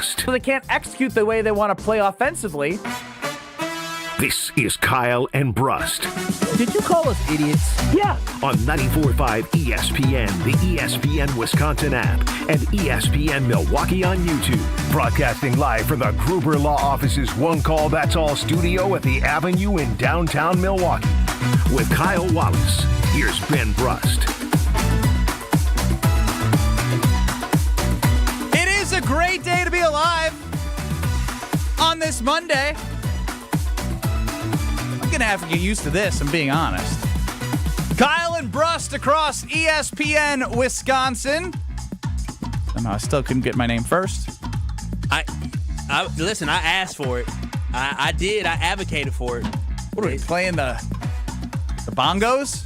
Brust. So they can't execute the way they want to play offensively. This is Kyle and Brust. Did you call us idiots? Yeah. On 94.5 ESPN, the ESPN Wisconsin app, and ESPN Milwaukee on YouTube. Broadcasting live from the Gruber Law Office's One Call That's All studio at the Avenue in downtown Milwaukee. With Kyle Wallace, here's Ben Brust. It is a great day to be alive on this Monday. I'm going to have to get used to this, I'm being honest. Kyle and Brust across ESPN Wisconsin. Somehow I still couldn't get my name first. Listen, I asked for it. I did. I advocated for it. What are we playing, the bongos?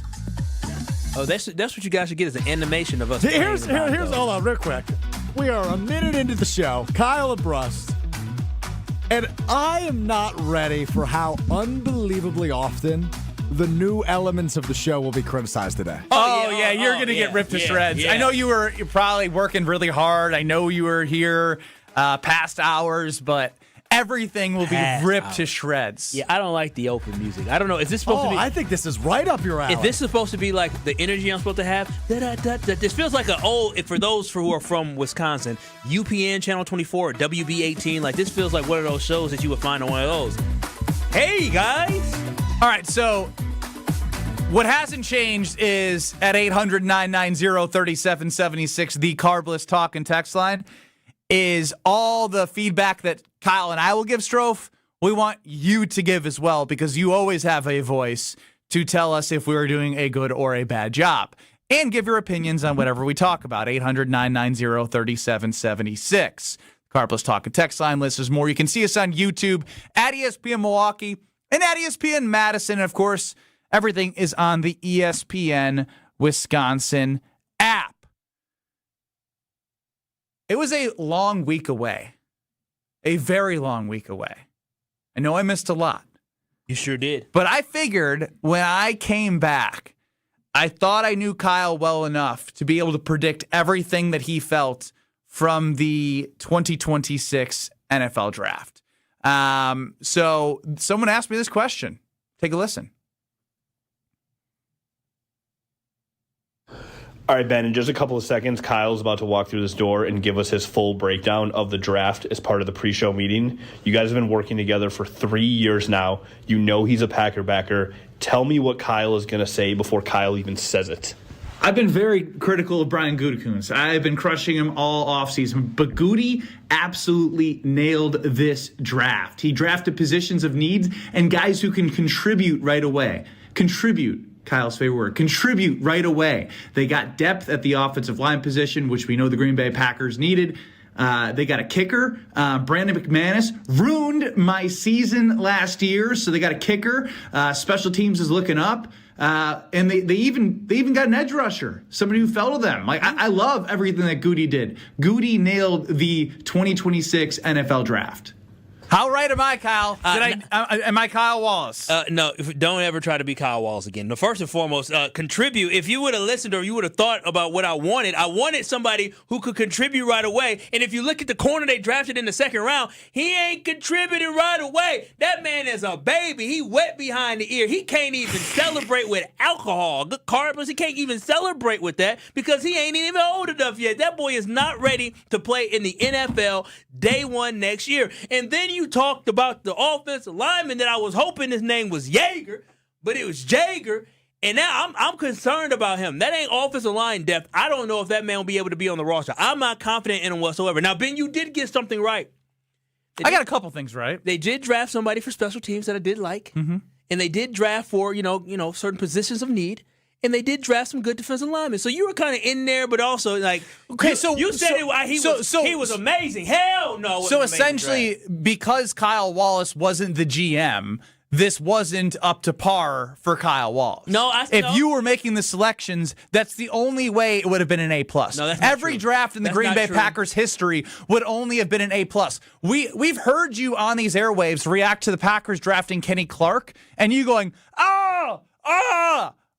Oh, that's what you guys should get, is an animation of us. Here's hold on real quick. We are a minute into the show. Kyle and Brust. And I am not ready for how unbelievably often the new elements of the show will be criticized today. You're going to get ripped to shreds. Yeah. I know you're probably working really hard. I know you were here past hours, but everything will be ripped to shreds. Yeah, I don't like the open music. I don't know. Is this supposed to be? I think this is right up your alley. If this is supposed to be like the energy I'm supposed to have, this feels like an old, for those who are from Wisconsin, UPN Channel 24 or WB18, like this feels like one of those shows that you would find on one of those. Hey, guys. All right, so what hasn't changed is at 800-990-3776, the Carbless Talk and Text line, is all the feedback that Kyle and I will give Strofe, we want you to give as well, because you always have a voice to tell us if we are doing a good or a bad job. And give your opinions on whatever we talk about. 800-990-3776. Carbless Talk and Text line. Listeners, more. You can see us on YouTube at ESPN Milwaukee and at ESPN Madison. And of course, everything is on the ESPN Wisconsin app. It was a long week away. A very long week away. I know I missed a lot. You sure did. But I figured when I came back, I thought I knew Kyle well enough to be able to predict everything that he felt from the 2026 NFL draft. So someone asked me this question. Take a listen. All right, Ben, in just a couple of seconds, Kyle's about to walk through this door and give us his full breakdown of the draft as part of the pre-show meeting. You guys have been working together for 3 years now. You know he's a Packer backer. Tell me what Kyle is going to say before Kyle even says it. I've been very critical of Brian Gutekunst. I've been crushing him all offseason. But Goody absolutely nailed this draft. He drafted positions of needs and guys who can contribute right away. Contribute. Kyle's favorite word, contribute right away. They got depth at the offensive line position, which we know the Green Bay Packers needed. They got a kicker. Brandon McManus ruined my season last year, so they got a kicker. Special teams is looking up. And they even got an edge rusher, somebody who fell to them. Like I love everything that Goody did. Goody nailed the 2026 NFL draft. How right am I, Kyle? Am I Kyle Wallace? No, don't ever try to be Kyle Wallace again. No, first and foremost, contribute. If you would have listened or you would have thought about what I wanted somebody who could contribute right away. And if you look at the corner they drafted in the second round, he ain't contributing right away. That man is a baby. He wet behind the ear. He can't even celebrate with alcohol. Good Cardinals, he can't even celebrate with that because he ain't even old enough yet. That boy is not ready to play in the NFL day one next year. And then you talked about the offensive lineman that I was hoping his name was Yeager, but it was Jager. And now I'm concerned about him. That ain't offensive line depth. I don't know if that man will be able to be on the roster. I'm not confident in him whatsoever. Now, Ben, you did get something right. I got a couple things right. They did draft somebody for special teams that I did like. Mm-hmm. And they did draft for, certain positions of need. And they did draft some good defensive linemen. So you were kind of in there, but also like, okay. You said he was amazing. Hell no. So essentially, because Kyle Wallace wasn't the GM, this wasn't up to par for Kyle Wallace. No, if you were making the selections, that's the only way it would have been an A+. No, that's not Every true. draft in the Green Bay Packers history would only have been an A+. We've heard you on these airwaves react to the Packers drafting Kenny Clark, and you going,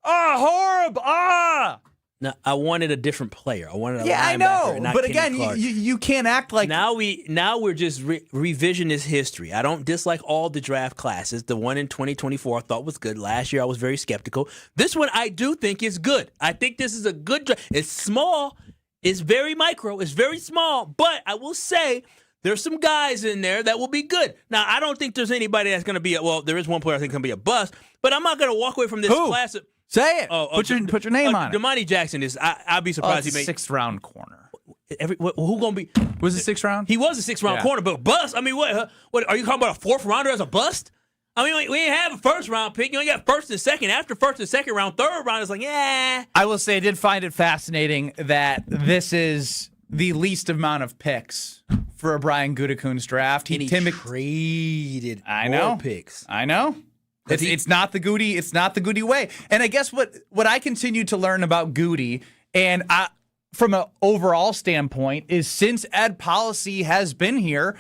horrible, No, I wanted a different player. I wanted a Yeah, I linebacker, know. not But Kenny again, Clark. you can't act like Now we're just revisionist history. I don't dislike all the draft classes. The one in 2024 I thought was good. Last year I was very skeptical. This one I do think is good. I think this is a good draft. It's small. It's very micro. It's very small. But I will say there's some guys in there that will be good. Now, I don't think there's anybody that's going to be there is one player I think going to be a bust. But I'm not going to walk away from this class. say it. Put your name on it. Damani Jackson is. I'd be surprised he made 6th round corner. Who gonna be? Was it 6th round? He was a 6th round corner, but bust. I mean, what? What are you talking about? A 4th rounder as a bust? I mean, we ain't have a 1st round pick. You only got 1st and 2nd. After 1st and 2nd round, 3rd round is like, yeah. I will say I did find it fascinating that this is the least amount of picks for a Brian Gutekunst draft. He traded more picks. I know. It's not the Goody. It's not the Goody way. And I guess what I continue to learn about Goody, and from an overall standpoint, is since Ed Policy has been here,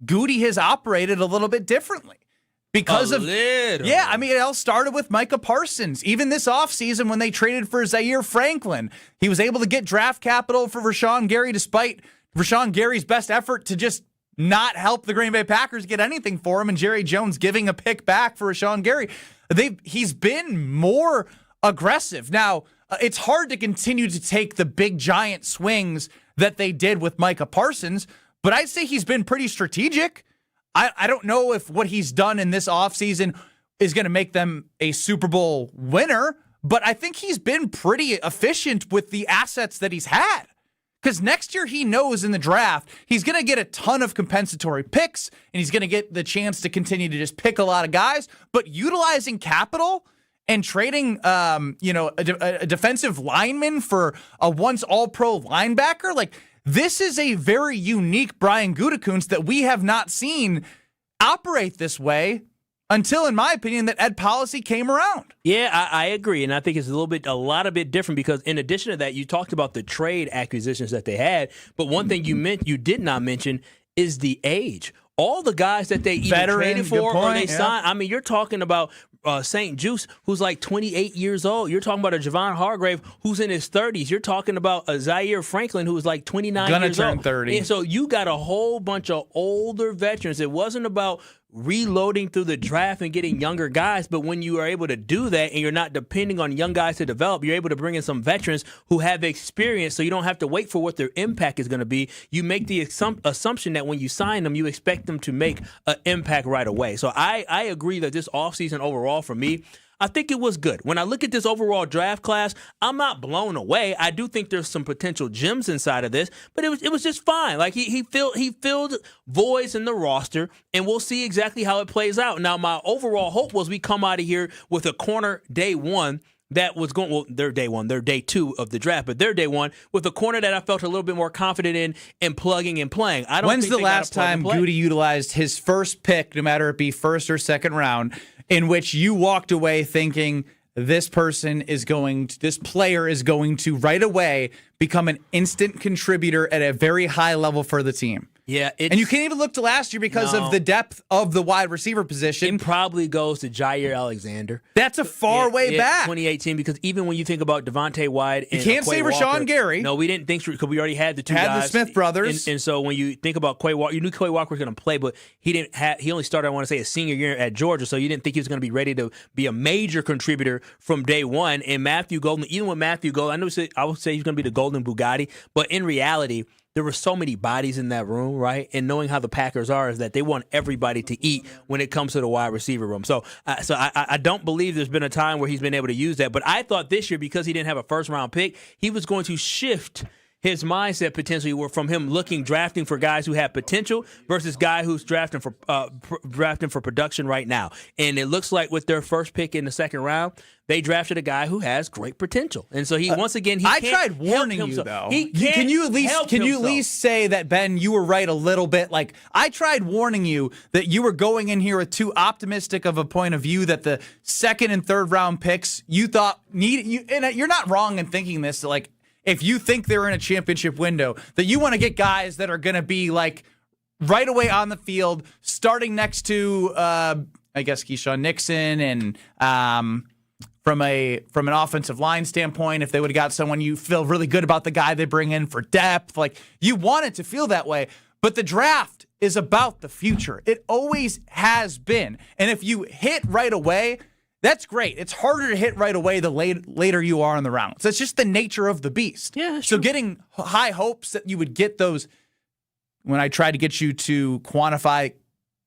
Goody has operated a little bit differently. Because I mean, it all started with Micah Parsons. Even this offseason when they traded for Zaire Franklin, he was able to get draft capital for Rashawn Gary despite Rashawn Gary's best effort to just not help the Green Bay Packers get anything for him, and Jerry Jones giving a pick back for Rashawn Gary. He's been more aggressive. Now, it's hard to continue to take the big giant swings that they did with Micah Parsons, but I'd say he's been pretty strategic. I don't know if what he's done in this offseason is going to make them a Super Bowl winner, but I think he's been pretty efficient with the assets that he's had. Because next year he knows in the draft he's going to get a ton of compensatory picks, and he's going to get the chance to continue to just pick a lot of guys. But utilizing capital and trading, a defensive lineman for a once All-Pro linebacker, like, this is a very unique Brian Gutekunst that we have not seen operate this way until, in my opinion, that Ed Policy came around. Yeah, I agree, and I think it's a lot different because in addition to that, you talked about the trade acquisitions that they had, but one thing you did not mention is the age. All the guys that they either traded for or they signed. I mean, you're talking about St. Juice, who's like 28 years old. You're talking about a Javon Hargrave, who's in his 30s. You're talking about a Zaire Franklin, who's like 29 years old. Gonna turn 30. And so you got a whole bunch of older veterans. It wasn't about reloading through the draft and getting younger guys, but when you are able to do that and you're not depending on young guys to develop, you're able to bring in some veterans who have experience, so you don't have to wait for what their impact is going to be. You make the assumption that when you sign them, you expect them to make an impact right away. So I agree that this offseason overall for me, I think it was good. When I look at this overall draft class, I'm not blown away. I do think there's some potential gems inside of this, but it was just fine. Like he filled voids in the roster, and we'll see exactly how it plays out. Now, my overall hope was we come out of here with a corner day one that was going, well, their day one, their day two of the draft, but their day one with a corner that I felt a little bit more confident in and plugging and playing. When's the last time Goody utilized his first pick, no matter it be first or second round, in which you walked away thinking this player is going to right away become an instant contributor at a very high level for the team? Yeah, and you can't even look to last year because of the depth of the wide receiver position. It probably goes to Jair Alexander. That's a far way back. 2018, because even when you think about Devontae White and you can't say Rashawn Gary. No, we didn't think because we already had the two guys. The Smith brothers. And so when you think about Quay Walker, you knew Quay Walker was going to play, but he only started, I want to say, his senior year at Georgia, so you didn't think he was going to be ready to be a major contributor from day one. And Matthew Golden, even with Matthew Golden, I would say he's going to be the golden Bugatti, but in reality, there were so many bodies in that room, right? And knowing how the Packers are is that they want everybody to eat when it comes to the wide receiver room. So I don't believe there's been a time where he's been able to use that. But I thought this year, because he didn't have a first-round pick, he was going to shift his mindset potentially from him drafting for guys who have potential versus guy who's drafting for production right now. And it looks like with their first pick in the second round, they drafted a guy who has great potential. And so I tried warning you though. Can you at least say that, Ben, you were right a little bit? Like, I tried warning you that you were going in here with too optimistic of a point of view, that the second and third round picks you thought and you're not wrong in thinking this, like, if you think they're in a championship window, that you want to get guys that are going to be like right away on the field, starting next to, I guess, Keyshawn Nixon and from an offensive line standpoint. If they would have got someone, you feel really good about the guy they bring in for depth. Like, you want it to feel that way. But the draft is about the future. It always has been. And if you hit right away, that's great. It's harder to hit right away the later you are in the rounds. That's just the nature of the beast. Yeah, so getting high hopes that you would get those, when I tried to get you to quantify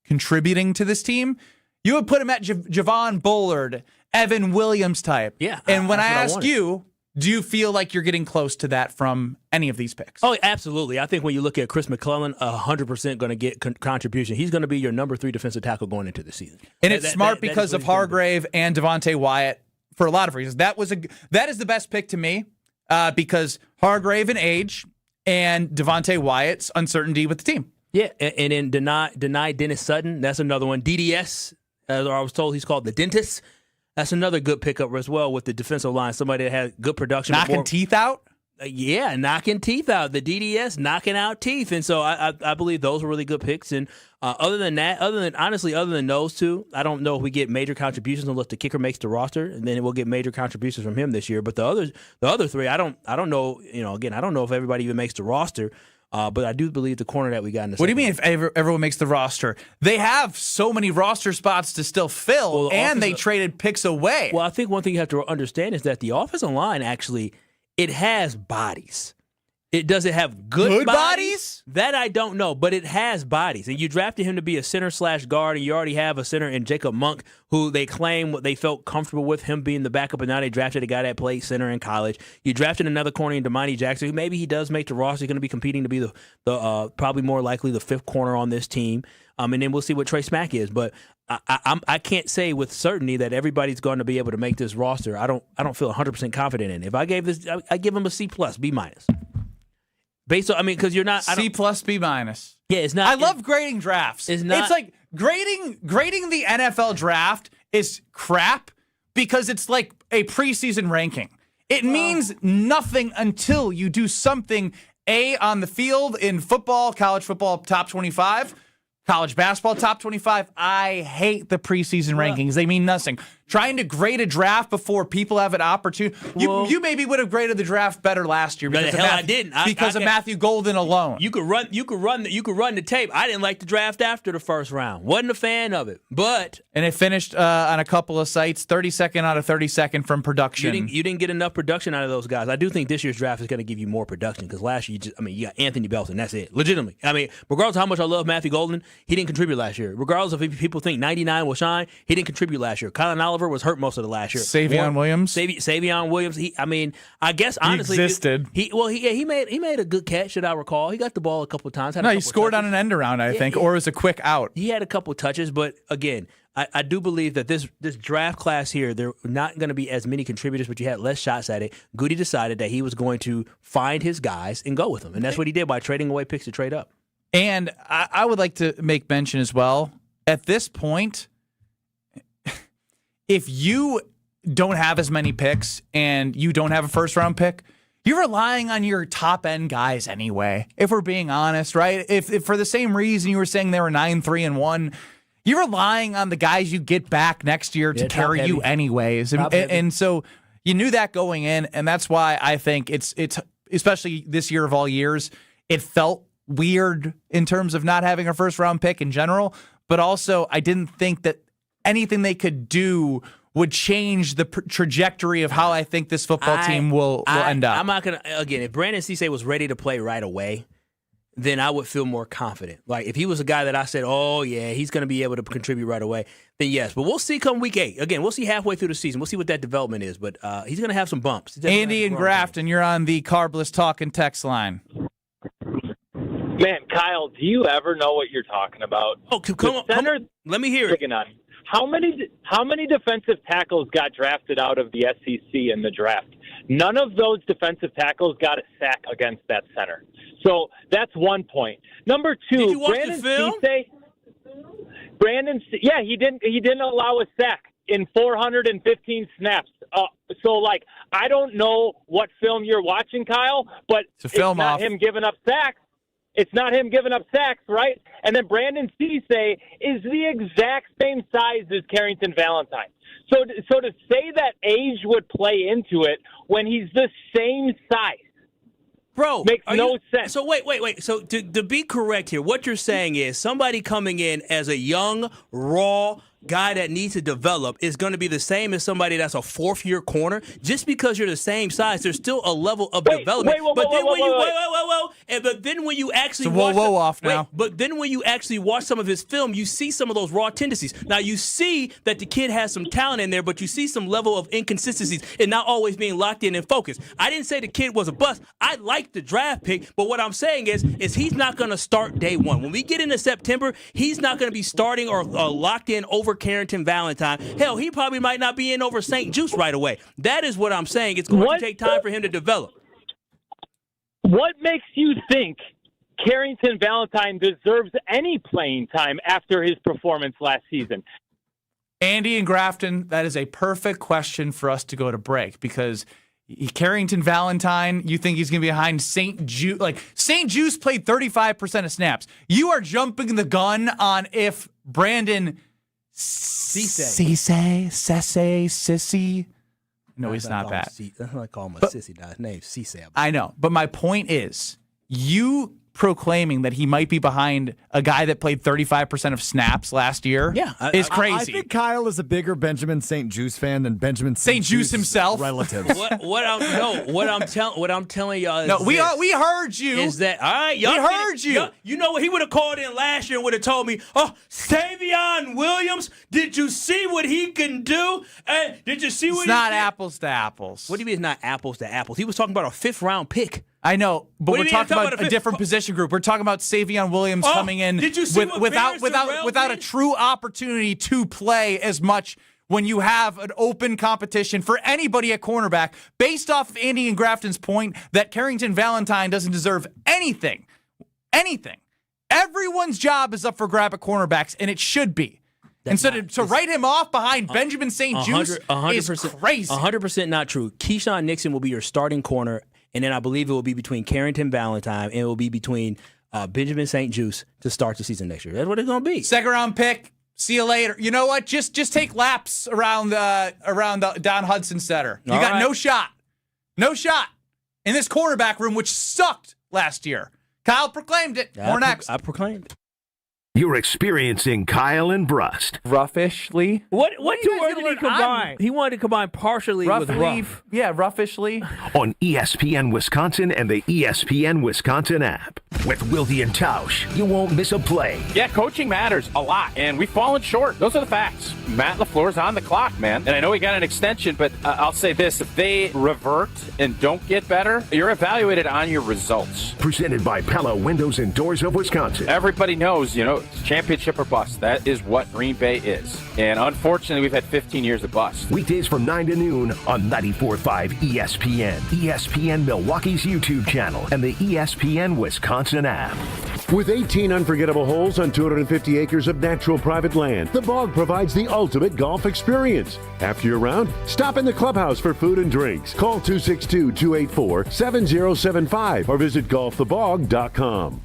contributing to this team, you would put him at Javon Bullard, Evan Williams type. Yeah. And when I ask you, do you feel like you're getting close to that from any of these picks? Oh, absolutely. I think when you look at Chris McClellan, 100% going to get contribution. He's going to be your number 3 defensive tackle going into the season. And it's smart because of Hargrave and Devontae Wyatt for a lot of reasons. That is the best pick to me because Hargrave and age and Devontae Wyatt's uncertainty with the team. Yeah, and then deny Dennis Sutton. That's another one. DDS, as I was told, he's called the dentist. That's another good pickup as well with the defensive line. Somebody that had good production. Knocking teeth out? Yeah, knocking teeth out. The DDS knocking out teeth. And so I believe those were really good picks. And other than those two, I don't know if we get major contributions unless the kicker makes the roster, and then we'll get major contributions from him this year. But the other three, I don't know. Again, I don't know if everybody even makes the roster. But I do believe the corner that we got in the What do you mean if everyone makes the roster? They have so many roster spots to still fill, and they traded picks away. Well, I think one thing you have to understand is that the offensive line actually, it has bodies. Does it have good bodies? That I don't know, but it has bodies. And you drafted him to be a center/guard, and you already have a center in Jacob Monk, who they claim they felt comfortable with him being the backup, and now they drafted a guy that played center in college. You drafted another corner in Damani Jackson, who maybe he does make the roster. He's going to be competing to be the probably more likely the 5th corner on this team. And then we'll see what Trey Smack is. But I can't say with certainty that everybody's going to be able to make this roster. I don't feel 100% confident in it. If I gave this, I give him a C+, B-. Based on, because you're not C+, B-. Yeah, it's not. I love grading drafts. It's not. It's like grading the NFL draft is crap because it's like a preseason ranking. It means nothing until you do something on the field in football, college football top 25, college basketball top 25. I hate the preseason rankings. They mean nothing. Trying to grade a draft before people have an opportunity. You maybe would have graded the draft better last year because I didn't. Because of Matthew Golden alone. You could run the tape. I didn't like the draft after the first round. Wasn't a fan of it. And it finished on a couple of sites, 32nd out of 32nd from production. You didn't get enough production out of those guys. I do think this year's draft is going to give you more production because last year you got Anthony Belton. That's it. Legitimately. Regardless of how much I love Matthew Golden, he didn't contribute last year. Regardless of if people think 99 will shine, he didn't contribute last year. Colin Oliver was hurt most of the last year. Savion Williams. Savion Williams. I guess honestly, he existed. He made a good catch that I recall. He got the ball a couple of times. He scored on an end around, I think, or it was a quick out. He had a couple touches, but again, I do believe that this draft class here, there are not going to be as many contributors, but you had less shots at it. Goody decided that he was going to find his guys and go with them, and that's what he did by trading away picks to trade up. And I would like to make mention as well, at this point, if you don't have as many picks and you don't have a first-round pick, you're relying on your top-end guys anyway, if we're being honest, right? If for the same reason you were saying they were 9-3-1, you're relying on the guys you get back next year to carry you anyways. And so you knew that going in, and that's why I think it's especially this year of all years, it felt weird in terms of not having a first-round pick in general, but also I didn't think that anything they could do would change the trajectory of how I think this football team will end up. I'm not going to, again, if Brandon Cisse was ready to play right away, then I would feel more confident. Like, if he was a guy that I said, oh, yeah, he's going to be able to contribute right away, then yes. But we'll see come week 8. Again, we'll see halfway through the season. We'll see what that development is. But he's going to have some bumps. Andy and Grafton, you're on the Carbless Talk and Text line. Man, Kyle, do you ever know what you're talking about? Oh, come on. Let me hear it. How many defensive tackles got drafted out of the SEC in the draft? None of those defensive tackles got a sack against that center. So that's one point. Number 2, did you watch the film? He didn't allow a sack in 415 snaps. I don't know what film you're watching, Kyle, but it's a film not off. him giving up sacks. It's not him giving up sacks, right? And then Brandon Cisse is the exact same size as Carrington Valentine. So to say that age would play into it when he's the same size, bro, makes no sense. So wait. So to be correct here, what you're saying is somebody coming in as a young, raw guy that needs to develop is going to be the same as somebody that's a fourth-year corner. Just because you're the same size, there's still a level of development. But then when you actually But then when you actually watch some of his film, you see some of those raw tendencies. Now you see that the kid has some talent in there, but you see some level of inconsistencies and not always being locked in and focused. I didn't say the kid was a bust. I liked the draft pick, but what I'm saying is he's not going to start day one. When we get into September, he's not going to be starting or locked in over Carrington Valentine. Hell, he probably might not be in over St. Juice right away. That is what I'm saying. It's going to take time for him to develop. What makes you think Carrington Valentine deserves any playing time after his performance last season? Andy and Grafton, that is a perfect question for us to go to break, because Carrington Valentine, you think he's going to be behind St. Juice? Like, St. Juice played 35% of snaps. You are jumping the gun on if Brandon Sissy. No, he's not bad. I call him a sissy. His name's Cisse. I know, but my point is, you proclaiming that he might be behind a guy that played 35% of snaps last year is crazy. I think Kyle is a bigger Benjamin St. Juice fan than Benjamin St. Juice himself. Relatives. what I'm telling y'all is no, we heard you. Is that all right? Y'all heard you. You know what? He would have called in last year and would have told me, "Oh, Savion Williams, did you see what he can do? Did you see what?" It's not apples to apples. What do you mean it's not apples to apples? He was talking about a 5th-round pick. I know, but we're talking about a different position group. We're talking about Savion Williams coming in without a true opportunity to play as much when you have an open competition for anybody at cornerback, based off of Andy and Grafton's point that Carrington Valentine doesn't deserve anything. Anything. Everyone's job is up for grab at cornerbacks, and it should be. And so to write him off behind Benjamin St. Juice is crazy. 100% not true. Keyshawn Nixon will be your starting corner, and then I believe it will be between Carrington Valentine and it will be between Benjamin St. Juice to start the season next year. That's what it's going to be. 2nd round pick. See you later. You know what? Just take laps around down Hudson Center. You got no shot. No shot in this cornerback room, which sucked last year. Kyle proclaimed it. More next. I proclaimed it. You're experiencing Kyle and Brust. Roughishly. What two words did he combine? He wanted to combine partially with rough. Yeah, roughishly. On ESPN Wisconsin and the ESPN Wisconsin app. With Wilde and Tausch, you won't miss a play. Yeah, coaching matters a lot, and we've fallen short. Those are the facts. Matt LaFleur's on the clock, man. And I know he got an extension, but I'll say this. If they revert and don't get better, you're evaluated on your results. Presented by Pella Windows and Doors of Wisconsin. Everybody knows, it's championship or bust. That is what Green Bay is. And unfortunately, we've had 15 years of bust. Weekdays from 9 to noon on 94.5 ESPN, ESPN Milwaukee's YouTube channel, and the ESPN Wisconsin app. With 18 unforgettable holes on 250 acres of natural private land, the Bog provides the ultimate golf experience. After your round, stop in the clubhouse for food and drinks. Call 262-284-7075 or visit golfthebog.com.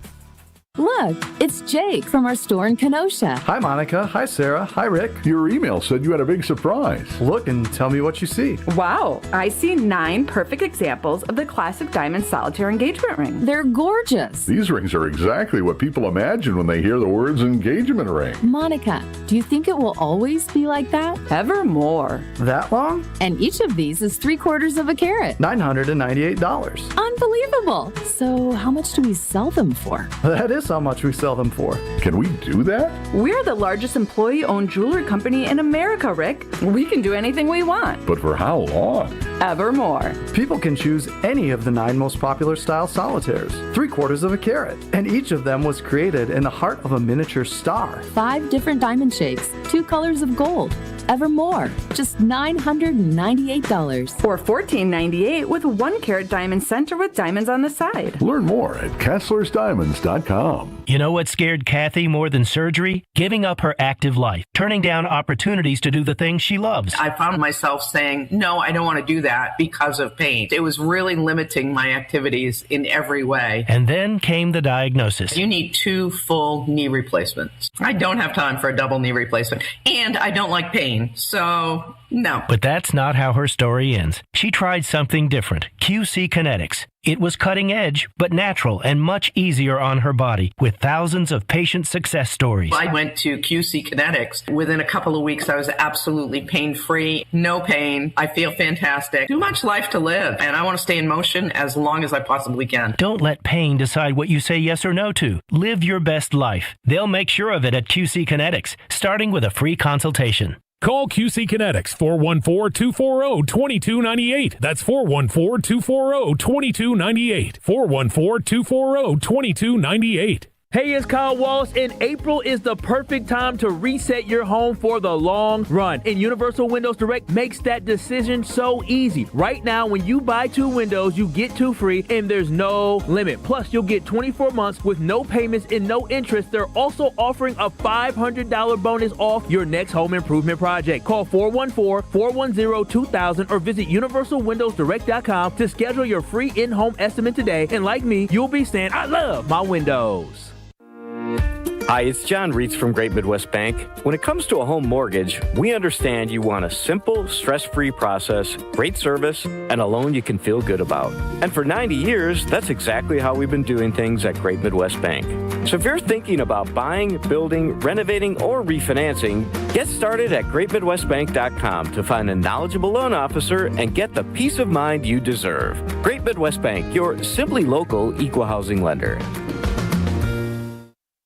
Look, it's Jake from our store in Kenosha. Hi, Monica. Hi, Sarah. Hi, Rick. Your email said you had a big surprise. Look and tell me what you see. Wow, I see 9 perfect examples of the classic diamond solitaire engagement ring. They're gorgeous. These rings are exactly what people imagine when they hear the words engagement ring. Monica, do you think it will always be like that? Evermore. That long? And each of these is 3/4 of a carat. $998. Unbelievable. So how much do we sell them for? That is how much we sell them for. Can we do that? We're the largest employee-owned jewelry company in America, Rick. We can do anything we want. But for how long? Evermore. People can choose any of the 9 most popular style solitaires, 3/4 of a carat, and each of them was created in the heart of a miniature star. 5 different diamond shapes, 2 colors of gold. Evermore, just $998. Or $14.98 with 1 carat diamond center with diamonds on the side. Learn more at KesslersDiamonds.com. You know what scared Kathy more than surgery? Giving up her active life, turning down opportunities to do the things she loves. I found myself saying, no, I don't want to do that. that because of pain. It was really limiting my activities in every way. And then came the diagnosis. You need 2 full knee replacements. I don't have time for a double knee replacement, and I don't like pain, so no. But that's not how her story ends. She tried something different, QC Kinetics. It was cutting edge, but natural and much easier on her body, with thousands of patient success stories. I went to QC Kinetics. Within a couple of weeks, I was absolutely pain-free, no pain. I feel fantastic. Too much life to live, and I want to stay in motion as long as I possibly can. Don't let pain decide what you say yes or no to. Live your best life. They'll make sure of it at QC Kinetics, starting with a free consultation. Call QC Kinetics, 414-240-2298. That's 414-240-2298. 414-240-2298. Hey, it's Kyle Wallace, and April is the perfect time to reset your home for the long run. And Universal Windows Direct makes that decision so easy. Right now, when you buy 2 windows, you get 2 free, and there's no limit. Plus, you'll get 24 months with no payments and no interest. They're also offering a $500 bonus off your next home improvement project. Call 414-410-2000 or visit universalwindowsdirect.com to schedule your free in-home estimate today. And like me, you'll be saying, I love my windows. Hi, it's John Reitz from Great Midwest Bank. When it comes to a home mortgage, we understand you want a simple, stress-free process, great service, and a loan you can feel good about. And for 90 years, that's exactly how we've been doing things at Great Midwest Bank. So if you're thinking about buying, building, renovating, or refinancing, get started at greatmidwestbank.com to find a knowledgeable loan officer and get the peace of mind you deserve. Great Midwest Bank, your simply local equal housing lender.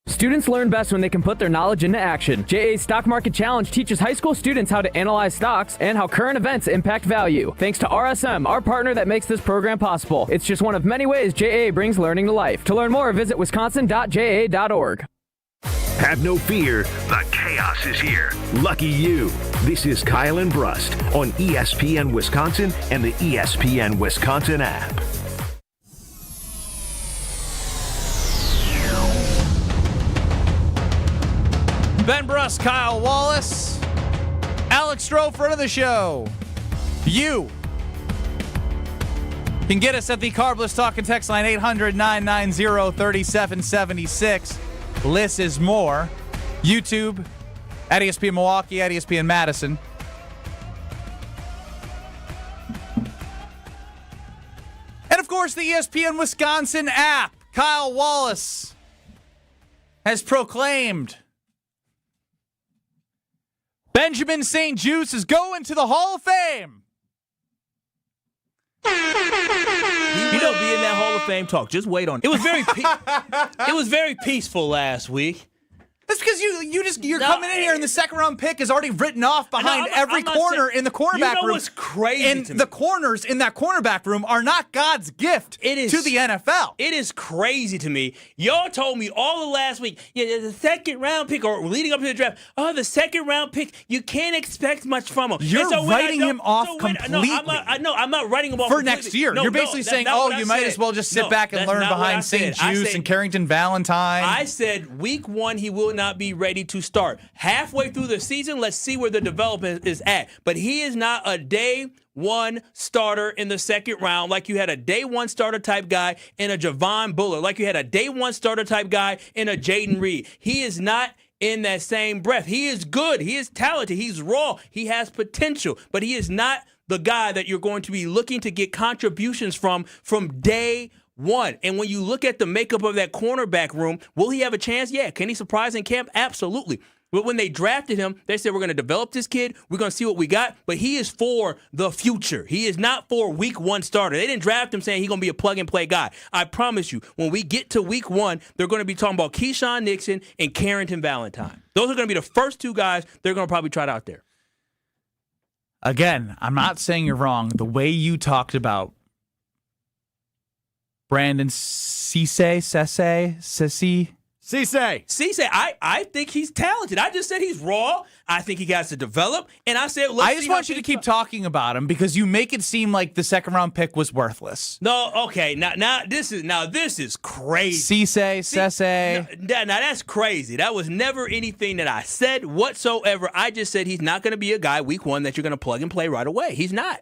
Students learn best when they can put their knowledge into action. JA's Stock Market Challenge teaches high school students how to analyze stocks and how current events impact value. Thanks to RSM, our partner that makes this program possible. It's just one of many ways JA brings learning to life. To learn more, visit wisconsin.ja.org. Have no fear, the chaos is here. Lucky you. This is Kyle and Brust on ESPN Wisconsin and the ESPN Wisconsin app. Ben Brust, Kyle Wallace, Alex Stroh, front of the show. You can get us at the Carbless Talk and Text line 800-990-3776. Less is more. YouTube at ESPN Milwaukee, at ESPN Madison. And of course, the ESPN Wisconsin app. Kyle Wallace has proclaimed Benjamin St. Juste is going to the Hall of Fame. He don't be in that Hall of Fame talk. Just wait on it. It was very peaceful last week. That's because you're coming in here and the second round pick is already written off behind every corner in the cornerback room. You know what's crazy and to me? The corners in that cornerback room are not God's gift to the NFL. It is crazy to me. Y'all told me all of last week, the second round pick or leading up to the draft, the second round pick, you can't expect much from him. You're writing him off completely. I'm not writing him off for next year. You're basically saying, you might as well just sit back and learn behind St. Juste and Carrington Valentine. I said week 1 he will not be ready to start. Halfway through the season, let's see where the development is at. But he is not a day 1 starter in the second round like you had a day 1 starter type guy in a Javon Bullard, like you had a day 1 starter type guy in a Jaden Reed. He is not in that same breath. He is good. He is talented. He's raw. He has potential. But he is not the guy that you're going to be looking to get contributions from day 1. And when you look at the makeup of that cornerback room, will he have a chance? Yeah. Can he surprise in camp? Absolutely. But when they drafted him, they said, we're going to develop this kid. We're going to see what we got. But he is for the future. He is not for week 1 starter. They didn't draft him saying he's going to be a plug-and-play guy. I promise you, when we get to week 1, they're going to be talking about Keyshawn Nixon and Carrington Valentine. Those are going to be the first 2 guys they're going to probably try out there. Again, I'm not saying you're wrong. The way you talked about Brandon Cisse, I think he's talented. I just said he's raw. I think he has to develop. And I said, I just want you to keep talking about him because you make it seem like the second round pick was worthless. No, okay. Now this is crazy. Cisse. Now that's crazy. That was never anything that I said whatsoever. I just said he's not going to be a guy week 1 that you're going to plug and play right away. He's not.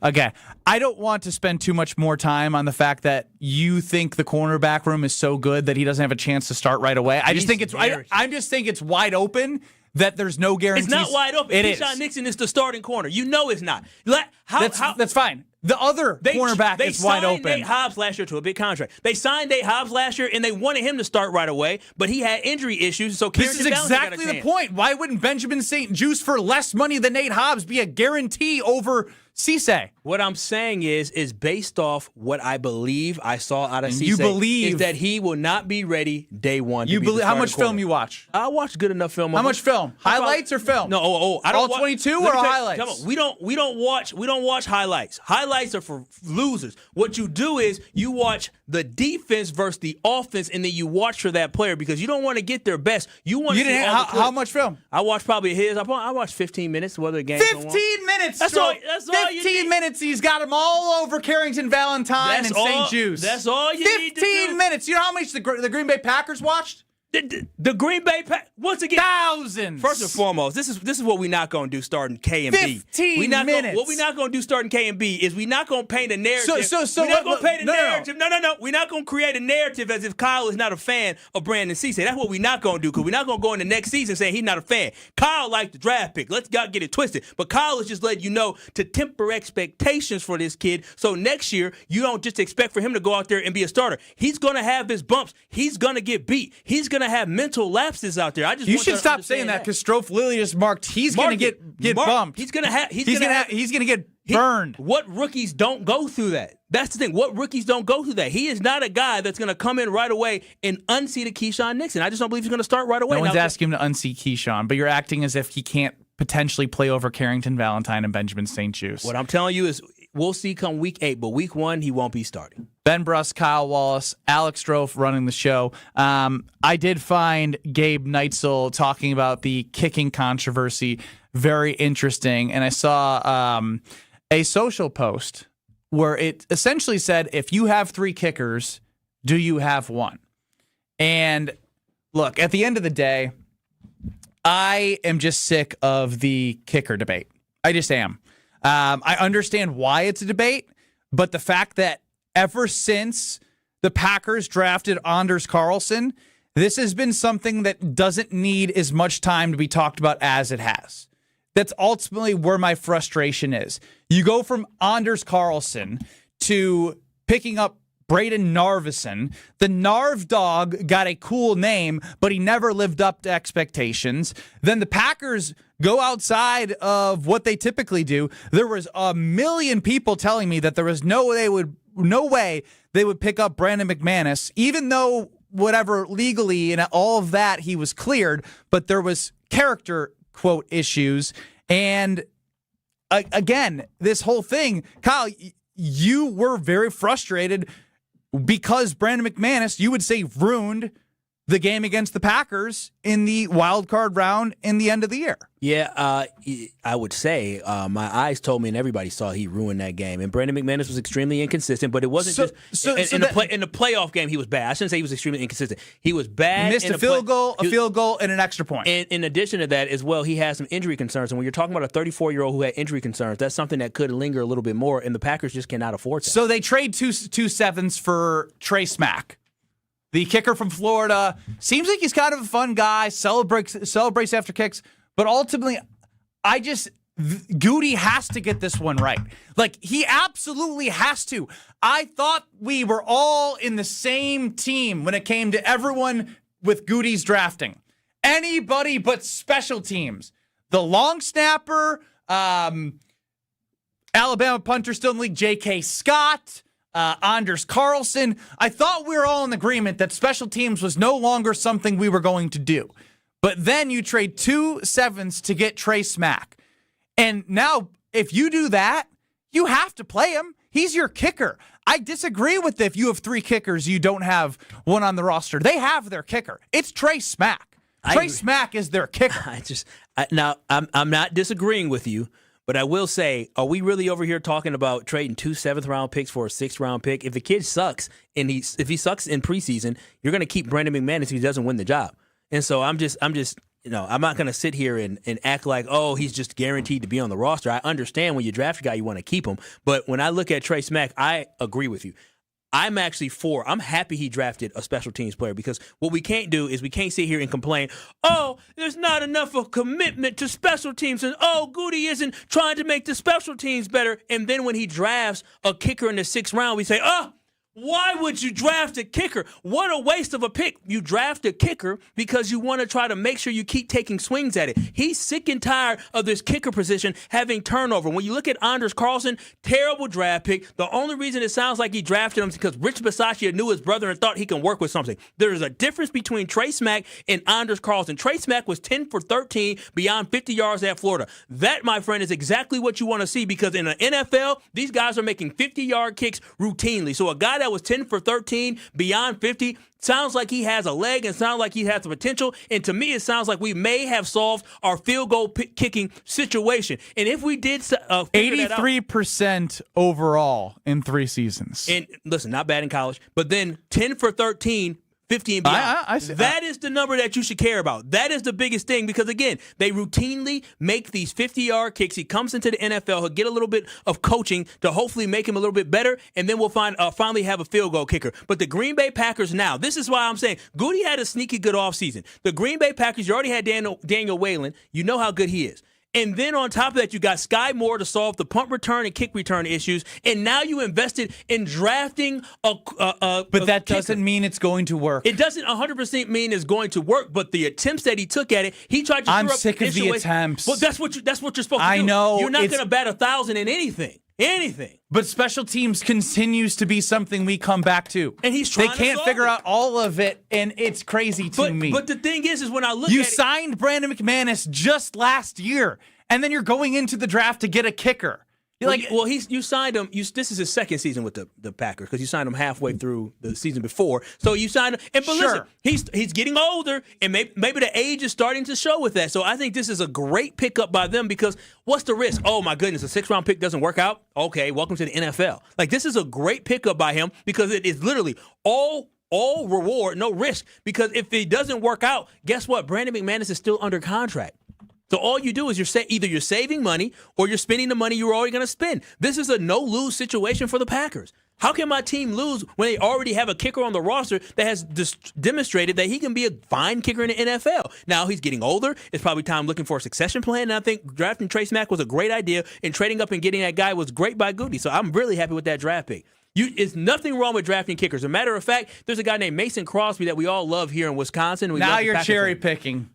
Okay, I don't want to spend too much more time on the fact that you think the cornerback room is so good that he doesn't have a chance to start right away. I just think it's wide open. That there's no guarantees. It's not wide open. Keyshawn Nixon is the starting corner. You know it's not. That's fine. The other cornerback is wide open. They signed Nate Hobbs last year to a big contract. They signed Nate Hobbs last year, and they wanted him to start right away, but he had injury issues, so this is exactly the point. Why wouldn't Benjamin St. Juste for less money than Nate Hobbs be a guarantee over Cisse? What I'm saying is based off what I believe I saw out of Cisse. You believe is that he will not be ready day one. You believe? How much film you watch? I watched good enough film. How much film? Highlights or film? No, I don't. All 22 or highlights? Come on, we don't watch highlights. Highlights are for losers. What you do is you watch the defense versus the offense, and then you watch for that player because you don't want to get their best. You want to see how much film? I watched probably his. I watched 15 minutes. Whether the game 15 minutes. That's all. 15 minutes. He's got them all over Carrington Valentine and St. Juste. That's all you need to do. 15 minutes. You know how much the Green Bay Packers watched? The Green Bay once again, thousands. First and foremost, this is what we're not going to do starting K and B. 15 minutes. What we're not going to do starting K and B is we're not going to paint a narrative. So we're not going to paint a narrative. No. We're not going to create a narrative as if Kyle is not a fan of Brandon Cisse. That's what we're not going to do because we're not going to go in the next season saying he's not a fan. Kyle liked the draft pick. Let's not get it twisted. But Kyle is just letting you know to temper expectations for this kid. So next year you don't just expect for him to go out there and be a starter. He's going to have his bumps. He's going to get beat. He's going to have mental lapses out there. You should stop saying that because Strofe Lilly just marked he's going to get bumped. He's going to get burned. What rookies don't go through that? That's the thing. What rookies don't go through that? He is not a guy that's going to come in right away and unseat a Keyshawn Nixon. I just don't believe he's going to start right away. No one's asking him to unseat Keyshawn, but you're acting as if he can't potentially play over Carrington Valentine and Benjamin St. Juste. What I'm telling you is we'll see come week 8, but week 1 he won't be starting. Ben Brust, Kyle Wallace, Alex Strofe running the show. I did find Gabe Neitzel talking about the kicking controversy very interesting, and I saw a social post where it essentially said, if you have 3 kickers, do you have 1? And look, at the end of the day, I am just sick of the kicker debate. I just am. I understand why it's a debate, but the fact that ever since the Packers drafted Anders Carlson, this has been something that doesn't need as much time to be talked about as it has. That's ultimately where my frustration is. You go from Anders Carlson to picking up Braden Narvison. The Narv dog got a cool name, but he never lived up to expectations. Then the Packers go outside of what they typically do. There was a million people telling me that there was no way they would pick up Brandon McManus, even though whatever legally and all of that he was cleared, but there was character quote issues. And again, this whole thing, Kyle, you were very frustrated because Brandon McManus, you would say, ruined the game against the Packers in the wild card round in the end of the year. Yeah, I would say my eyes told me and everybody saw he ruined that game. And Brandon McManus was extremely inconsistent, but it wasn't in the playoff game he was bad. I shouldn't say he was extremely inconsistent. He was bad. He missed a field goal, and an extra point. And in addition to that as well, he has some injury concerns. And when you're talking about a 34-year-old who had injury concerns, that's something that could linger a little bit more, and the Packers just cannot afford that. So they trade two sevenths for Trey Smack. The kicker from Florida. Seems like he's kind of a fun guy, celebrates after kicks, but ultimately, Goody has to get this one right. Like, he absolutely has to. I thought we were all in the same team when it came to everyone with Goody's drafting. Anybody but special teams. The long snapper, Alabama punter still in the league, J.K. Scott, Anders Carlson. I thought we were all in agreement that special teams was no longer something we were going to do. But then you trade 2 sevenths to get Trey Smack. And now, if you do that, you have to play him. He's your kicker. I disagree with if you have 3 kickers, you don't have one on the roster. They have their kicker. It's Trey Smack. Trey Smack is their kicker. Now, I'm not disagreeing with you. But I will say, are we really over here talking about trading 2 7th-round picks for a 6th-round pick? If the kid sucks and if he sucks in preseason, you're going to keep Brandon McManus if he doesn't win the job. And so I'm just I'm not going to sit here and act like, oh, he's just guaranteed to be on the roster. I understand when you draft a guy, you want to keep him. But when I look at Trey Smack, I agree with you. I'm actually I'm happy he drafted a special teams player, because what we can't do is we can't sit here and complain, oh, there's not enough of commitment to special teams, and oh, Goody isn't trying to make the special teams better. And then when he drafts a kicker in the 6th round, we say, oh, why would you draft a kicker? What a waste of a pick. You draft a kicker because you want to try to make sure you keep taking swings at it. He's sick and tired of this kicker position having turnover. When you look at Anders Carlson, terrible draft pick. The only reason it sounds like he drafted him is because Rich Bisaccia knew his brother and thought he can work with something. There is a difference between Trey Smack and Anders Carlson. Trey Smack was 10 for 13 beyond 50 yards at Florida. That, my friend, is exactly what you want to see, because in the NFL, these guys are making 50-yard kicks routinely. So a guy that was 10 for 13 beyond 50 sounds like he has a leg and sounds like he has the potential. And to me, it sounds like we may have solved our field goal kicking situation. And if we did 83% overall in 3 seasons. And listen, not bad in college, but then 10 for 13, 50 and beyond. That is the number that you should care about. That is the biggest thing, because, again, they routinely make these 50-yard kicks. He comes into the NFL. He'll get a little bit of coaching to hopefully make him a little bit better, and then we'll finally have a field goal kicker. But the Green Bay Packers now, this is why I'm saying Goody had a sneaky good offseason. The Green Bay Packers, you already had Daniel Whalen. You know how good he is. And then on top of that, you got Sky Moore to solve the punt return and kick return issues. And now you invested in drafting a But that kicker. doesn't mean it's going to work. It doesn't 100% mean it's going to work, but the attempts that he took at it, he tried to I'm screw up sick of the attempts. Well, that's what you're supposed to do. I know. You're not going to bat 1,000 in anything. But special teams continues to be something we come back to. And he's trying They can't figure out all of it, and it's crazy to me. But the thing is when I look at you it. You signed Brandon McManus just last year, and then you're going into the draft to get a kicker. You signed him. This is his second season with the Packers, because you signed him halfway through the season before. So you signed him. Listen, he's getting older, and maybe the age is starting to show with that. So I think this is a great pickup by them, because what's the risk? Oh my goodness, a 6th-round pick doesn't work out. Okay, welcome to the NFL. This is a great pickup by him, because it is literally all reward, no risk. Because if it doesn't work out, guess what? Brandon McManus is still under contract. So all you do is either you're saving money or you're spending the money you were already going to spend. This is a no-lose situation for the Packers. How can my team lose when they already have a kicker on the roster that has demonstrated that he can be a fine kicker in the NFL? Now he's getting older. It's probably time looking for a succession plan. And I think drafting Trey Smack was a great idea, and trading up and getting that guy was great by Goody. So I'm really happy with that draft pick. It's nothing wrong with drafting kickers. As a matter of fact, there's a guy named Mason Crosby that we all love here in Wisconsin. Now you're cherry picking,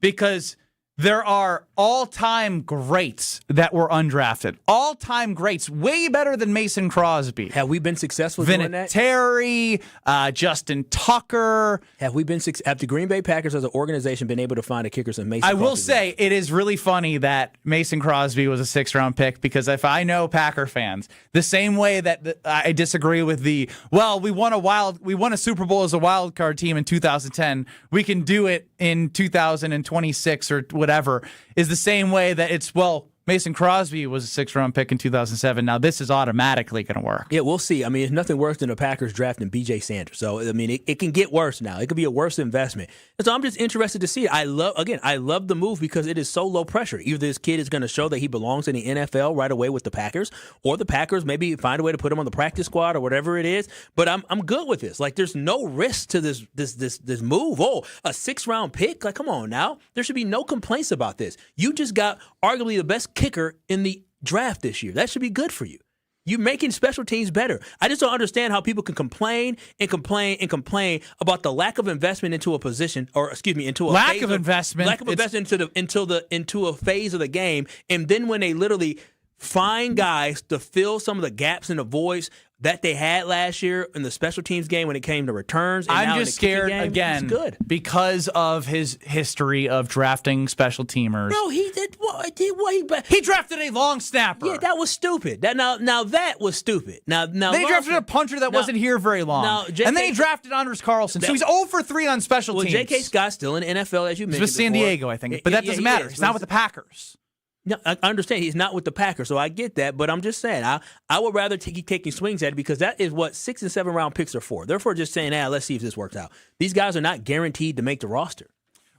because there are all-time greats that were undrafted. All-time greats, way better than Mason Crosby. Have we been successful doing that? Terry, Justin Tucker. Have the Green Bay Packers as an organization been able to find a kicker since Mason Crosby? I will say it is really funny that Mason Crosby was a 6th-round pick, because if I know Packer fans, the same way that I disagree with we won a Super Bowl as a wild card team in 2010, we can do it in 2026 or whatever, is the same way that Mason Crosby was a 6th-round pick in 2007. Now this is automatically going to work. Yeah, we'll see. I mean, it's nothing worse than the Packers drafting B.J. Sanders. So, I mean, it can get worse now. It could be a worse investment. And so I'm just interested to see it. I love the move, because it is so low pressure. Either this kid is going to show that he belongs in the NFL right away with the Packers, or the Packers maybe find a way to put him on the practice squad or whatever it is. But I'm good with this. There's no risk to this move. Oh, a 6th-round pick? Come on now. There should be no complaints about this. You just got arguably the best kicker in the draft this year. That should be good for you. You're making special teams better. I just don't understand how people can complain about the lack of investment into a position, into a lack of investment into a phase of the game, and then when they literally find guys to fill some of the gaps and the voids that they had last year in the special teams game when it came to returns. And I'm just scared again because of his history of drafting special teamers. No, he did what? He drafted a long snapper. Yeah, that was stupid. Now that was stupid. Now they drafted a punter that wasn't here very long, and then he drafted Anders Carlson. So he's 0 for 3 on special teams. Well, J.K. Scott's still in the NFL, as you mentioned. He's with San Diego, I think, but that doesn't matter. He's not with the Packers. No, I understand he's not with the Packers, so I get that. But I'm just saying, I would rather keep taking swings at it, because that is what 6- and 7-round picks are for. They're for just saying, let's see if this works out. These guys are not guaranteed to make the roster.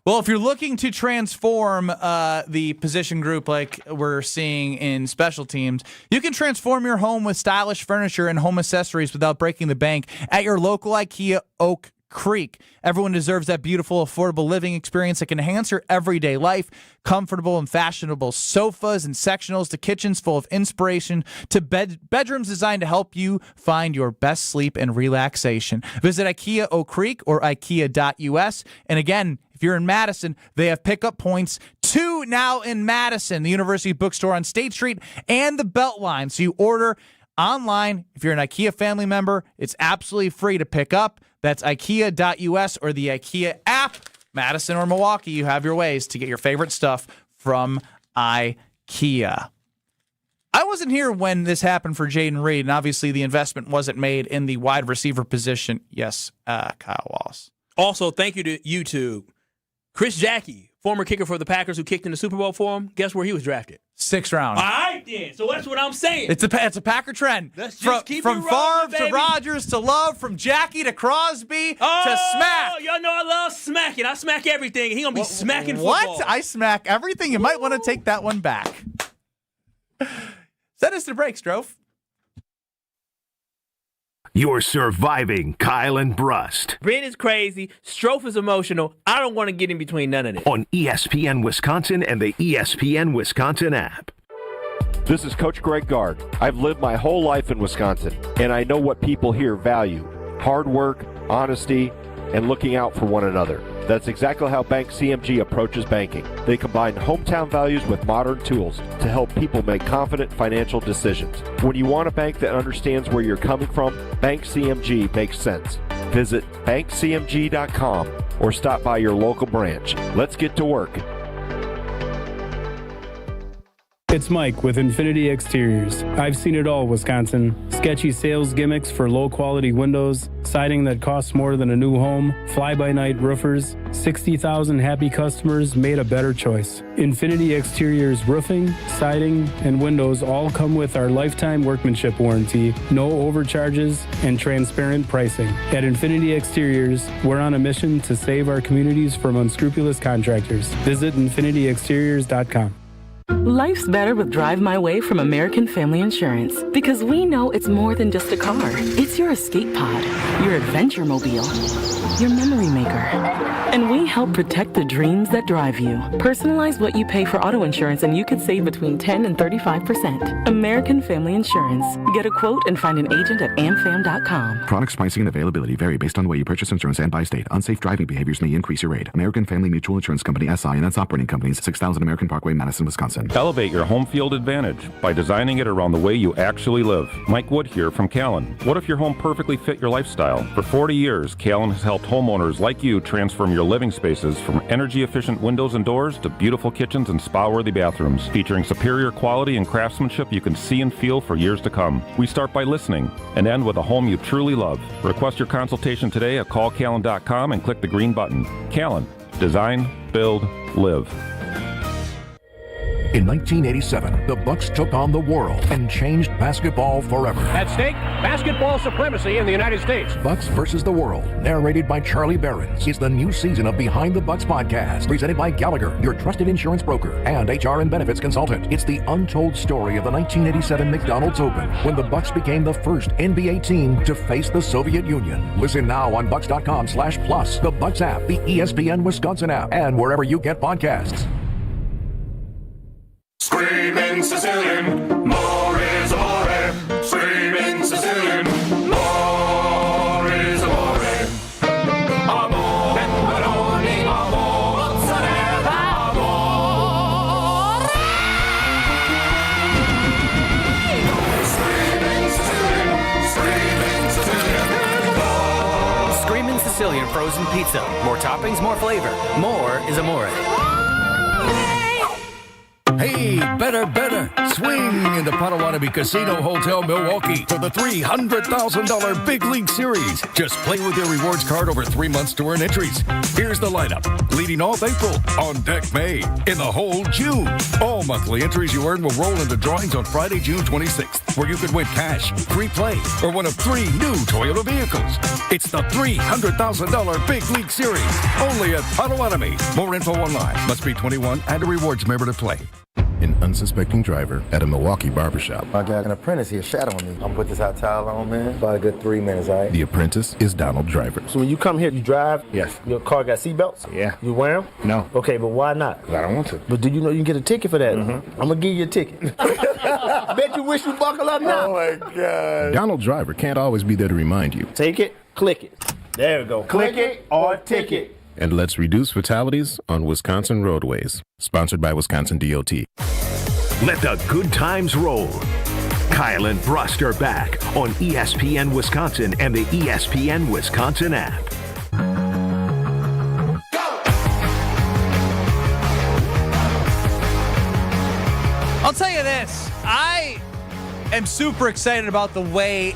Well, if you're looking to transform the position group like we're seeing in special teams, you can transform your home with stylish furniture and home accessories without breaking the bank at your local IKEA Oak Creek. Everyone deserves that beautiful, affordable living experience that can enhance your everyday life. Comfortable and fashionable sofas and sectionals to kitchens full of inspiration to bedrooms designed to help you find your best sleep and relaxation. Visit IKEA Oak Creek or IKEA.us. And again, if you're in Madison, they have pickup points 2 now in Madison, the University Bookstore on State Street and the Beltline. So you order online. If you're an IKEA family member, it's absolutely free to pick up. That's IKEA.us or the IKEA app. Madison or Milwaukee, you have your ways to get your favorite stuff from IKEA. I wasn't here when this happened for Jaden Reed, and obviously the investment wasn't made in the wide receiver position. Yes, Kyle Wallace. Also, thank you to YouTube. Chris Jackie, former kicker for the Packers who kicked in the Super Bowl for him, guess where he was drafted? 6th round. All right, then. So that's what I'm saying. It's a Packer trend. Let's just keep from it rolling, Favre to Rodgers to Love, from Jackie to Crosby to Smack. Y'all know I love smacking. I smack everything. He gonna be smacking football. What? I smack everything. You might want to take that one back. Send us to break, Strofe. You're surviving Kyle and Brust Brent is crazy. Strofe is emotional. I don't want to get in between none of this. on ESPN Wisconsin and the ESPN Wisconsin app. This is Coach Greg Gard. I've lived my whole life in Wisconsin, and I know what people here value: hard work, honesty, and looking out for one another. That's exactly how Bank CMG approaches banking. They combine hometown values with modern tools to help people make confident financial decisions. When you want a bank that understands where you're coming from, Bank CMG makes sense. Visit bankcmg.com or stop by your local branch. Let's get to work. It's Mike with Infinity Exteriors. I've seen it all, Wisconsin. Sketchy sales gimmicks for low-quality windows, siding that costs more than a new home, fly-by-night roofers. 60,000 happy customers made a better choice. Infinity Exteriors roofing, siding, and windows all come with our lifetime workmanship warranty, no overcharges, and transparent pricing. At Infinity Exteriors, we're on a mission to save our communities from unscrupulous contractors. Visit infinityexteriors.com. Life's better with Drive My Way from American Family Insurance, because we know it's more than just a car. It's your escape pod, your adventure mobile, your memory maker. And we help protect the dreams that drive you. Personalize what you pay for auto insurance and you could save between 10 and 35%. American Family Insurance. Get a quote and find an agent at amfam.com. Products, pricing, and availability vary based on the way you purchase insurance and by state. Unsafe driving behaviors may increase your rate. American Family Mutual Insurance Company, SI, and its operating companies, 6000 American Parkway, Madison, Wisconsin. Elevate your home field advantage by designing it around the way you actually live. Mike Wood here from Callan. What if your home perfectly fit your lifestyle? For 40 years, Callan has helped homeowners like you transform your living spaces from energy-efficient windows and doors to beautiful kitchens and spa-worthy bathrooms, featuring superior quality and craftsmanship you can see and feel for years to come. We start by listening and end with a home you truly love. Request your consultation today at callcallan.com and click the green button. Callan. Design, build, live. In 1987, the Bucks took on the world and changed basketball forever. At stake, basketball supremacy in the United States. Bucks versus the World, narrated by Charlie Behrens, is the new season of Behind the Bucks podcast, presented by Gallagher, your trusted insurance broker and HR and benefits consultant. It's the untold story of the 1987 McDonald's Open, when the Bucks became the first NBA team to face the Soviet Union. Listen now on bucks.com/plus, the Bucks app, the ESPN Wisconsin app, and wherever you get podcasts. Screaming Sicilian, more is amore. Screaming Sicilian, more is amore. Amore, pepperoni, amore, mozzarella, amore. Screaming Sicilian, screaming Sicilian. Screaming Sicilian frozen pizza. More toppings, more flavor. More is amore. Hey, better. Swing into Potawatomi Casino Hotel, Milwaukee for the $300,000 Big League Series. Just play with your rewards card over 3 months to earn entries. Here's the lineup. Leading off April, on deck May, in the hole June. All monthly entries you earn will roll into drawings on Friday, June 26th. where you could win cash, free play, or one of 3 new Toyota vehicles. It's the $300,000 Big League Series, only at Potawatomi. More info online. Must be 21 and a rewards member to play. An unsuspecting driver at a Milwaukee barbershop. I got an apprentice here shadowing me. I'm gonna put this hot towel on, man. About a good 3 minutes, all right? The apprentice is Donald Driver. So when you come here, you drive? Yes. Your car got seatbelts? Yeah. You wear them? No. Okay, but why not? 'Cause I don't want to. But do you know you can get a ticket for that? Mm-hmm. I'm gonna give you a ticket. Bet you wish you buckle up now. Oh my God. Donald Driver can't always be there to remind you. Take it, click it. There we go. Click it or ticket. And let's reduce fatalities on Wisconsin roadways. Sponsored by Wisconsin DOT. Let the good times roll. Kyle and Brust are back on ESPN Wisconsin and the ESPN Wisconsin app. I'll tell you this. I am super excited about the way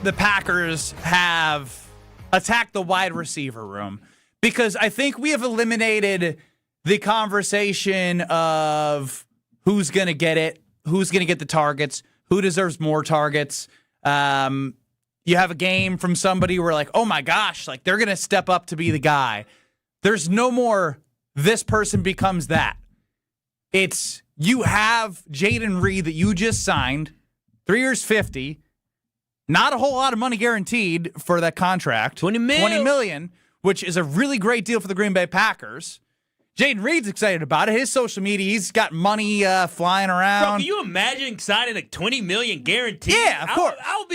the Packers have attacked the wide receiver room, because I think we have eliminated the conversation of who's going to get it, who's going to get the targets, who deserves more targets. You have a game from somebody where like, oh my gosh, like they're going to step up to be the guy. There's no more this person becomes that. It's you have Jayden Reed that you just signed, 3 years, $50, not a whole lot of money guaranteed for that contract. $20 million, which is a really great deal for the Green Bay Packers. Jayden Reed's excited about it. His social media, he's got money flying around. Bro, can you imagine signing like $20 million guaranteed? Yeah, of course. I'll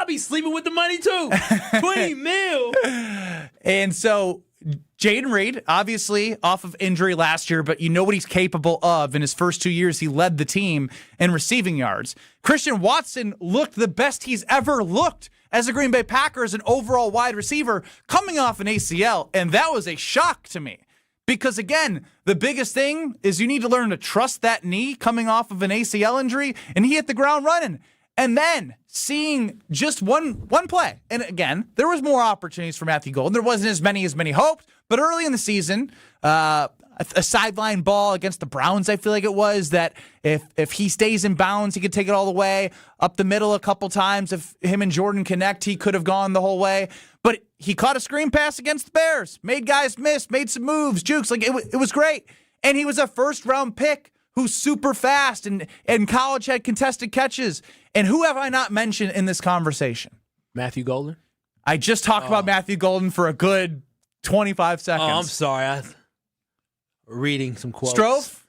be sleeping with the money too. $20 million. And so Jayden Reed, obviously off of injury last year, but you know what he's capable of. In his first 2 years, he led the team in receiving yards. Christian Watson looked the best he's ever looked as a Green Bay Packer as an overall wide receiver coming off an ACL, and that was a shock to me. Because, again, the biggest thing is you need to learn to trust that knee coming off of an ACL injury, and he hit the ground running. And then seeing just one play. And, again, there was more opportunities for Matthew Golden. There wasn't as many hoped. But early in the season, a sideline ball against the Browns, I feel like it was, that if he stays in bounds, he could take it all the way. Up the middle a couple times. If him and Jordan connect, he could have gone the whole way. But he caught a screen pass against the Bears, made guys miss, made some moves, jukes. Like it was great. And he was a first-round pick who's super fast and college had contested catches. And who have I not mentioned in this conversation? Matthew Golden? I just talked about Matthew Golden for a good 25 seconds. Oh, I'm sorry. I'm reading some quotes. Strofe?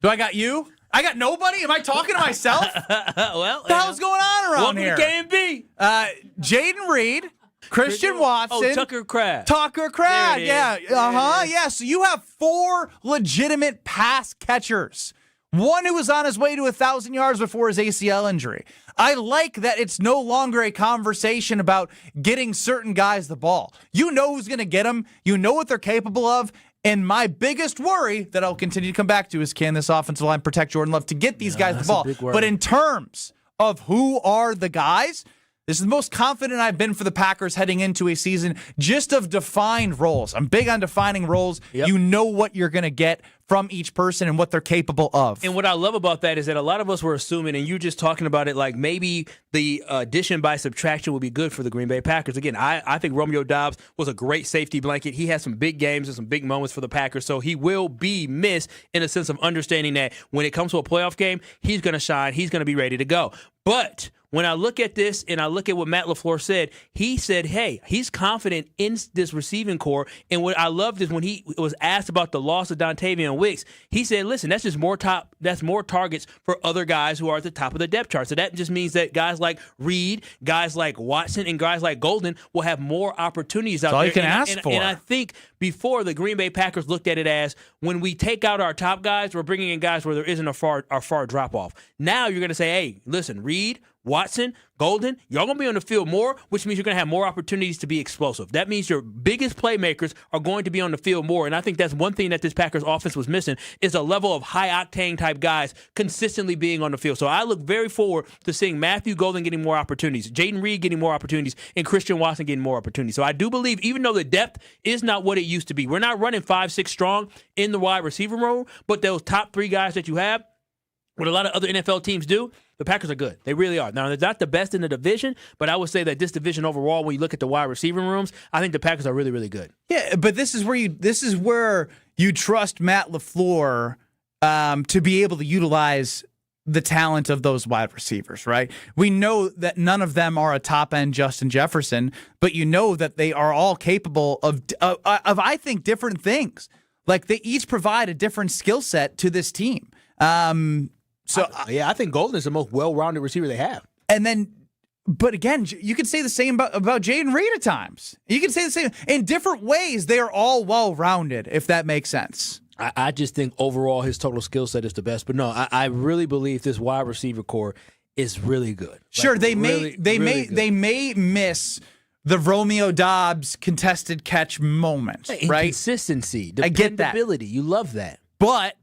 Do I got you? I got nobody? Am I talking to myself? Well, what the hell's going on around here? Welcome to KMB. Jayden Reed, Christian Watson. Oh, Tucker Craft. Yeah. Yeah. So you have 4 legitimate pass catchers. One who was on his way to 1,000 yards before his ACL injury. I like that it's no longer a conversation about getting certain guys the ball. You know who's going to get them. You know what they're capable of. And my biggest worry that I'll continue to come back to is, can this offensive line protect Jordan Love to get these guys the ball? But in terms of who are the guys, this is the most confident I've been for the Packers heading into a season just of defined roles. I'm big on defining roles. Yep. You know what you're going to get from each person and what they're capable of. And what I love about that is that a lot of us were assuming, and you just talking about it, like maybe the addition by subtraction would be good for the Green Bay Packers. Again, I think Romeo Doubs was a great safety blanket. He had some big games and some big moments for the Packers, so he will be missed in a sense of understanding that when it comes to a playoff game, he's going to shine. He's going to be ready to go. But when I look at this and I look at what Matt LaFleur said, he said, hey, he's confident in this receiving core. And what I loved is when he was asked about the loss of Dontavian Wicks, he said, listen, that's just more targets for other guys who are at the top of the depth chart. So that just means that guys like Reed, guys like Watson, and guys like Golden will have more opportunities out there. That's all you can ask for. And I think before, the Green Bay Packers looked at it as, when we take out our top guys, we're bringing in guys where there isn't a far drop-off. Now you're going to say, hey, listen, Reed, Watson, Golden, y'all going to be on the field more, which means you're going to have more opportunities to be explosive. That means your biggest playmakers are going to be on the field more. And I think that's one thing that this Packers offense was missing, is a level of high-octane type guys consistently being on the field. So I look very forward to seeing Matthew Golden getting more opportunities, Jayden Reed getting more opportunities, and Christian Watson getting more opportunities. So I do believe, even though the depth is not what it used to be, we're not running 5-6 strong in the wide receiver room, but those top 3 guys that you have, what a lot of other NFL teams do, The Packers are good. They really are. Now, they're not the best in the division, but I would say that this division overall, when you look at the wide receiving rooms, I think the Packers are really, really good. Yeah, but this is where you trust Matt LaFleur to be able to utilize the talent of those wide receivers, right? We know that none of them are a top-end Justin Jefferson, but you know that they are all capable of I think, different things. Like, they each provide a different skill set to this team. I think Golden is the most well-rounded receiver they have. And then, but again, you could say the same about Jaden Reed at times. You can say the same. In different ways, they are all well-rounded, if that makes sense. I just think overall his total skill set is the best. But no, I really believe this wide receiver core is really good. Sure, they may miss the Romeo Doubs contested catch moment, right? Consistency, I get that. Dependability. You love that. But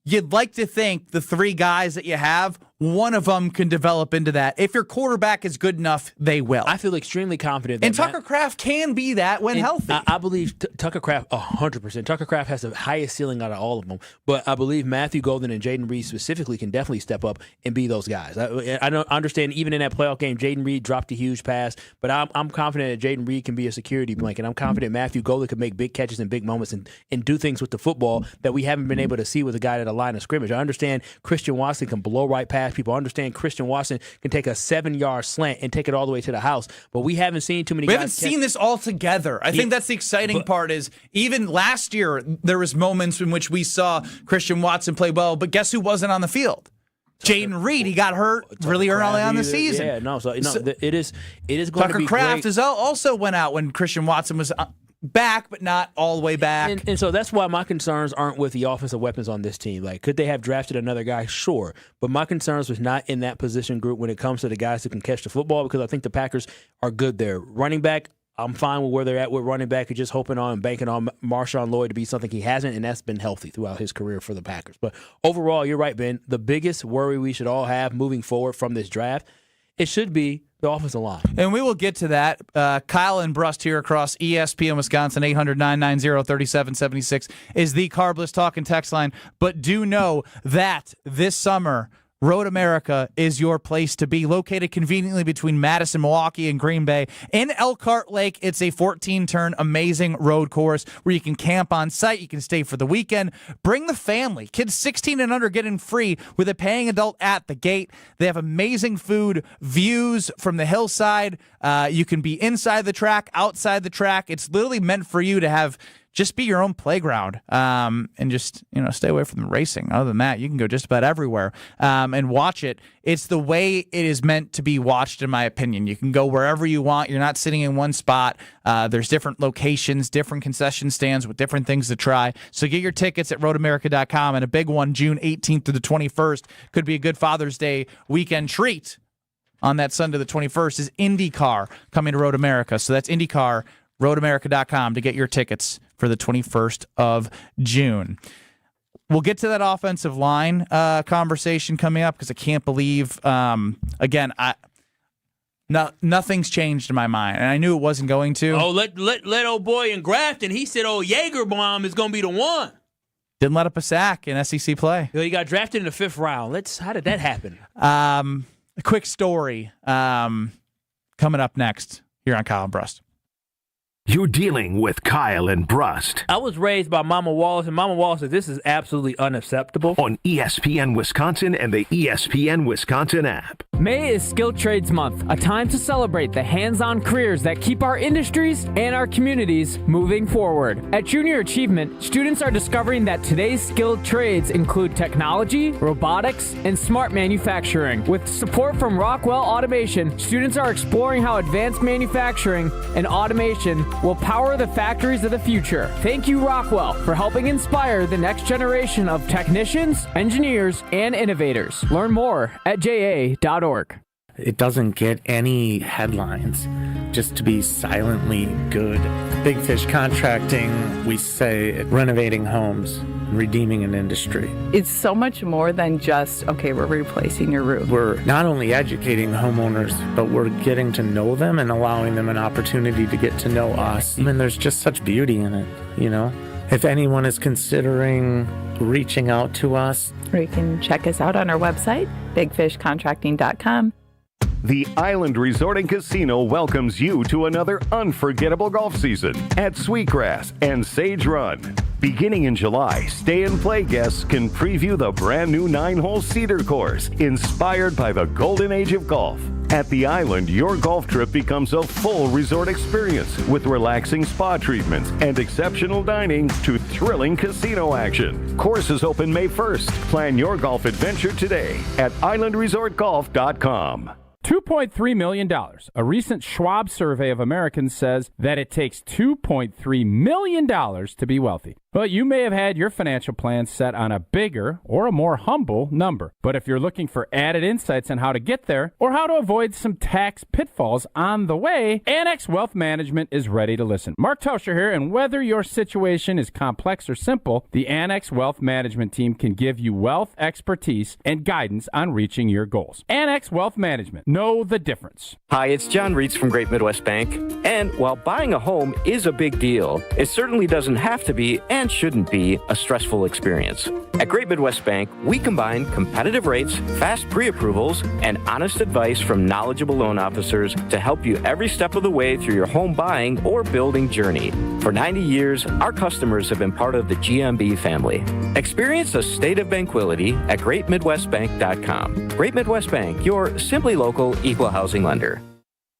you'd like to think the three guys that you have, one of them can develop into that. If your quarterback is good enough, they will. I feel extremely confident. And Tucker Kraft can be that when healthy. I believe Tucker Kraft 100%. Tucker Kraft has the highest ceiling out of all of them. But I believe Matthew Golden and Jaden Reed specifically can definitely step up and be those guys. I don't understand, even in that playoff game, Jaden Reed dropped a huge pass. But I'm confident that Jaden Reed can be a security blanket. I'm confident Matthew Golden can make big catches in big moments and do things with the football that we haven't been able to see with a guy at a line of scrimmage. I understand Christian Watson can blow right past people. I understand Christian Watson can take a 7-yard slant and take it all the way to the house, but we haven't seen too many guys. We haven't seen this all together. I think that's the exciting part is even last year there was moments in which we saw Christian Watson play well, but guess who wasn't on the field? Jaden Reed. He got hurt really early on the season. Yeah, it is going to be Tucker Kraft also went out when Christian Watson was back, but not all the way back. And so that's why my concerns aren't with the offensive weapons on this team. Like, could they have drafted another guy? Sure. But my concerns was not in that position group when it comes to the guys who can catch the football, because I think the Packers are good there. Running back, I'm fine with where they're at with running back. You're just hoping on and banking on Marshawn Lloyd to be something he hasn't, and that's been healthy throughout his career for the Packers. But overall, you're right, Ben. The biggest worry we should all have moving forward from this draft, it should be the offensive line. And we will get to that. Kyle and Brust here across ESPN Wisconsin, 800-990-3776 is the Carbless Talk and Text line. But do know that this summer, Road America is your place to be. Located conveniently between Madison, Milwaukee, and Green Bay. In Elkhart Lake, it's a 14-turn amazing road course where you can camp on site. You can stay for the weekend. Bring the family. Kids 16 and under get in free with a paying adult at the gate. They have amazing food, views from the hillside. You can be inside the track, outside the track. It's literally meant for you to have just be your own playground and just, stay away from the racing. Other than that, you can go just about everywhere and watch it. It's the way it is meant to be watched, in my opinion. You can go wherever you want. You're not sitting in one spot. There's different locations, different concession stands with different things to try. So get your tickets at roadamerica.com. And a big one, June 18th through the 21st, could be a good Father's Day weekend treat. On that Sunday, the 21st, is IndyCar coming to Road America. So that's IndyCar, roadamerica.com to get your tickets for the 21st of June. We'll get to that offensive line conversation coming up because I can't believe, nothing's changed in my mind, and I knew it wasn't going to. Oh, let old boy in Grafton, he said old Jaegerbaum is going to be the one. Didn't let up a sack in SEC play. He got drafted in the 5th round. How did that happen? A quick story coming up next here on Kyle Brust. You're dealing with Kyle and Brust. I was raised by Mama Wallace, and Mama Wallace said this is absolutely unacceptable. On ESPN Wisconsin and the ESPN Wisconsin app. May is Skilled Trades Month, a time to celebrate the hands-on careers that keep our industries and our communities moving forward. At Junior Achievement, students are discovering that today's skilled trades include technology, robotics, and smart manufacturing. With support from Rockwell Automation, students are exploring how advanced manufacturing and automation will power the factories of the future. Thank you, Rockwell, for helping inspire the next generation of technicians, engineers, and innovators. Learn more at ja.org. It doesn't get any headlines just to be silently good. Big Fish Contracting, we say renovating homes, redeeming an industry. It's so much more than just, okay, we're replacing your roof. We're not only educating homeowners, but we're getting to know them and allowing them an opportunity to get to know us. I mean, there's just such beauty in it, If anyone is considering reaching out to us, Or you can check us out on our website, bigfishcontracting.com. The Island Resort and Casino welcomes you to another unforgettable golf season at Sweetgrass and Sage Run. Beginning in July, stay and play guests can preview the brand new 9-hole Cedar course, inspired by the golden age of golf. At the island, your golf trip becomes a full resort experience with relaxing spa treatments and exceptional dining to thrilling casino action. Courses open May 1st. Plan your golf adventure today at islandresortgolf.com. $2.3 million. A recent Schwab survey of Americans says that it takes $2.3 million to be wealthy. Well, you may have had your financial plan set on a bigger or a more humble number. But if you're looking for added insights on how to get there or how to avoid some tax pitfalls on the way, Annex Wealth Management is ready to listen. Mark Tauscher here, and whether your situation is complex or simple, the Annex Wealth Management team can give you wealth expertise and guidance on reaching your goals. Annex Wealth Management. Know the difference. Hi, it's John Reitz from Great Midwest Bank. And while buying a home is a big deal, it certainly doesn't have to be and shouldn't be a stressful experience. At Great Midwest Bank, we combine competitive rates, fast pre-approvals, and honest advice from knowledgeable loan officers to help you every step of the way through your home buying or building journey. For 90 years, our customers have been part of the GMB family. Experience a state of tranquility at GreatMidwestBank.com. Great Midwest Bank, your simply local equal housing lender.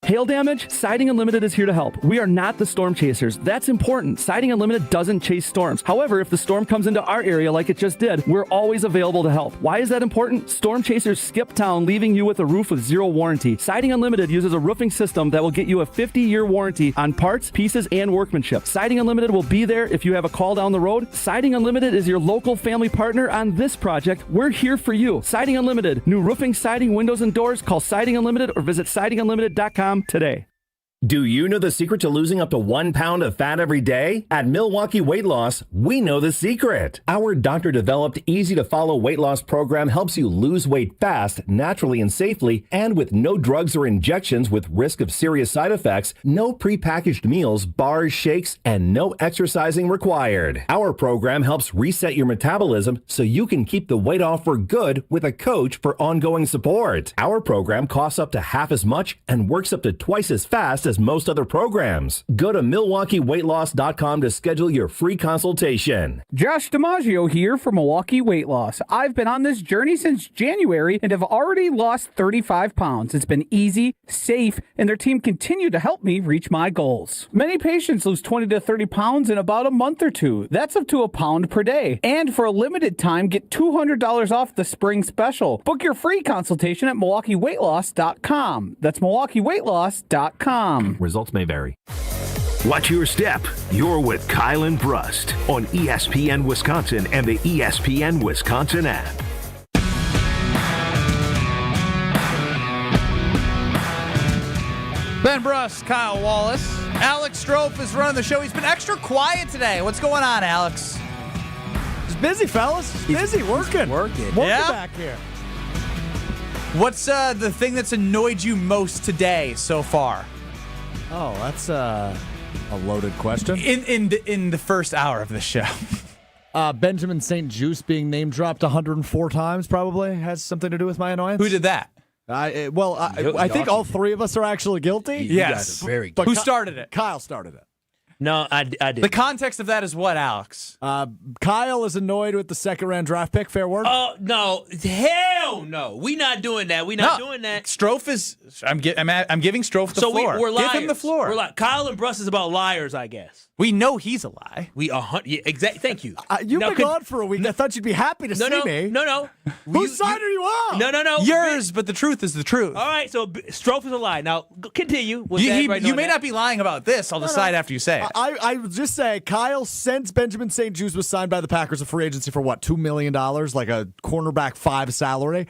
Hail damage? Siding Unlimited is here to help. We are not the storm chasers. That's important. Siding Unlimited doesn't chase storms. However, if the storm comes into our area like it just did, we're always available to help. Why is that important? Storm chasers skip town, leaving you with a roof with zero warranty. Siding Unlimited uses a roofing system that will get you a 50-year warranty on parts, pieces, and workmanship. Siding Unlimited will be there if you have a call down the road. Siding Unlimited is your local family partner on this project. We're here for you. Siding Unlimited. New roofing, siding, windows, and doors. Call Siding Unlimited or visit sidingunlimited.com today. Do you know the secret to losing up to 1 pound of fat every day? At Milwaukee Weight Loss, we know the secret. Our doctor-developed, easy-to-follow weight loss program helps you lose weight fast, naturally and safely, and with no drugs or injections with risk of serious side effects, no prepackaged meals, bars, shakes, and no exercising required. Our program helps reset your metabolism so you can keep the weight off for good with a coach for ongoing support. Our program costs up to half as much and works up to twice as fast as most other programs. Go to MilwaukeeWeightLoss.com to schedule your free consultation. Josh DiMaggio here for Milwaukee Weight Loss. I've been on this journey since January and have already lost 35 pounds. It's been easy, safe, and their team continued to help me reach my goals. Many patients lose 20 to 30 pounds in about a month or two. That's up to a pound per day. And for a limited time, get $200 off the spring special. Book your free consultation at MilwaukeeWeightLoss.com. That's MilwaukeeWeightLoss.com. Results may vary. Watch your step. You're with Kyle and Brust on ESPN Wisconsin and the ESPN Wisconsin app. Ben Brust, Kyle Wallace. Alex Strofe is running the show. He's been extra quiet today. What's going on, Alex? He's busy, fellas. He's busy working. Working Yeah. back here. What's the thing that's annoyed you most today so far? Oh, that's a loaded question. In the first hour of the show. Benjamin St. Juste being name dropped 104 times probably has something to do with my annoyance. Who did that? I think all three of us are actually guilty. Yes. Very Who started it? Kyle started it. No, I did. The context of that is what, Alex? Kyle is annoyed with the second-round draft pick. Fair word? Oh, no. Hell no. We not doing that. We not doing that. Strofe is... I'm giving Strofe the floor. So we're liars. Give him the floor. We're like Kyle and Brust is about liars, I guess. We know he's a lie. Exactly. Thank you. You've been gone for a week. I thought you'd be happy to see me. No. Whose side are you on? No. Yours, but the truth is the truth. All right, so Strofe is a lie. Now, continue. You may not be lying about this. I'll decide after you say it. I would just say, Kyle, since Benjamin St. Juste was signed by the Packers of free agency for what, $2 million, like a cornerback 5 salary,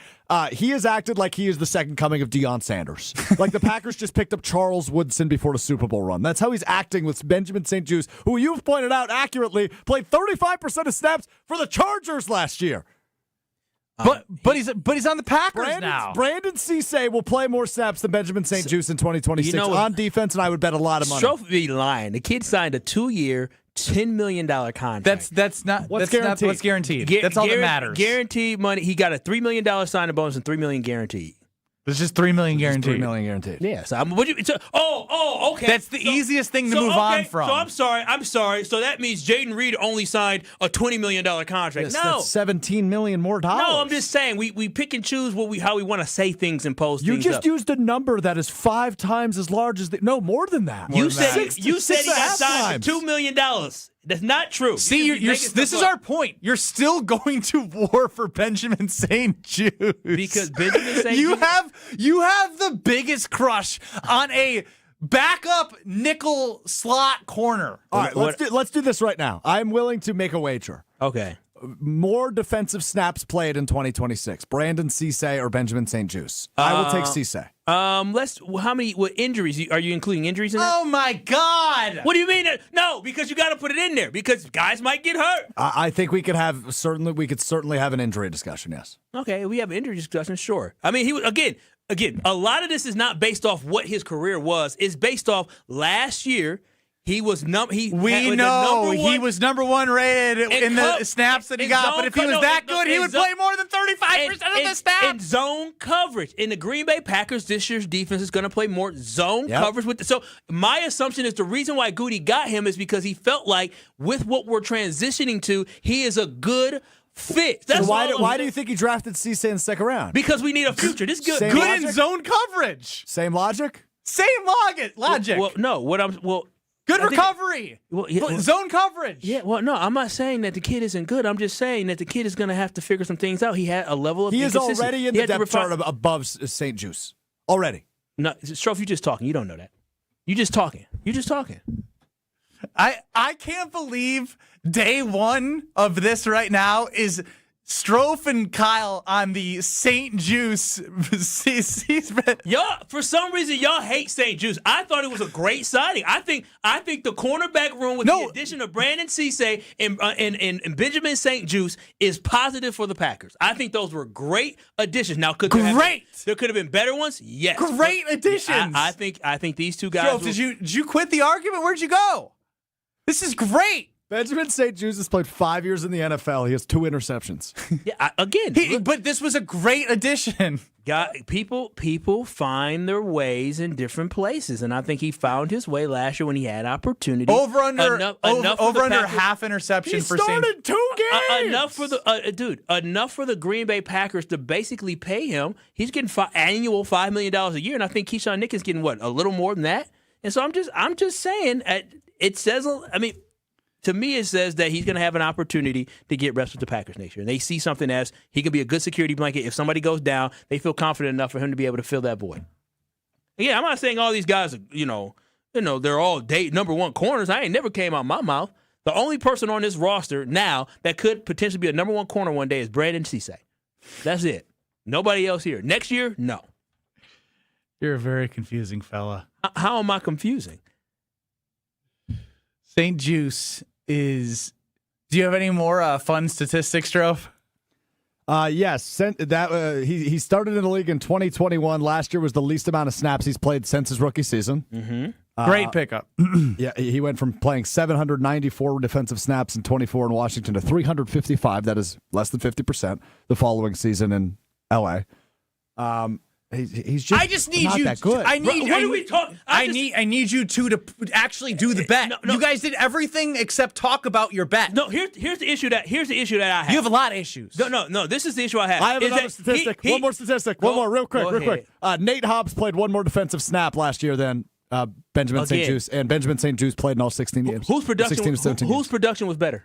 he has acted like he is the second coming of Deion Sanders. Like the Packers just picked up Charles Woodson before the Super Bowl run. That's how he's acting with Benjamin St. Juste, who you've pointed out accurately played 35% of snaps for the Chargers last year. But he's on the Packers now. Brandon Cisse will play more snaps than Benjamin St. Juste in 2026 on defense, and I would bet a lot of money. Strofe be lying. The kid signed a 2-year, $10 million contract. That's not what's guaranteed. That's all that matters. Guaranteed money. He got a $3 million signing bonus and $3 million guaranteed. It's just $3 million guaranteed. $3 million guaranteed. Yeah. So okay. That's the easiest thing to move on from. So I'm sorry. So that means Jaden Reed only signed a $20 million contract. Yes, that's $17 million more dollars. No, I'm just saying we pick and choose how we want to say things and post things. You just used a number that is 5 times as large as more than that. You said he got signed for $2 million. That's not true. See, this is our point. You're still going to war for Benjamin St. Juste because Benjamin St. Juste. You have the biggest crush on a backup nickel slot corner. All right, let's do this right now. I'm willing to make a wager. Okay. More defensive snaps played in 2026. Brandon Cisse or Benjamin St. Juste? I will take Cisse. How many injuries? Are you including injuries in that? Oh, my God. What do you mean? No, because you got to put it in there because guys might get hurt. I think we could certainly have an injury discussion, yes. Okay, we have an injury discussion, sure. I mean, he was, again, a lot of this is not based off what his career was. It's based off last year. He was he was number one rated in the snaps that he got. But if he was that good, he would play more than 35% of the snaps. In zone coverage. In the Green Bay Packers, this year's defense is going to play more zone coverage. So my assumption is the reason why Goody got him is because he felt like with what we're transitioning to, he is a good fit. So why do you think he drafted Cisse in the second round? Because we need a future. This is good. Good in zone coverage. Same logic? Same logic. Good recovery. Zone coverage. Yeah, well, no, I'm not saying that the kid isn't good. I'm just saying that the kid is going to have to figure some things out. He had a level of inconsistency. He is already in the depth chart above St. Juste. Already. No, Strofe, you just talking. You don't know that. You just talking. I can't believe day one of this right now is Strofe and Kyle on the St. Juste. Y'all, for some reason, y'all hate St. Juste. I thought it was a great signing. I think the cornerback room with the addition of Brandon Cisse and Benjamin St. Juste is positive for the Packers. I think those were great additions. Now, there could have been better ones? Yes. Great additions. I think these two guys. Strofe, did you quit the argument? Where'd you go? This is great. Benjamin St. Juste has played 5 years in the NFL. He has 2 interceptions. Yeah, but this was a great addition. People find their ways in different places, and I think he found his way last year when he had opportunity. Over under half interception for St. He started 2 games. Enough for the Green Bay Packers to basically pay him. He's getting annual $5 million a year, and I think Keyshawn Nick is getting a little more than that. And so I'm just saying it says. To me, it says that he's going to have an opportunity to get reps with the Packers next year. And they see something as he can be a good security blanket. If somebody goes down, they feel confident enough for him to be able to fill that void. Yeah, I'm not saying all these guys are, they're all number one corners. I ain't never came out my mouth. The only person on this roster now that could potentially be a number one corner one day is Brandon Cisse. That's it. Nobody else here. Next year, no. You're a very confusing fella. How am I confusing? St. Juste is. Do you have any more fun statistics, Strofe? Yes. He started in the league in 2021. Last year was the least amount of snaps he's played since his rookie season. Mm-hmm. Great pickup. Yeah, he went from playing 794 defensive snaps in 24 in Washington to 355. That is less than 50% the following season in LA. He's just. I just need not you. That good. What are we talking? I need you two to actually do the bet. No. You guys did everything except talk about your bet. No, here's the issue that I have. You have a lot of issues. No. This is the issue I have. I have another statistic. One more statistic. One more, real quick. Nate Hobbs played one more defensive snap last year than Benjamin St. Juste, and Benjamin St. Juste played in all 16 games. Whose production was better?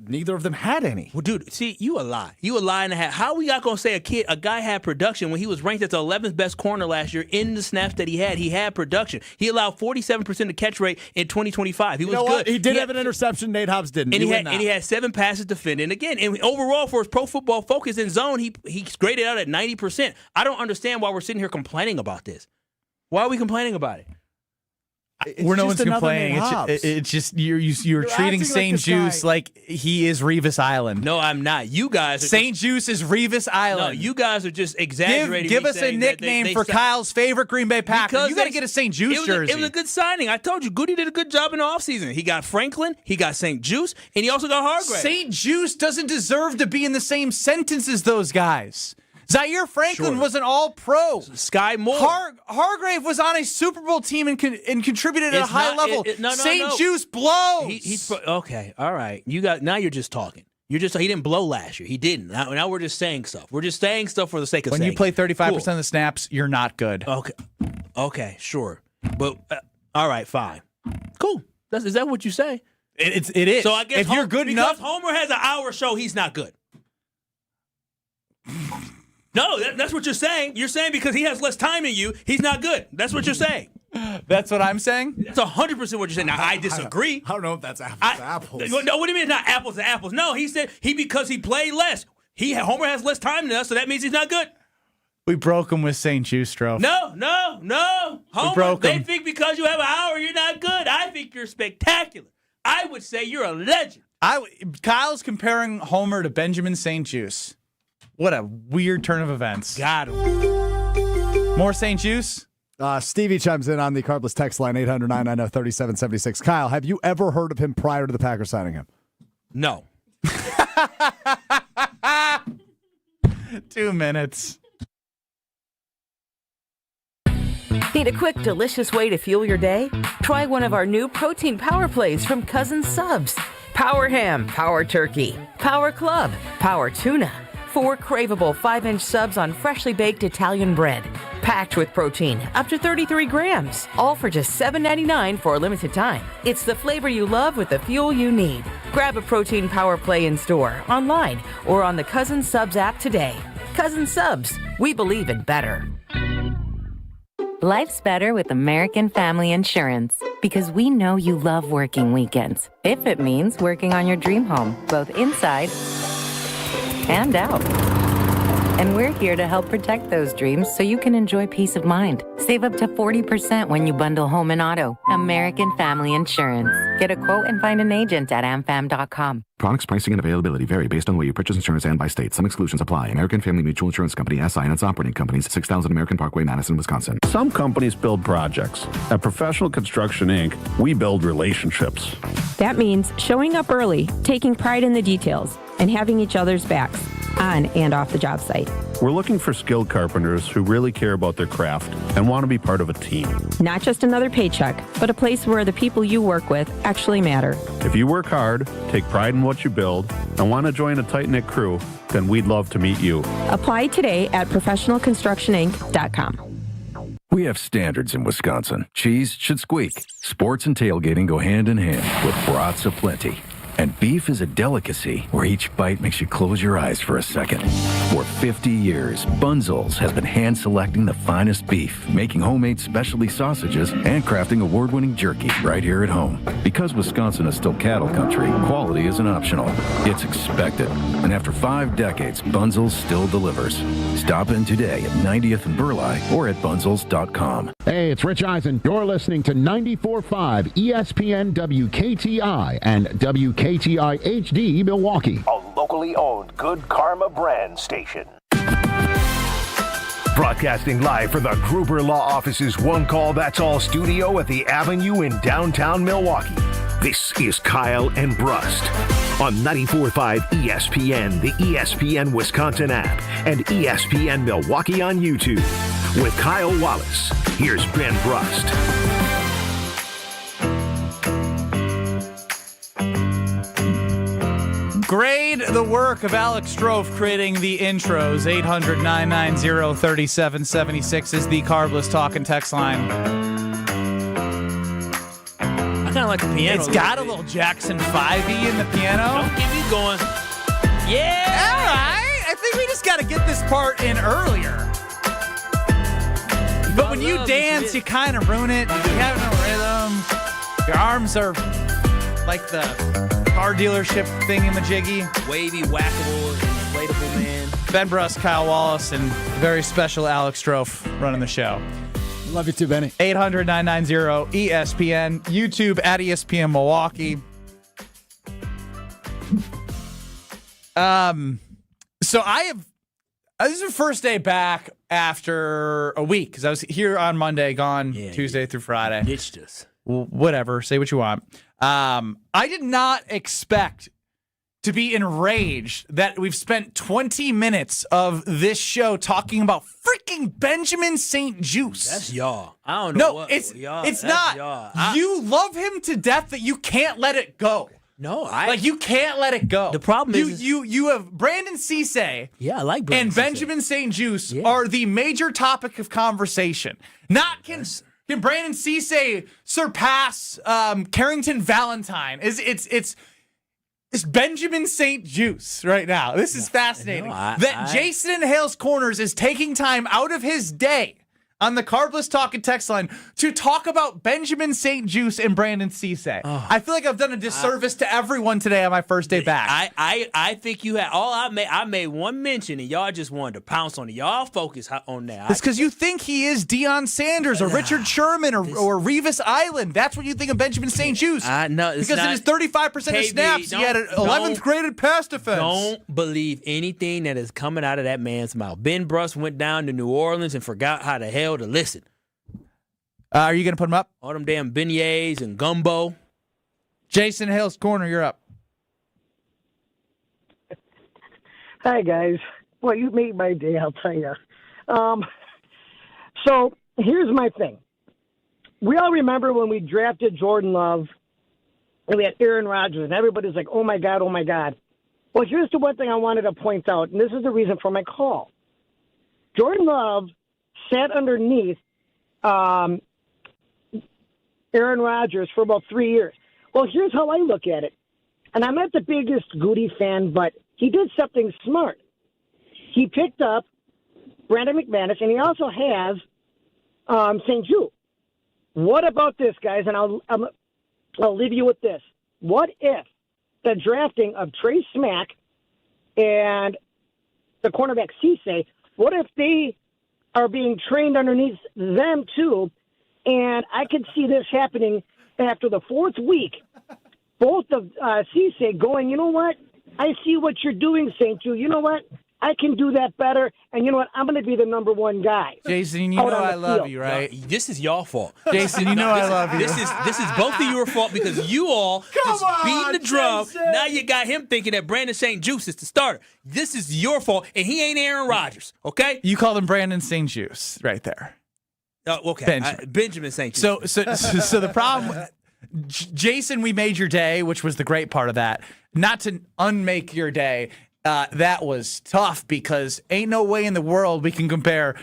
Neither of them had any. Well, dude, see, you a lie. You a lie and a half. How are we not going to say a guy had production when he was ranked as the 11th best corner last year in the snaps that he had? He had production. He allowed 47% of catch rate in 2025. He was good. He did have an interception. Nate Hobbs didn't. And he had 7 passes defended. Again, and overall for his Pro Football Focus in zone, he's graded out at 90%. I don't understand why we're sitting here complaining about this. Why are we complaining about it? Where no one's complaining. It's just you're treating St. Juice like he is Revis Island. No, I'm not. You guys are St. Juice is Revis Island. No, you guys are just exaggerating. Give us a nickname for Kyle's favorite Green Bay Packer. You got to get a St. Juice jersey. It was a good signing. I told you, Goody did a good job in the offseason. He got Franklin, he got St. Juice, and he also got Hargrave. St. Juice doesn't deserve to be in the same sentence as those guys. Zaire Franklin was an all-pro. Sky Moore. Hargrave was on a Super Bowl team and contributed at a high level. St. Juice blows. Okay, all right. Now you're just talking. He didn't blow last year. He didn't. Now we're just saying stuff. We're just saying stuff for the sake of saying. When you play 35% of the snaps, you're not good. Okay, sure. But all right, fine. Cool. Is that what you say? It is. So I guess if you're good enough, Homer has an hour show, he's not good. No, that's what you're saying. You're saying because he has less time than you, he's not good. That's what you're saying. That's what I'm saying? That's 100% what you're saying. Now, I disagree. I don't know if that's apples to apples. No, what do you mean it's not apples to apples? No, he said because he played less. Homer has less time than us, so that means he's not good. We broke him with St. Juice, Strofe. No. Homer, they think because you have an hour, you're not good. I think you're spectacular. I would say you're a legend. Kyle's comparing Homer to Benjamin St. Juice. What a weird turn of events. Got him. More St. Juice? Stevie chimes in on the Carbless text line, 800-990-3776. Kyle, have you ever heard of him prior to the Packers signing him? No. 2 minutes. Need a quick, delicious way to fuel your day? Try one of our new protein power plays from Cousin Subs. Power ham, power turkey, power club, power tuna. 4 craveable 5-inch subs on freshly baked Italian bread. Packed with protein, up to 33 grams. All for just $7.99 for a limited time. It's the flavor you love with the fuel you need. Grab a protein power play in store, online, or on the Cousin Subs app today. Cousin Subs, we believe in better. Life's better with American Family Insurance because we know you love working weekends. If it means working on your dream home, both inside and out. And we're here to help protect those dreams so you can enjoy peace of mind. Save up to 40% when you bundle home and auto. American Family Insurance. Get a quote and find an agent at amfam.com. Products, pricing, and availability vary based on the way you purchase insurance and by state. Some exclusions apply. American Family Mutual Insurance Company, SI, and its operating companies, 6000 American Parkway, Madison, Wisconsin. Some companies build projects. At Professional Construction, Inc., we build relationships. That means showing up early, taking pride in the details, and having each other's backs, on and off the job site. We're looking for skilled carpenters who really care about their craft and want to be part of a team. Not just another paycheck, but a place where the people you work with actually matter. If you work hard, take pride in what you build, and want to join a tight-knit crew, then we'd love to meet you. Apply today at professionalconstructioninc.com. We have standards in Wisconsin. Cheese should squeak. Sports and tailgating go hand in hand with brats aplenty. And beef is a delicacy where each bite makes you close your eyes for a second. For 50 years, Bunzel's has been hand-selecting the finest beef, making homemade specialty sausages, and crafting award-winning jerky right here at home. Because Wisconsin is still cattle country, quality isn't optional. It's expected. And after 5 decades, Bunzel's still delivers. Stop in today at 90th and Burleigh or at bunzels.com. Hey, it's Rich Eisen. You're listening to 94.5 ESPN WKTI and WKTI HD Milwaukee. A locally owned Good Karma brand station. Broadcasting live from the Gruber Law Office's One Call That's All studio at the Avenue in downtown Milwaukee. This is Kyle and Brust on 94.5 ESPN, the ESPN Wisconsin app, and ESPN Milwaukee on YouTube. With Kyle Wallace, here's Ben Brust. Grade the work of Alex Strofe creating the intros. 800-990-3776 is the Carbless talk and text line. I kind of like the piano. It's got a little Jackson 5e in the piano. Don't get me going. Yeah! All right. I think we just got to get this part in earlier. But when you dance, you kind of ruin it. You have no rhythm. Your arms are like the car dealership thingamajiggy. Wavy, whackable, inflatable man. Ben Brust, Kyle Wallace, and very special Alex Strofe running the show. Love you too, Benny. 800-990-ESPN. YouTube at ESPN Milwaukee. So this is the first day back after a week because I was here on Monday, gone Tuesday through Friday. Ditched us. Whatever. Say what you want. I did not expect to be enraged that we've spent 20 minutes of this show talking about freaking Benjamin St. Juste. That's y'all. I don't know. No, what, it's y'all, not. Y'all. You love him to death that you can't let it go. No, you can't let it go. The problem is you have Brandon Cisse. Yeah, I like Brandon and Benjamin St. Juste are the major topic of conversation. Not can Brandon Cisse surpass Carrington Valentine? It's Benjamin St. Juste right now. This is fascinating. Jason in Hale's Corners is taking time out of his day on the Carbless Talk and text line to talk about Benjamin St. Juste and Brandon Cisse. I feel like I've done a disservice to everyone today on my first day back. I think you had I made one mention and y'all just wanted to pounce on it. Y'all focus on that. It's because you think he is Deion Sanders or Richard Sherman or Revis Island. That's what you think of Benjamin St. Juste. No, because in his 35% of snaps, he had an 11th graded pass defense. Don't believe anything that is coming out of that man's mouth. Ben Brust went down to New Orleans and forgot how the hell to listen. Are you going to put him up? All them damn beignets and gumbo. Jason Hale's Corner, you're up. Hi, guys. Well, you made my day, I'll tell you. So here's my thing. We all remember when we drafted Jordan Love and we had Aaron Rodgers, and everybody's like, oh, my God, oh, my God. Well, here's the one thing I wanted to point out, and this is the reason for my call. Jordan Love sat underneath Aaron Rodgers for about 3 years. Well, here's how I look at it. And I'm not the biggest Goody fan, but he did something smart. He picked up Brandon McManus, and he also has St. Juste. What about this, guys? And I'll leave you with this. What if the drafting of Trey Smack and the cornerback Cisse, what if they are being trained underneath them too? And I could see this happening after the fourth week. Both of Cisse going, you know what? I see what you're doing, St. Juste. You know what? I can do that better. And you know what? I'm going to be the number one guy. Jason, you know I love you, right? No, this is y'all fault. Jason, you know I love you. This is both of your fault because you all just beating the drum. Jason. Now you got him thinking that Brandon St. Juste is the starter. This is your fault, and he ain't Aaron Rodgers, okay? You called him Brandon St. Juste right there. Okay. Benjamin St. Juste. So the problem, Jason, we made your day, which was the great part of that. Not to unmake your day. That was tough because ain't no way in the world we can compare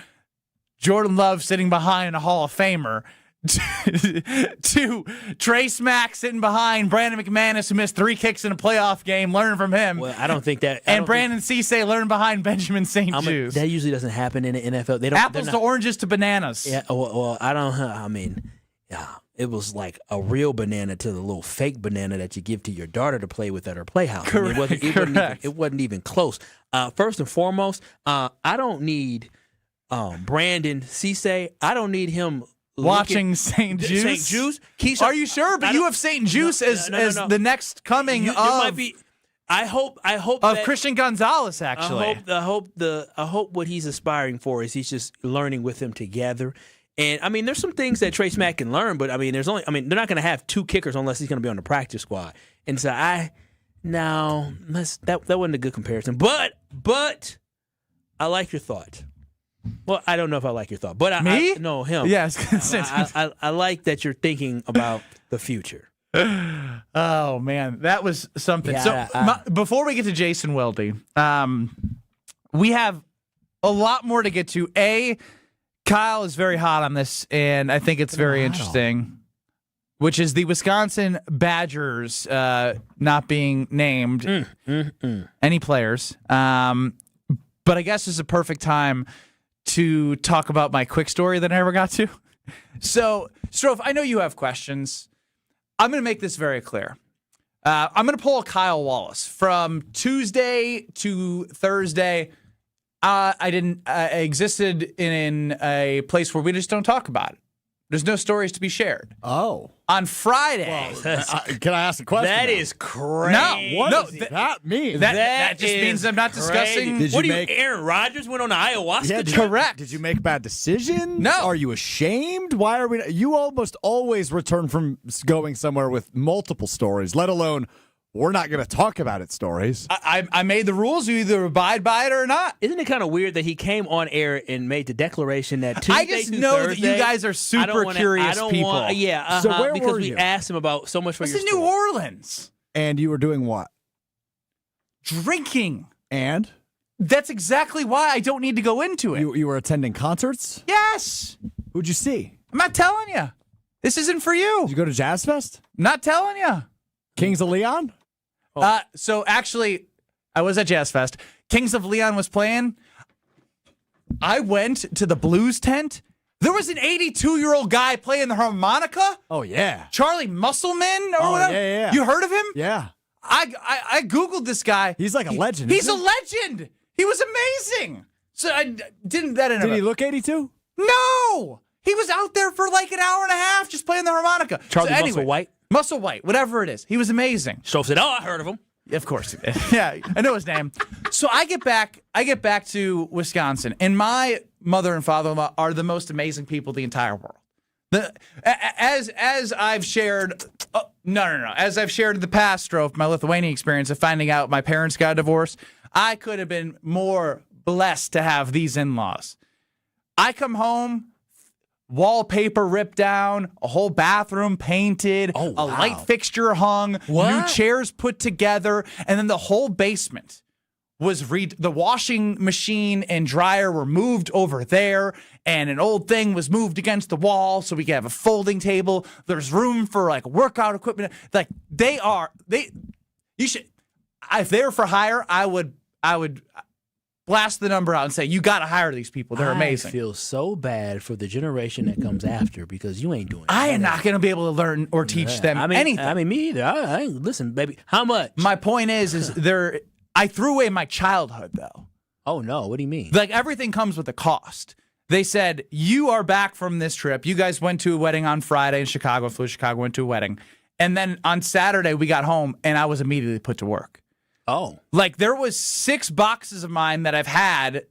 Jordan Love sitting behind a Hall of Famer to Trey Smack sitting behind Brandon McManus, who missed 3 kicks in a playoff game, learning from him. Well, I don't think that. And Brandon Cisse learning behind Benjamin St. Juste. That usually doesn't happen in the NFL. They don't. Apples to oranges to bananas. Yeah. Well, I don't. I mean, yeah. It was like a real banana to the little fake banana that you give to your daughter to play with at her playhouse. Correct. I mean, it wasn't even close. First and foremost, I don't need Brandon Cisse. I don't need him watching St. Juste. St. Juste. Are you sure? But you have St. Juste as the next coming of. Might be, I hope of that, Christian Gonzalez. Actually, I hope what he's aspiring for is he's just learning with them together. And, I mean, there's some things that Trey Smack can learn, but, I mean, they're not going to have 2 kickers unless he's going to be on the practice squad. And so that wasn't a good comparison. But I like your thought. Well, I don't know if I like your thought. But Me? No, him. Yes. I like that you're thinking about the future. Oh, man. That was something. Yeah, before we get to Jason Wilde, we have a lot more to get to. Kyle is very hot on this, and I think it's very interesting, which is the Wisconsin Badgers not being named any players. But I guess it's a perfect time to talk about my quick story that I never got to. So, Strofe, I know you have questions. I'm going to make this very clear. I'm going to pull a Kyle Wallace from Tuesday to Thursday. I existed in a place where we just don't talk about it. There's no stories to be shared. Oh. On Friday. Can I ask a question? That is crazy. What does that mean? That just means I'm not discussing. Aaron Rodgers went on an ayahuasca trip? Correct. Did you make bad decisions? No. Are you ashamed? Why are we? You almost always return from going somewhere with multiple stories, let alone we're not going to talk about it stories. I made the rules. You either abide by it or not. Isn't it kind of weird that he came on air and made the declaration that Tuesday I just through know Thursday, that you guys are super curious people. So where because were we you? asked him about so much for This your is New Orleans. And you were doing what? Drinking. And? That's exactly why I don't need to go into it. You were attending concerts? Yes. Who'd you see? I'm not telling you. This isn't for you. Did you go to Jazz Fest? Not telling you. Kings of Leon? So actually, I was at Jazz Fest. Kings of Leon was playing. I went to the blues tent. There was an 82-year-old guy playing the harmonica. Oh, yeah. Charlie Musselman or whatever. Yeah. You heard of him? Yeah. I Googled this guy. He's like a legend. He's a legend. He was amazing. So I didn't that Did he look 82? No. He was out there for like an hour and a half just playing the harmonica. Charlie Musselwhite? Musselwhite, whatever it is. He was amazing. So said, I heard of him. Of course he did. Yeah, I know his name. So I get back to Wisconsin, and my mother and father-in-law are the most amazing people in the entire world. As I've shared, as I've shared in the past, Strofe, my Lithuanian experience of finding out my parents got divorced, I could have been more blessed to have these in-laws. I come home, wallpaper ripped down, a whole bathroom painted, a light fixture hung, new chairs put together, and then the whole basement was the washing machine and dryer were moved over there, and an old thing was moved against the wall so we could have a folding table. There's room for like workout equipment. Like you should, if they were for hire, I would blast the number out and say, you got to hire these people. They're amazing. I feel so bad for the generation that comes after because you ain't doing it. I am not going to be able to learn or teach them anything. I mean, me either. I listen, baby. How much? My point is I threw away my childhood, though. Oh, no. What do you mean? Like, everything comes with a cost. They said, you are back from this trip. You guys went to a wedding on Friday in Chicago, flew to Chicago, went to a wedding. And then on Saturday, we got home, and I was immediately put to work. Oh. Like, there was 6 boxes of mine that I've had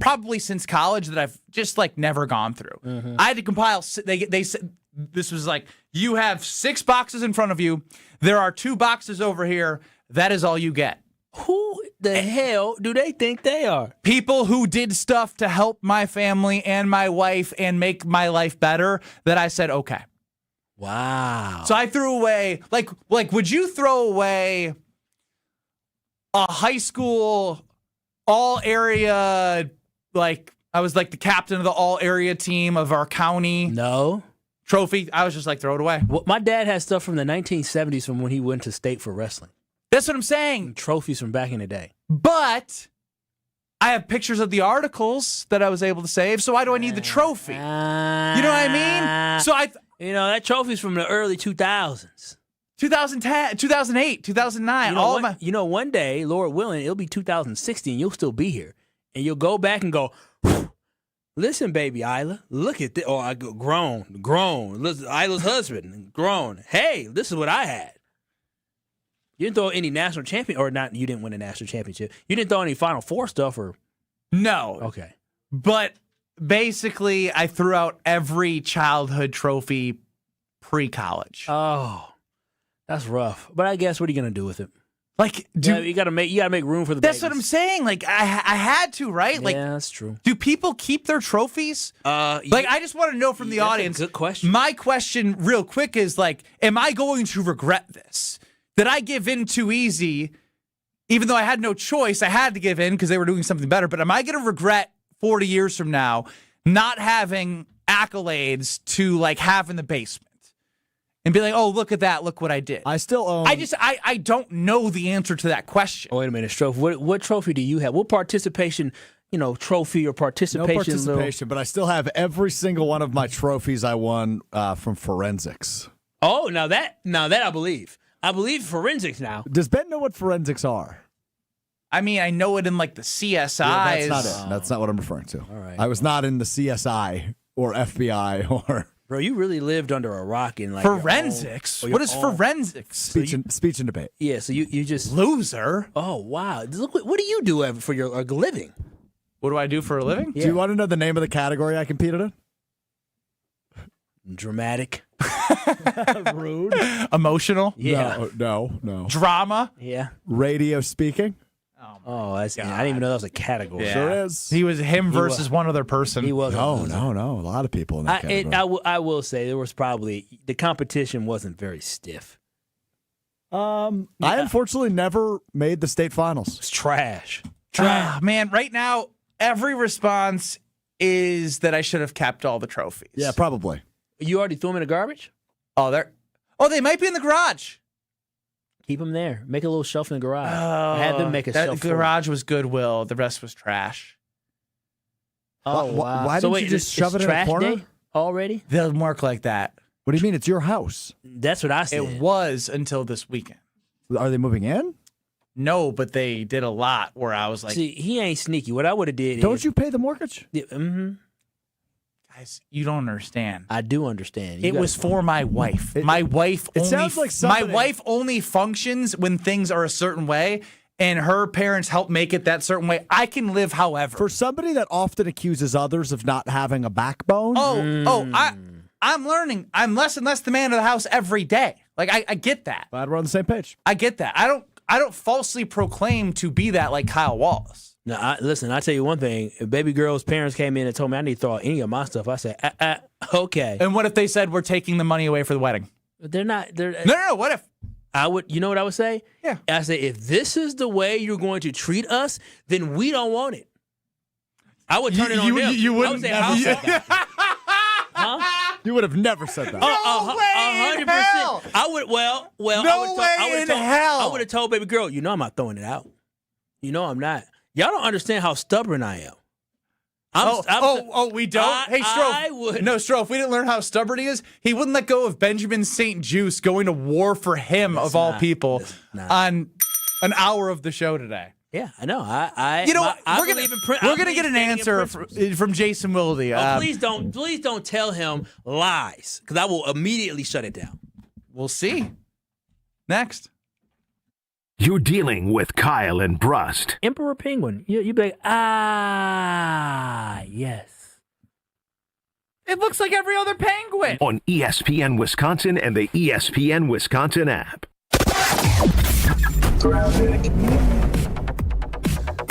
probably since college that I've just, like, never gone through. Mm-hmm. I had to compile. They said, this was like, you have 6 boxes in front of you. There are 2 boxes over here. That is all you get. Who the hell do they think they are? People who did stuff to help my family and my wife and make my life better that I said, okay. Wow. So I threw away, like, would you throw away a high school all-area, like, I was like the captain of the all-area team of our county? No. Trophy? I was just like, throw it away. Well, my dad has stuff from the 1970s from when he went to state for wrestling. That's what I'm saying. And trophies from back in the day. But I have pictures of the articles that I was able to save, so why do I need the trophy? You know what I mean? So that trophy's from the early 2000s. 2010, 2008, 2009. One day, Lord willing, it'll be 2016. You'll still be here. And you'll go back and go, listen, baby Isla, look at this. Oh, I go, grown. Listen, Isla's husband, grown. Hey, this is what I had. You didn't throw any national champion, or not, you didn't win a national championship. You didn't throw any Final Four stuff, or? No. Okay. But basically, I threw out every childhood trophy pre-college. Oh, that's rough. But I guess, what are you going to do with it? Like, you got to make room for the That's babies. what I'm saying. Like, I had to, right? Like, yeah, that's true. Do people keep their trophies? I just want to know from the audience. That's a good question. My question, real quick, is like, am I going to regret this? Did I give in too easy? Even though I had no choice, I had to give in because they were doing something better. But am I going to regret 40 years from now not having accolades to like have in the basement and be like, oh, look at that. Look what I did. I still own. I don't know the answer to that question. Oh, wait a minute, Strofe. What trophy do you have? What participation, trophy or participation? No participation, but I still have every single one of my trophies I won from forensics. Oh, now that I believe. I believe forensics now. Does Ben know what forensics are? I mean, I know it in like the CSI. Yeah, that's not it. That's not what I'm referring to. All right. I was not in the CSI or FBI or Bro, you really lived under a rock in like forensics. What is forensics? Speech and debate. Yeah, so you just loser. Oh wow! Look, what do you do for your living? What do I do for a living? Do you want to know the name of the category I competed in? Dramatic. Rude. Emotional. Yeah. No. Drama. Yeah. Radio speaking. Oh, I didn't even know that was a category. Yeah. Sure is. He was him versus one other person. He was. No. A lot of people in that category. I will say there was probably the competition wasn't very stiff. I unfortunately never made the state finals. It's trash. Man, right now every response is that I should have kept all the trophies. Yeah, probably. You already threw them in the garbage? Oh, they might be in the garage. Keep them there. Make a little shelf in the garage. I had them make a shelf. The garage was Goodwill. The rest was trash. Oh, wow. Why didn't you just shove it in a corner? Day already? They'll work like that. What do you mean? It's your house. That's what I said. It was until this weekend. Are they moving in? No, but they did a lot where I was like... See, he ain't sneaky. What I would have did Don't you pay the mortgage? Yeah, Guys, you don't understand. I do understand. It was for my wife. My wife only functions when things are a certain way, and her parents help make it that certain way. I can live however. For somebody that often accuses others of not having a backbone. I'm learning. I'm less and less the man of the house every day. Like I get that. Glad we're on the same page. I get that. I don't falsely proclaim to be that like Kyle Wallace. Now, listen, I tell you one thing. If baby girl's parents came in and told me I need to throw out any of my stuff, I said, okay. And what if they said we're taking the money away for the wedding? They're not. No. What if? I would. You know what I would say? Yeah. I say, if this is the way you're going to treat us, then we don't want it. I would turn it on them. You wouldn't. I would say, Huh? You would have never said that. No way in hell. I would. Well. No way in hell. I would have told baby girl, I'm not throwing it out. I'm not. Y'all don't understand how stubborn I am. We don't? Hey, Strofe. No, Strofe, we didn't learn how stubborn he is. He wouldn't let go of Benjamin St. Juice going to war for him, of all people, on an hour of the show today. Yeah, I know. We're gonna get an answer from Jason Wilde. Please don't tell him lies, because I will immediately shut it down. We'll see. Next. You're dealing with Kyle and Brust. Emperor Penguin. You'd be like, yes. It looks like every other penguin. On ESPN Wisconsin and the ESPN Wisconsin app.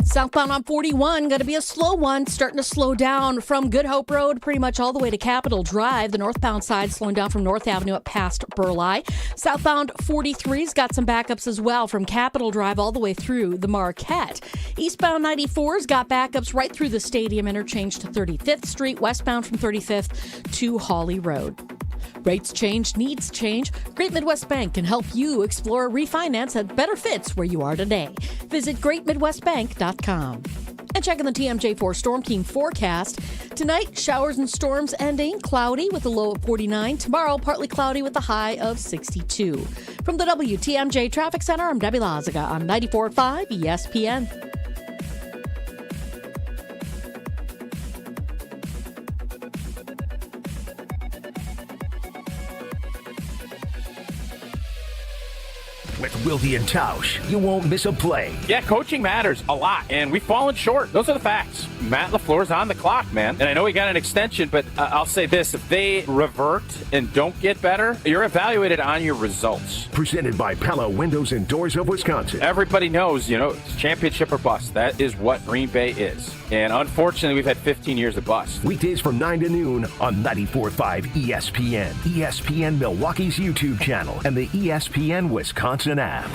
Southbound on 41, going to be a slow one, starting to slow down from Good Hope Road pretty much all the way to Capitol Drive. The northbound side slowing down from North Avenue up past Burleigh. Southbound 43's got some backups as well from Capitol Drive all the way through the Marquette. Eastbound 94's got backups right through the Stadium interchange to 35th Street, westbound from 35th to Hawley Road. Rates change, needs change. Great Midwest Bank can help you explore a refinance that better fits where you are today. Visit greatmidwestbank.com. And checking the TMJ4 Storm King forecast. Tonight, showers and storms ending, cloudy with a low of 49. Tomorrow, partly cloudy with a high of 62. From the WTMJ Traffic Center, I'm Debbie Lazaga on 94.5 ESPN. With Wilde and Tausch, you won't miss a play. Yeah, coaching matters a lot, and we've fallen short. Those are the facts. Matt LaFleur's on the clock, man. And I know he got an extension, but I'll say this. If they revert and don't get better, you're evaluated on your results. Presented by Pella Windows and Doors of Wisconsin. Everybody knows, it's championship or bust. That is what Green Bay is. And unfortunately, we've had 15 years of bust. Weekdays from 9 to noon on 94.5 ESPN, ESPN Milwaukee's YouTube channel, and the ESPN Wisconsin app.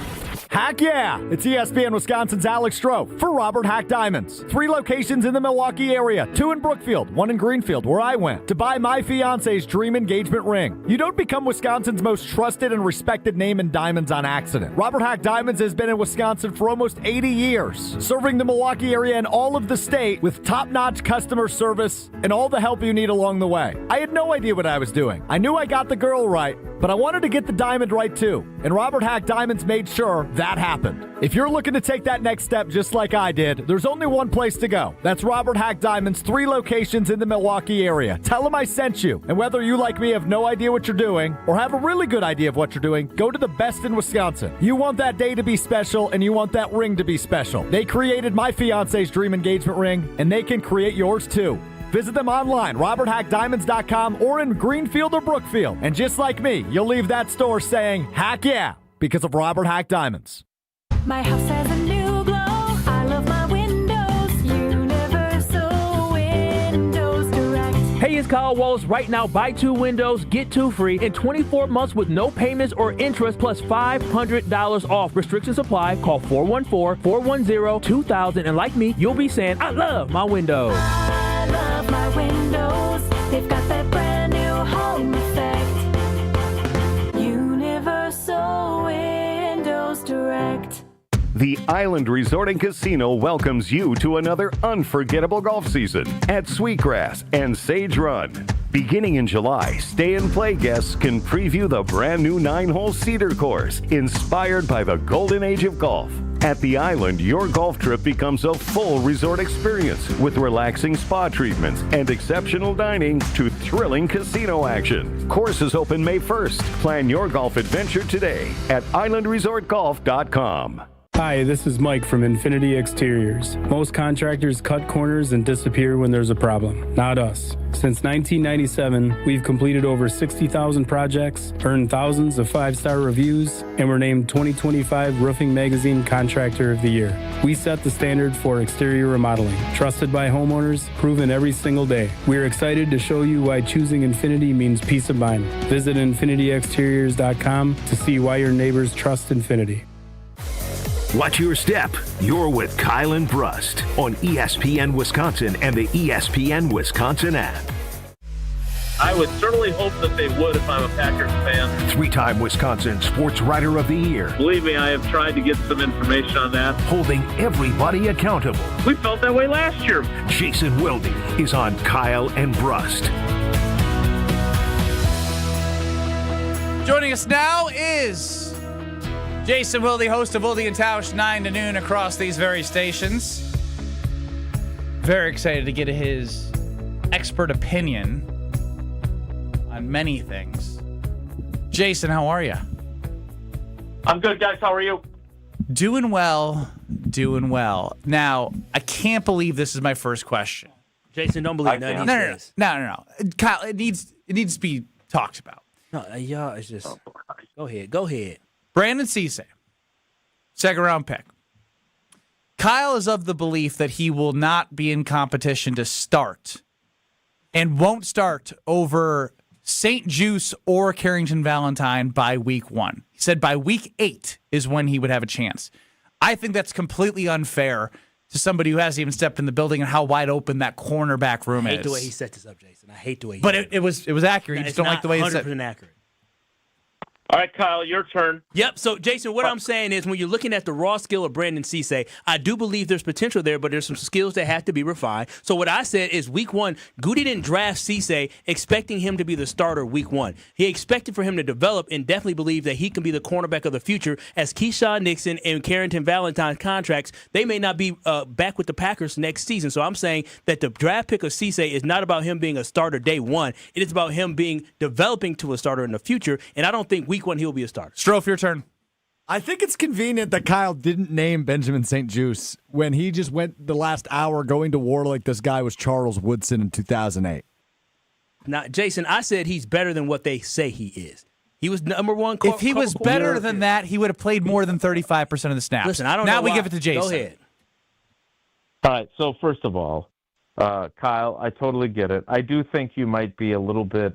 Heck yeah! It's ESPN Wisconsin's Alex Strofe for Robert Hack Diamonds. 3 locations in the Milwaukee area, 2 in Brookfield, 1 in Greenfield, where I went, to buy my fiance's dream engagement ring. You don't become Wisconsin's most trusted and respected name in diamonds on accident. Robert Hack Diamonds has been in Wisconsin for almost 80 years, serving the Milwaukee area and all of the state with top-notch customer service and all the help you need along the way. I had no idea what I was doing. I knew I got the girl right, But I wanted to get the diamond right too, and Robert Hack Diamonds made sure that happened. If you're looking to take that next step just like I did, there's only one place to go. That's Robert Hack Diamonds, 3 locations in the Milwaukee area. Tell them I sent you. And whether you, like me, have no idea what you're doing or have a really good idea of what you're doing, go to the best in Wisconsin. You want that day to be special, and you want that ring to be special. They created my fiance's dream engagement ring, and they can create yours too. Visit them online, roberthackdiamonds.com, or in Greenfield or Brookfield. And just like me, you'll leave that store saying, heck yeah, because of Robert Hack Diamonds. My house has a new glow. I love my windows. Universal Windows Direct. Hey, it's Kyle Wallace. Right now, buy 2 windows, get 2 free in 24 months with no payments or interest plus $500 off. Restrictions apply. Call 414-410-2000. And like me, you'll be saying, I love my windows. I love my windows. They've got that brand new home effect. Universal Windows Direct. The Island Resort and Casino welcomes you to another unforgettable golf season at Sweetgrass and Sage Run. Beginning in July, stay and play guests can preview the brand new 9-hole Cedar course, inspired by the golden age of golf. At the Island, your golf trip becomes a full resort experience with relaxing spa treatments and exceptional dining to thrilling casino action. Courses open May 1st. Plan your golf adventure today at islandresortgolf.com. Hi, this is Mike from Infinity Exteriors. Most contractors cut corners and disappear when there's a problem. Not us. Since 1997, we've completed over 60,000 projects, earned thousands of 5-star reviews, and were named 2025 Roofing Magazine Contractor of the Year. We set the standard for exterior remodeling. Trusted by homeowners, proven every single day. We're excited to show you why choosing Infinity means peace of mind. Visit infinityexteriors.com to see why your neighbors trust Infinity. Watch your step. You're with Kyle and Brust on ESPN Wisconsin and the ESPN Wisconsin app. I would certainly hope that they would if I'm a Packers fan. 3-time Wisconsin Sports Writer of the Year. Believe me, I have tried to get some information on that. Holding everybody accountable. We felt that way last year. Jason Wilde is on Kyle and Brust. Joining us now is Jason Wilde, host of Wilde and Tausch, 9 to noon across these very stations. Very excited to get his expert opinion on many things. Jason, how are you? I'm good, guys. How are you? Doing well. Now, I can't believe this is my first question. Jason, don't believe that. No. Kyle, it needs to be talked about. No, y'all, it's just go ahead. Brandon Cisse, second round pick. Kyle is of the belief that he will not be in competition to start and won't start over St. Juice or Carrington Valentine by week 1. He said by week 8 is when he would have a chance. I think that's completely unfair to somebody who hasn't even stepped in the building and how wide open that cornerback room is. I hate the way he set this up, Jason. I hate the way he But it was accurate. You just don't like the way he set it. 100% accurate. All right, Kyle, your turn. Yep. So, Jason, what I'm saying is when you're looking at the raw skill of Brandon Cisse, I do believe there's potential there, but there's some skills that have to be refined. So what I said is week 1, Goody didn't draft Cisse expecting him to be the starter week 1. He expected for him to develop and definitely believe that he can be the cornerback of the future as Keyshawn Nixon and Carrington Valentine's contracts, they may not be back with the Packers next season. So I'm saying that the draft pick of Cisse is not about him being a starter day 1. It is about him developing to a starter in the future, and I don't think week 1 he'll be a starter. Strofe, your turn. I think it's convenient that Kyle didn't name Benjamin St. Juice when he just went the last hour going to war like this guy was Charles Woodson in 2008. Now, Jason, I said he's better than what they say he is. He was number 1. If he was better than that, he would have played more than 35% of the snaps. Listen, I don't know. Now we why. give it to Jason. Go ahead. All right, so first of all, Kyle, I totally get it. I do think you might be a little bit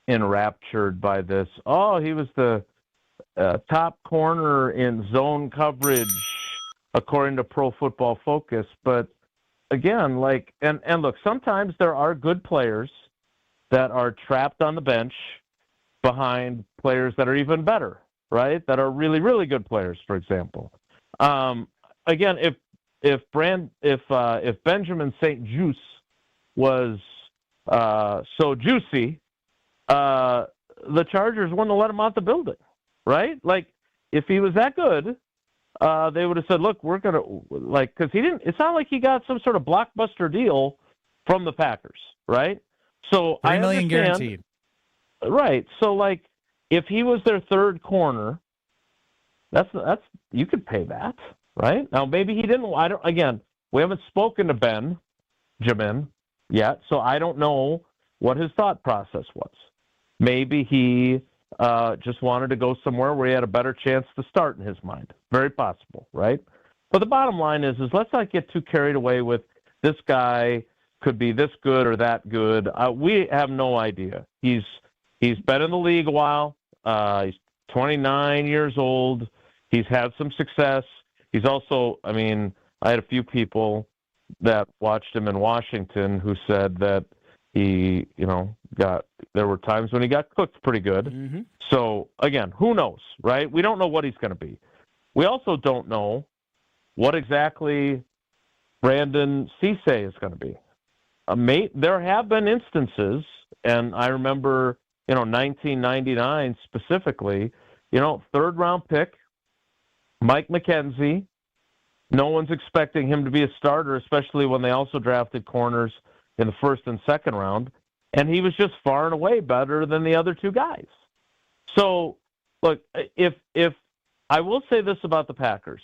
enraptured by this. Oh, he was the top corner in zone coverage according to Pro Football Focus. But again, and look, sometimes there are good players that are trapped on the bench behind players that are even better, right? That are really, really good players, for example. Again, if Benjamin St. Juice was so juicy, the Chargers wouldn't have let him out the building, right? Like, if he was that good, they would have said, look, we're going to, like, because it's not like he got some sort of blockbuster deal from the Packers, right? So $3 million guaranteed. Right. So, like, if he was their third corner, that's you could pay that, right? Now, maybe he didn't. Again, we haven't spoken to Benjamin yet, so I don't know what his thought process was. Maybe he just wanted to go somewhere where he had a better chance to start in his mind. Very possible, right? But the bottom line is let's not get too carried away with this guy could be this good or that good. We have no idea. He's been in the league a while. He's 29 years old. He's had some success. He's also, I mean, I had a few people that watched him in Washington who said that he, there were times when he got cooked pretty good. Mm-hmm. So, again, who knows, right? We don't know what he's going to be. We also don't know what exactly Brandon Cisse is going to be. There have been instances, and I remember, 1999 specifically, third-round pick, Mike McKenzie. No one's expecting him to be a starter, especially when they also drafted corners in the first and second round, and he was just far and away better than the other two guys. So, look, if I will say this about the Packers,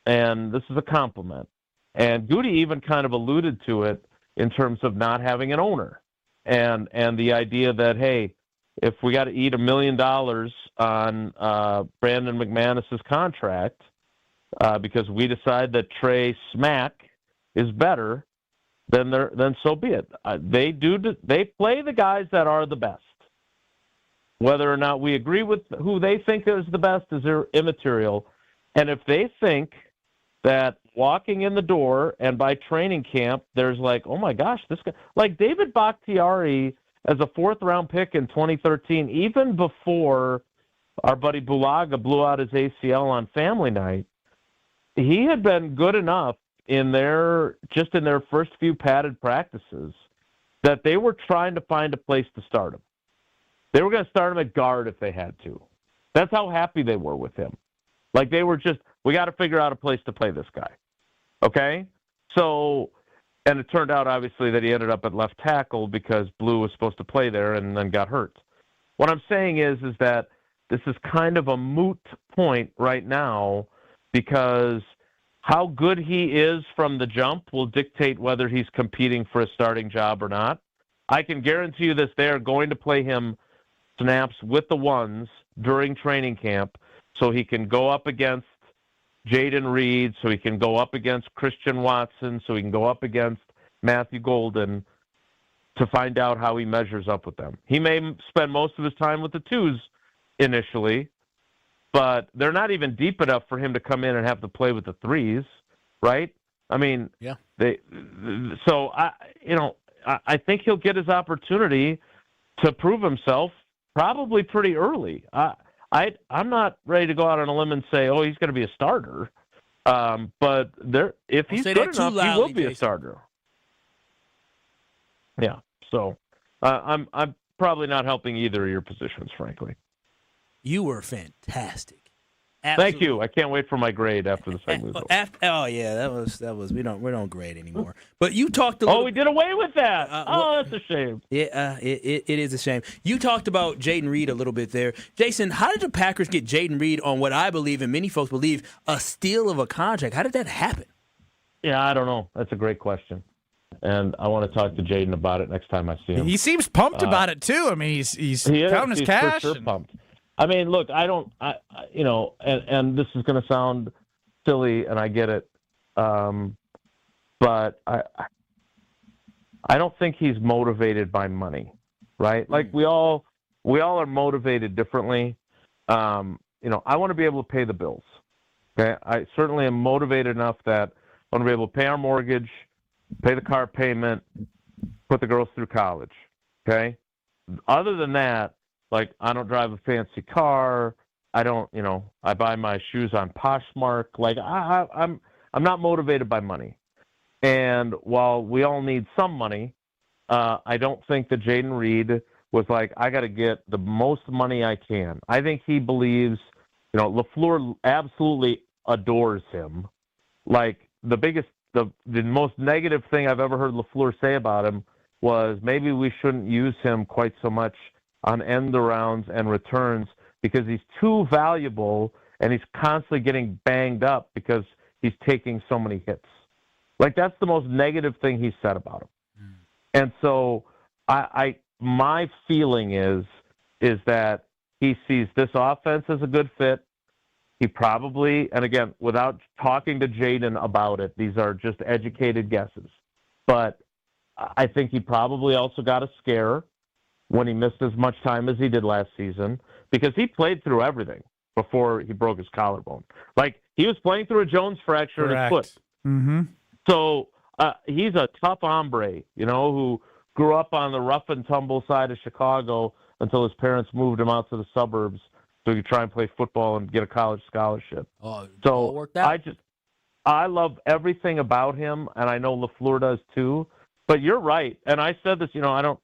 and this is a compliment, and Goody even kind of alluded to it in terms of not having an owner, and the idea that, hey, if we got to eat $1 million on Brandon McManus's contract because we decide that Trey Smack is better, then so be it. They play the guys that are the best. Whether or not we agree with who they think is the best is immaterial. And if they think that walking in the door and by training camp, there's like, oh my gosh, this guy, like David Bakhtiari as a fourth-round pick in 2013, even before our buddy Bulaga blew out his ACL on family night, he had been good enough in their first few padded practices that they were trying to find a place to start him. They were going to start him at guard if they had to. That's how happy they were with him. Like they were just, we got to figure out a place to play this guy. Okay? So, and it turned out obviously that he ended up at left tackle because Blue was supposed to play there and then got hurt. What I'm saying is that this is kind of a moot point right now because how good he is from the jump will dictate whether he's competing for a starting job or not. I can guarantee you this, they are going to play him snaps with the ones during training camp so he can go up against Jaden Reed, so he can go up against Christian Watson, so he can go up against Matthew Golden to find out how he measures up with them. He may spend most of his time with the twos initially, but they're not even deep enough for him to come in and have to play with the threes, right? I mean, yeah. So I think he'll get his opportunity to prove himself probably pretty early. I'm not ready to go out on a limb and say, oh, he's going to be a starter. But if he's good enough, he will be a starter. Yeah. So I'm probably not helping either of your positions, frankly. You were fantastic. Absolutely. Thank you. I can't wait for my grade after the segment is over. Oh yeah, that was. We don't grade anymore. But you talked a little. Oh, we did away with that. That's a shame. Yeah, it is a shame. You talked about Jaden Reed a little bit there, Jason. How did the Packers get Jaden Reed on what I believe and many folks believe a steal of a contract? How did that happen? Yeah, I don't know. That's a great question, and I want to talk to Jaden about it next time I see him. He seems pumped about it too. I mean, he's counting his cash. For sure pumped. I mean, look, and this is going to sound silly, and I get it, but I don't think he's motivated by money, right? Like we all are motivated differently. I want to be able to pay the bills. Okay, I certainly am motivated enough that I want to be able to pay our mortgage, pay the car payment, put the girls through college. Okay, other than that. Like, I don't drive a fancy car. I don't, I buy my shoes on Poshmark. Like, I'm not motivated by money. And while we all need some money, I don't think that Jaden Reed was like, I got to get the most money I can. I think he believes, LaFleur absolutely adores him. Like the most negative thing I've ever heard LaFleur say about him was maybe we shouldn't use him quite so much on end arounds and returns because he's too valuable and he's constantly getting banged up because he's taking so many hits. Like, that's the most negative thing he said about him. And so my feeling is that he sees this offense as a good fit. He probably, and again, without talking to Jaden about it, these are just educated guesses. But I think he probably also got a scare when he missed as much time as he did last season because he played through everything before he broke his collarbone. Like, he was playing through a Jones fracture in his foot. Mm-hmm. So he's a tough hombre, who grew up on the rough and tumble side of Chicago until his parents moved him out to the suburbs so he could try and play football and get a college scholarship. So I love everything about him, and I know LaFleur does too. But you're right, and I said this. I don't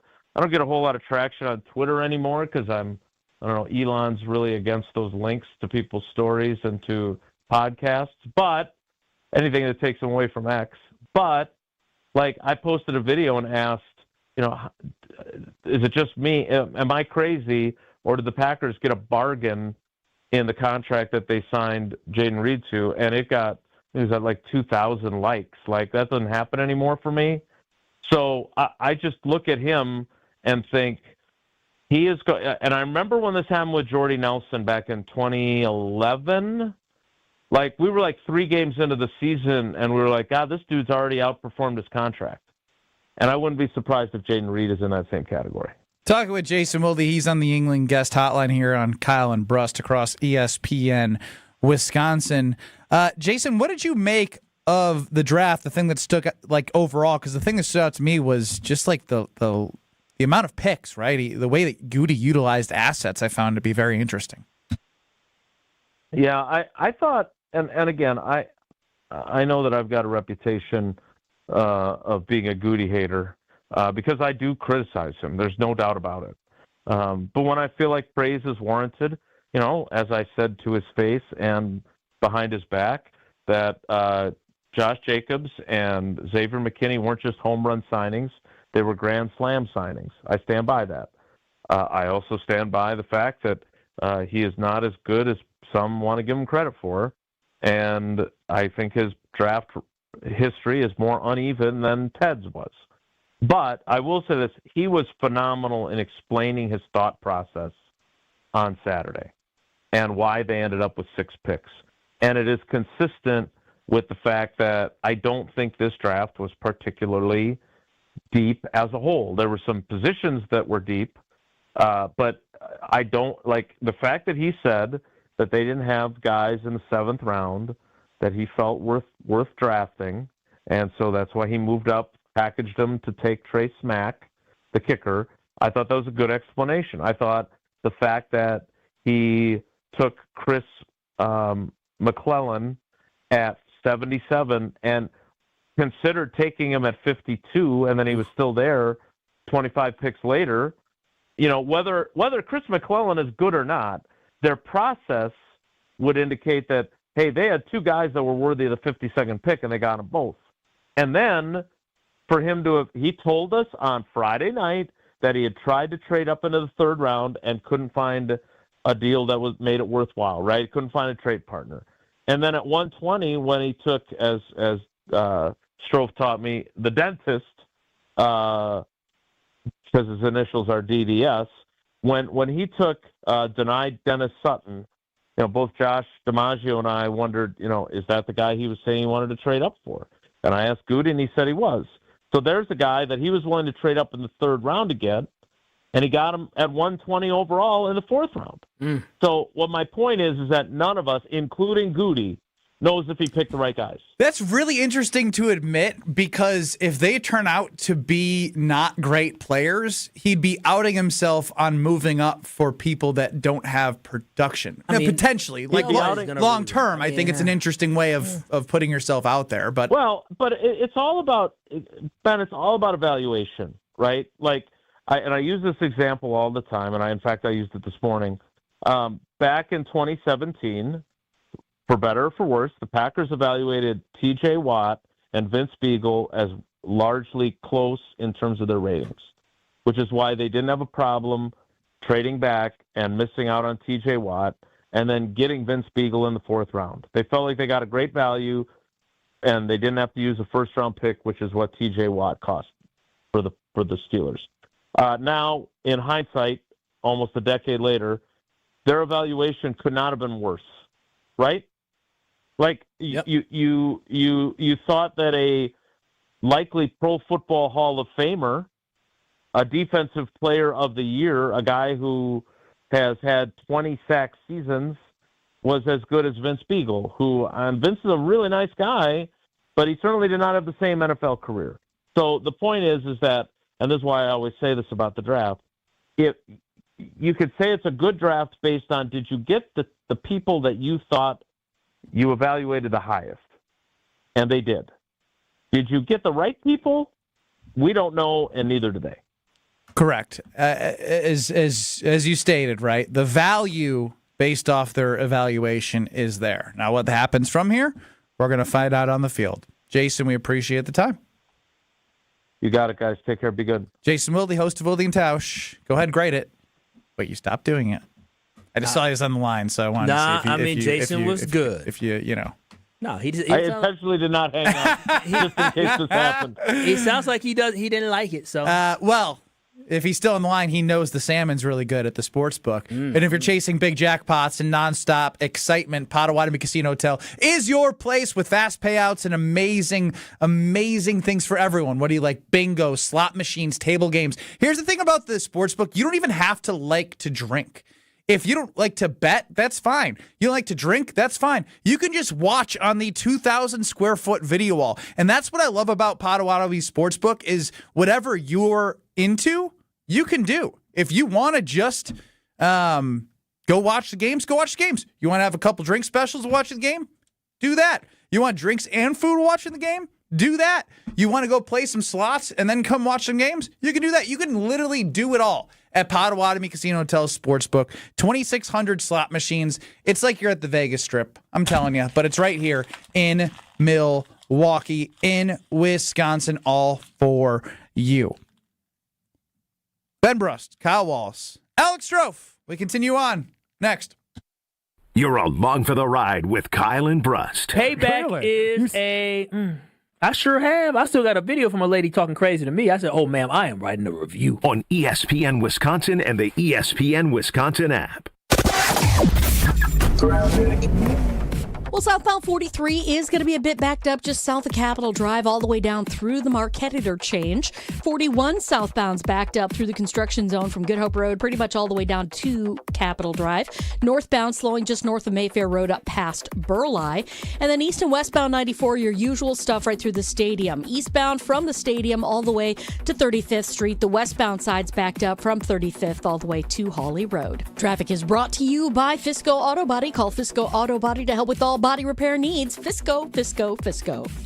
get a whole lot of traction on Twitter anymore because I don't know, Elon's really against those links to people's stories and to podcasts. But anything that takes them away from X. But like, I posted a video and asked, is it just me? Am I crazy? Or did the Packers get a bargain in the contract that they signed Jaden Reed to? And it was at like 2,000 likes. Like, that doesn't happen anymore for me. So I just look at him and think he is and I remember when this happened with Jordy Nelson back in 2011. Like, we were like 3 games into the season, and we were like, God, this dude's already outperformed his contract. And I wouldn't be surprised if Jaden Reed is in that same category. Talking with Jason Wilde, he's on the England guest hotline here on Kyle and Brust across ESPN Wisconsin. Jason, what did you make of the draft? The thing that stuck like overall, because the thing that stood out to me was just like the amount of picks, right? The way that Goody utilized assets, I found to be very interesting. Yeah, I thought, and again, I know that I've got a reputation of being a Goody hater. Because I do criticize him. There's no doubt about it. But when I feel like praise is warranted, as I said to his face and behind his back, that Josh Jacobs and Xavier McKinney weren't just home run signings. They were grand slam signings. I stand by that. I also stand by the fact that he is not as good as some want to give him credit for. And I think his draft history is more uneven than Ted's was. But I will say this, he was phenomenal in explaining his thought process on Saturday and why they ended up with 6 picks. And it is consistent with the fact that I don't think this draft was particularly deep as a whole. There were some positions that were deep, but I don't like the fact that he said that they didn't have guys in the 7th round that he felt worth drafting. And so that's why he moved up, packaged him to take Trey Smack, the kicker. I thought that was a good explanation. I thought the fact that he took Chris McClellan at 77 and considered taking him at 52, and then he was still there 25 picks later. Whether Chris McClellan is good or not, their process would indicate that, hey, they had 2 guys that were worthy of the 52nd pick, and they got them both. And then for him to have, he told us on Friday night that he had tried to trade up into the 3rd round and couldn't find a deal that made it worthwhile, right? He couldn't find a trade partner. And then at 120, when he took, as Strofe taught me, the dentist, because his initials are DDS, when he took denied Dennis Sutton, both Josh DiMaggio and I wondered, is that the guy he was saying he wanted to trade up for? And I asked Goody, and he said he was. So there's a guy that he was willing to trade up in the 3rd round to get, and he got him at 120 overall in the 4th round. So what my point is that none of us, including Goody, knows if he picked the right guys. That's really interesting to admit, because if they turn out to be not great players, he'd be outing himself on moving up for people that don't have production. Potentially, long term, I think it's an interesting way of putting yourself out there. But it's all about, Ben, it's all about evaluation, right? Like, I use this example all the time, and in fact I used it this morning. Back in 2017, for better or for worse, the Packers evaluated T.J. Watt and Vince Beagle as largely close in terms of their ratings, which is why they didn't have a problem trading back and missing out on T.J. Watt and then getting Vince Beagle in the 4th round. They felt like they got a great value, and they didn't have to use a first-round pick, which is what T.J. Watt cost for the Steelers. Now, in hindsight, almost a decade later, their evaluation could not have been worse, right? Like you thought that a likely Pro Football Hall of Famer, a defensive player of the year, a guy who has had 20 sack seasons, was as good as Vince Beagle, who, Vince is a really nice guy, but he certainly did not have the same NFL career. So the point is that, and this is why I always say this about the draft, you could say it's a good draft based on, did you get the people that you thought you evaluated the highest? And they did. Did you get the right people? We don't know, and neither do they. Correct. As you stated, right? The value based off their evaluation is there. Now, what happens from here, we're going to find out on the field. Jason, we appreciate the time. You got it, guys. Take care. Be good. Jason Wilde, host of Wilde and Tausch. Go ahead and grade it. But you stopped doing it. I just saw you was on the line, so I wanted to see if Jason was good. If you know. No, I intentionally did not hang up just in case this happened. He sounds like he didn't like it. So well, if he's still on the line, he knows the salmon's really good at the sports book. And if you're chasing big jackpots and nonstop excitement, Potawatomi Casino Hotel is your place with fast payouts and amazing things for everyone. What do you like? Bingo, slot machines, table games. Here's the thing about the sports book. You don't even have to like to drink. If you don't like to bet, that's fine. You like to drink, that's fine. You can just watch on the 2,000 square foot video wall. And that's what I love about Potawatomi Sportsbook is whatever you're into, you can do. If you want to just go watch the games, go watch the games. You want to have a couple drink specials to watch the game? Do that. You want drinks and food watching the game? Do that. You want to go play some slots and then come watch some games? You can do that. You can literally do it all at Potawatomi Casino Hotel Sportsbook. 2,600 slot machines. It's like you're at the Vegas Strip. I'm telling you. But it's right here in Milwaukee, in Wisconsin, all for you. Ben Brust, Kyle Wallace, Alex Strofe. We continue on. Next. You're along for the ride with Kyle and Brust. Payback is I sure have. I still got a video from a lady talking crazy to me. I said, oh, ma'am, I am writing a review. On ESPN Wisconsin and the ESPN Wisconsin app. Well, southbound 43 is going to be a bit backed up just south of Capitol Drive all the way down through the Marquette interchange. 41 southbound's backed up through the construction zone from Good Hope Road pretty much all the way down to Capitol Drive. Northbound slowing just north of Mayfair Road up past Burleigh. And then east and westbound 94, your usual stuff right through the stadium. Eastbound from the stadium all the way to 35th Street. The westbound side's backed up from 35th all the way to Hawley Road. Traffic is brought to you by Fisco Auto Body. Call Fisco Auto Body to help with all body repair needs. Fisco.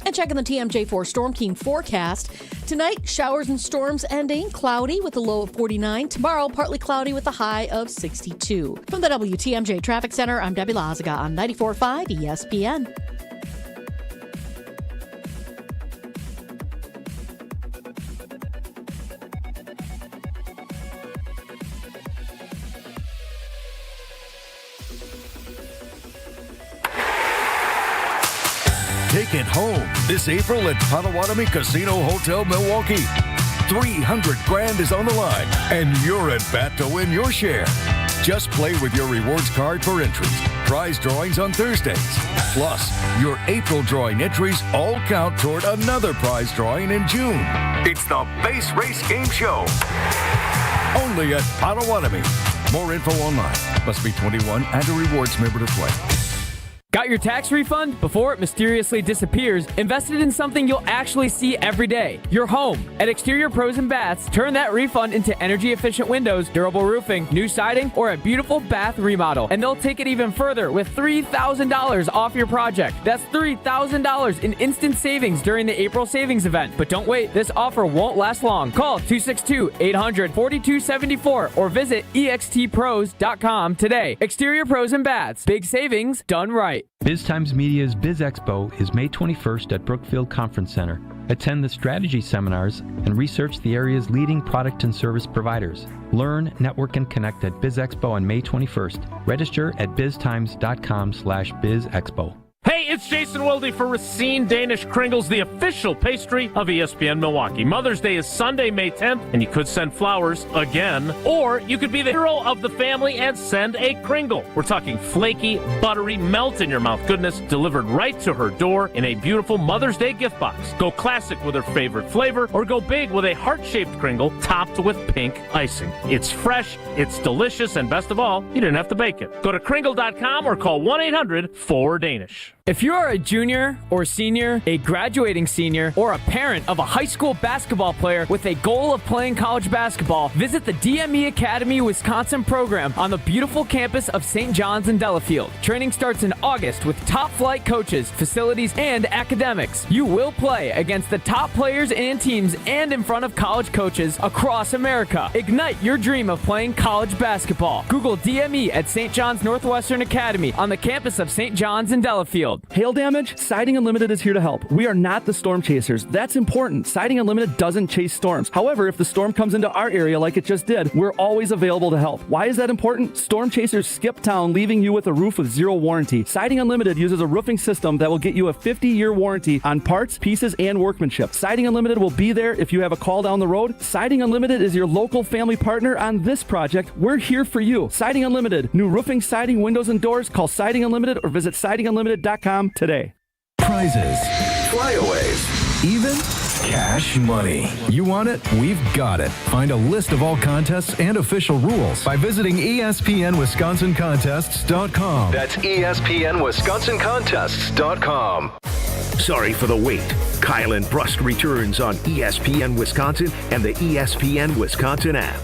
And checking the TMJ4 Storm Team forecast. Tonight, showers and storms ending. Cloudy with a low of 49. Tomorrow, partly cloudy with a high of 62. From the WTMJ Traffic Center, I'm Debbie Lazaga on 94.5 ESPN. Take it home this April at Potawatomi Casino Hotel Milwaukee. 300 grand is on the line, and you're at bat to win your share. Just play with your rewards card for entries. Prize drawings on Thursdays. Plus, your April drawing entries all count toward another prize drawing in June. It's the Base Race Game Show. Only at Potawatomi. More info online. Must be 21 and a rewards member to play. Got your tax refund? Before it mysteriously disappears, invested in something you'll actually see every day. Your home. At Exterior Pros and Baths, turn that refund into energy-efficient windows, durable roofing, new siding, or a beautiful bath remodel. And they'll take it even further with $3,000 off your project. That's $3,000 in instant savings during the April savings event. But don't wait, this offer won't last long. Call 262-800-4274 or visit extpros.com today. Exterior Pros and Baths. Big savings done right. BizTimes Media's Biz Expo is May 21st at Brookfield Conference Center. Attend the strategy seminars and research the area's leading product and service providers. Learn, network, and connect at Biz Expo on May 21st. Register at biztimes.com/bizexpo. Hey, it's Jason Wilde for Racine Danish Kringles, the official pastry of ESPN Milwaukee. Mother's Day is Sunday, May 10th, and you could send flowers again. Or you could be the hero of the family and send a Kringle. We're talking flaky, buttery, melt-in-your-mouth goodness delivered right to her door in a beautiful Mother's Day gift box. Go classic with her favorite flavor, or go big with a heart-shaped Kringle topped with pink icing. It's fresh, it's delicious, and best of all, you didn't have to bake it. Go to Kringle.com or call 1-800-4DANISH. If you are a junior or senior, a graduating senior, or a parent of a high school basketball player with a goal of playing college basketball, visit the DME Academy Wisconsin program on the beautiful campus of St. John's in Delafield. Training starts in August with top flight coaches, facilities, and academics. You will play against the top players and teams and in front of college coaches across America. Ignite your dream of playing college basketball. Google DME at St. John's Northwestern Academy on the campus of St. John's in Delafield. Hail damage? Siding Unlimited is here to help. We are not the storm chasers. That's important. Siding Unlimited doesn't chase storms. However, if the storm comes into our area like it just did, we're always available to help. Why is that important? Storm chasers skip town, leaving you with a roof with zero warranty. Siding Unlimited uses a roofing system that will get you a 50-year warranty on parts, pieces, and workmanship. Siding Unlimited will be there if you have a call down the road. Siding Unlimited is your local family partner on this project. We're here for you. Siding Unlimited. New roofing, siding, windows, and doors. Call Siding Unlimited or visit sidingunlimited.com today. Prizes, flyaways, even cash money. You want it? We've got it. Find a list of all contests and official rules by visiting ESPNWisconsinContests.com. That's ESPNWisconsinContests.com. Sorry for the wait. Kyle and Brust returns on ESPN Wisconsin and the ESPN Wisconsin app.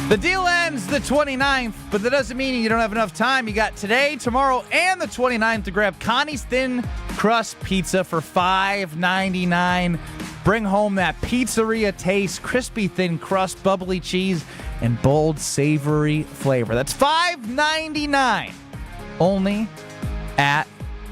The deal ends the 29th, but that doesn't mean you don't have enough time. You got today, tomorrow, and the 29th to grab Connie's Thin Crust Pizza for $5.99. Bring home that pizzeria taste, crispy thin crust, bubbly cheese, and bold, savory flavor. That's $5.99 only at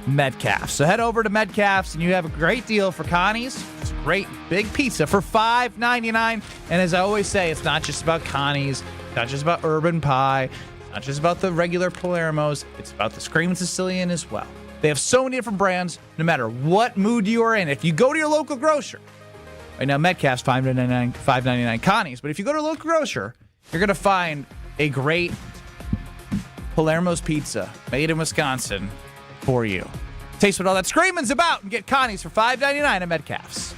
Metcalf's. So head over to Metcalf's and you have a great deal for Connie's. It's a great big pizza for $5.99. And as I always say, it's not just about Connie's, it's not just about Urban Pie, it's not just about the regular Palermo's, it's about the Screamin' Sicilian as well. They have so many different brands, no matter what mood you are in. If you go to your local grocer, right now Metcalf's $5.99 Connie's, but if you go to a local grocer, you're going to find a great Palermo's pizza made in Wisconsin for you. Taste what all that screaming's about and get Connie's for $5.99 at Metcalf's.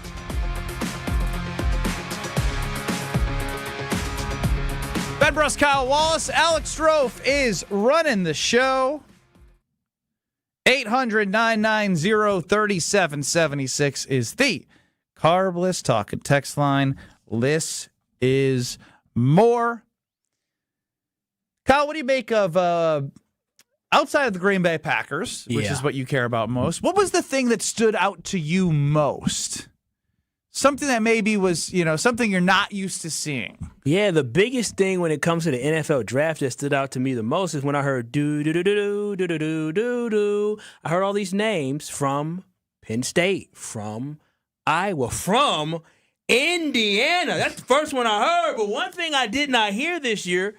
Ben Brust, Kyle Wallace, Alex Strofe is running the show. 800-990-3776 is the Carbless Talk and text line. Less is more. Kyle, what do you make of outside of the Green Bay Packers, which is what you care about most? What was the thing that stood out to you most? Something that maybe was, something you're not used to seeing. Yeah, the biggest thing when it comes to the NFL draft that stood out to me the most is when I heard do-do-do-do-do. I heard all these names from Penn State, from Iowa, from Indiana. That's the first one I heard. But one thing I did not hear this year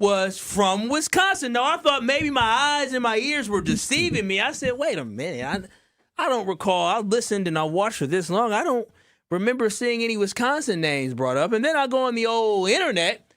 was from Wisconsin. Now, I thought maybe my eyes and my ears were deceiving me. I said, wait a minute. I don't recall. I listened and I watched for this long. I don't remember seeing any Wisconsin names brought up. And then I go on the old internet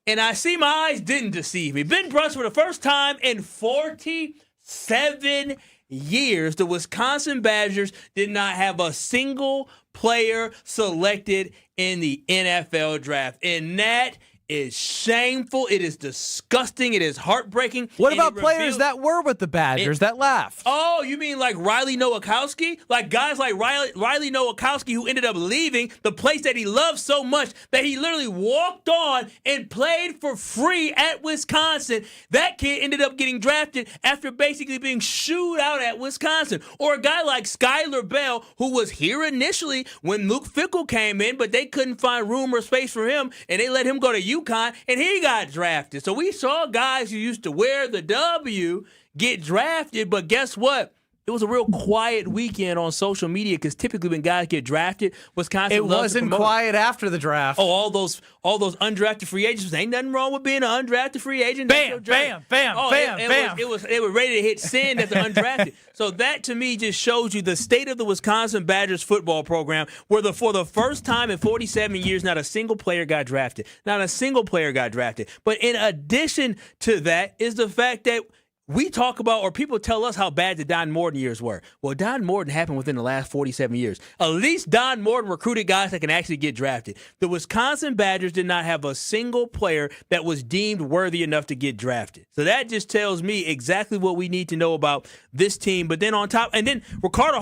and I see my eyes didn't deceive me. Ben Brust, for the first time in 47 years, the Wisconsin Badgers did not have a single player selected in the NFL draft. And that is shameful. It is disgusting. It is heartbreaking. What And about it players reveals- that were with the Badgers that laughed? Oh, you mean like Riley Nowakowski? Like guys like Riley Nowakowski who ended up leaving the place that he loved so much that he literally walked on and played for free at Wisconsin. That kid ended up getting drafted after basically being shooed out at Wisconsin. Or a guy like Skylar Bell who was here initially when Luke Fickell came in, but they couldn't find room or space for him, and they let him go to UConn, and he got drafted. So we saw guys who used to wear the W get drafted, but guess what? It was a real quiet weekend on social media because typically when guys get drafted, Wisconsin It loves to wasn't promote. quiet after the draft. Oh, all those undrafted free agents. Ain't nothing wrong with being an undrafted free agent. Bam, bam, bam, bam, bam. They were ready to hit send at the undrafted. So that to me just shows you the state of the Wisconsin Badgers football program, where for the first time in 47 years, not a single player got drafted. Not a single player got drafted. But in addition to that is the fact that we talk about, or people tell us how bad the Don Morton years were. Well, Don Morton happened within the last 47 years. At least Don Morton recruited guys that can actually get drafted. The Wisconsin Badgers did not have a single player that was deemed worthy enough to get drafted. So that just tells me exactly what we need to know about this team. But then on top, and then Ricardo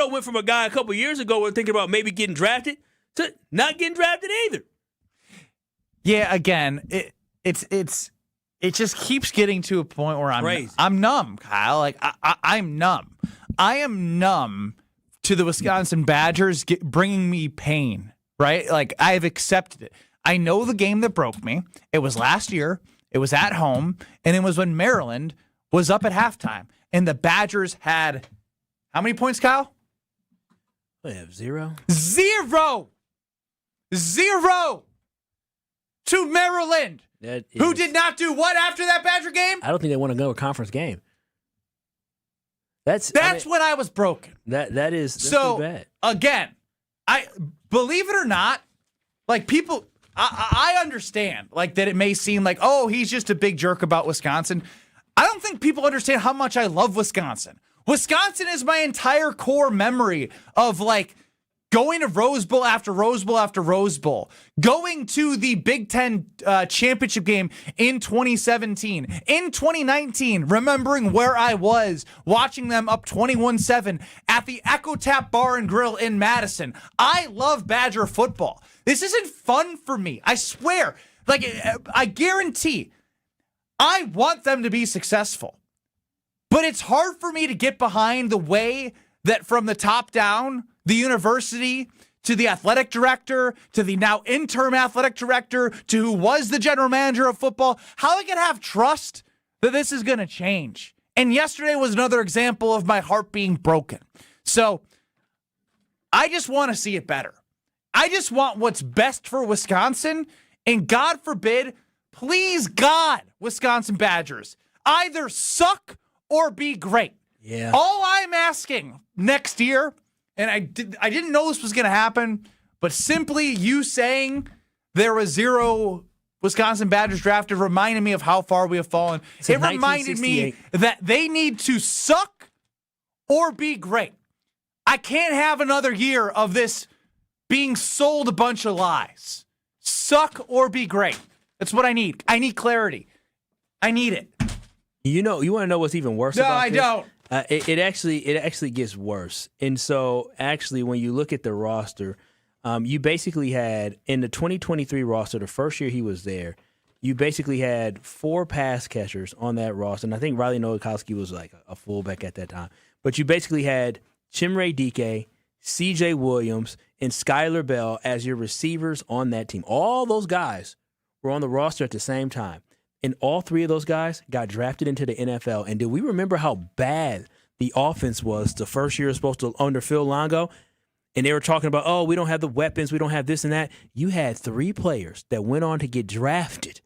went from a guy a couple years ago we're thinking about maybe getting drafted to not getting drafted either. Yeah, again, it just keeps getting to a point where I'm numb, Kyle. Like I'm numb. I am numb to the Wisconsin Badgers bringing me pain, right? Like I have accepted it. I know the game that broke me. It was last year. It was at home, and it was when Maryland was up at halftime, and the Badgers had how many points, Kyle? They have 0. 0 to Maryland. Who did not do what after that Badger game? I don't think they want to go to a conference game. That's when I was broken. That's so too bad. Again, I believe it or not, like people, I understand like that it may seem like, oh, he's just a big jerk about Wisconsin. I don't think people understand how much I love Wisconsin. Wisconsin is my entire core memory of like going to Rose Bowl after Rose Bowl after Rose Bowl, going to the Big Ten championship game in 2017, in 2019, remembering where I was, watching them up 21-7 at the Echo Tap Bar and Grill in Madison. I love Badger football. This isn't fun for me. I swear. Like, I guarantee I want them to be successful. But it's hard for me to get behind the way that from the top down, the university, to the athletic director, to the now interim athletic director, to who was the general manager of football, how I can have trust that this is going to change. And yesterday was another example of my heart being broken. So I just want to see it better. I just want what's best for Wisconsin. And God forbid, please God, Wisconsin Badgers, either suck or be great. Yeah. All I'm asking next year, and I didn't know this was going to happen, but simply you saying there was 0 Wisconsin Badgers drafted reminded me of how far we have fallen. It reminded me that they need to suck or be great. I can't have another year of this being sold a bunch of lies. Suck or be great. That's what I need. I need clarity. I need it. You want to know what's even worse about this? No, I don't. It actually gets worse. And so actually when you look at the roster, you basically had in the 2023 roster, the first year he was there, you basically had 4 pass catchers on that roster. And I think Riley Nowakowski was like a fullback at that time. But you basically had Chimere Dike, CJ Williams, and Skylar Bell as your receivers on that team. All those guys were on the roster at the same time. And all 3 of those guys got drafted into the NFL. And do we remember how bad the offense was the first year supposed to under Phil Longo? And they were talking about, oh, we don't have the weapons, we don't have this and that. You had 3 players that went on to get drafted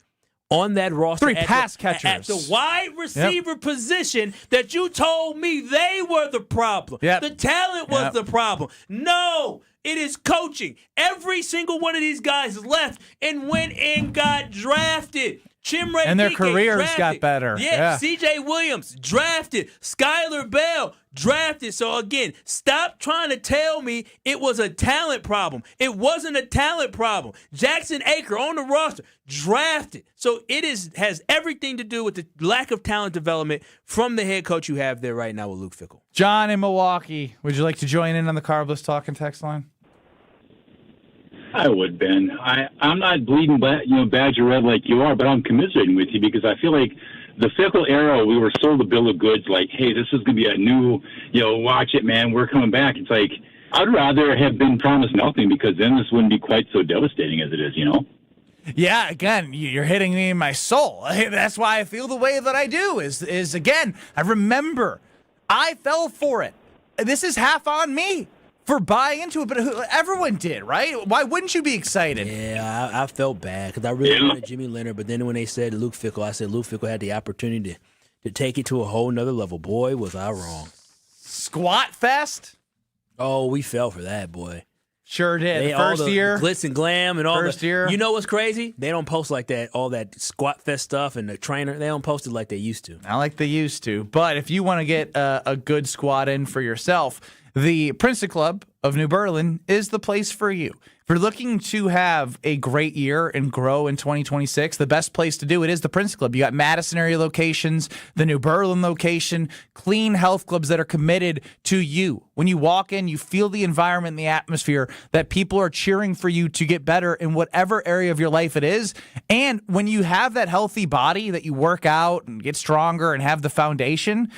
on that roster. 3 pass catchers. At the wide receiver position that you told me they were the problem. Yep. The talent was the problem. No, it is coaching. Every single one of these guys left and went and got drafted. Chimray And their Dike, careers drafted. got better. Yeah. C.J. Williams, drafted. Skylar Bell, drafted. So, again, stop trying to tell me it was a talent problem. It wasn't a talent problem. Jackson Aker on the roster, drafted. So it has everything to do with the lack of talent development from the head coach you have there right now with Luke Fickell. John in Milwaukee, would you like to join in on the Carbless Talking text line? I would, Ben. I'm not bleeding, Badger red like you are, but I'm commiserating with you because I feel like the Fickell era, we were sold a bill of goods like, hey, this is going to be a new, watch it, man, we're coming back. It's like, I'd rather have been promised nothing because then this wouldn't be quite so devastating as it is, Yeah, again, you're hitting me in my soul. That's why I feel the way that I do is again, I remember I fell for it. This is half on me for buying into it, but everyone did, right? Why wouldn't you be excited? Yeah, I felt bad because I really wanted Jimmy Leonard, but then when they said Luke Fickell, I said Luke Fickell had the opportunity to take it to a whole nother level. Boy, was I wrong. Squat Fest? Oh, we fell for that, boy. Sure did. They, First all the year. Glitz and glam and all First year. You know what's crazy? They don't post like that, all that Squat Fest stuff and the trainer. They don't post it like they used to. Not like they used to. But if you want to get a good squat in for yourself, the Princeton Club of New Berlin is the place for you. If you're looking to have a great year and grow in 2026, the best place to do it is the Princeton Club. You got Madison area locations, the New Berlin location, clean health clubs that are committed to you. When you walk in, you feel the environment and the atmosphere that people are cheering for you to get better in whatever area of your life it is. And when you have that healthy body that you work out and get stronger and have the foundation,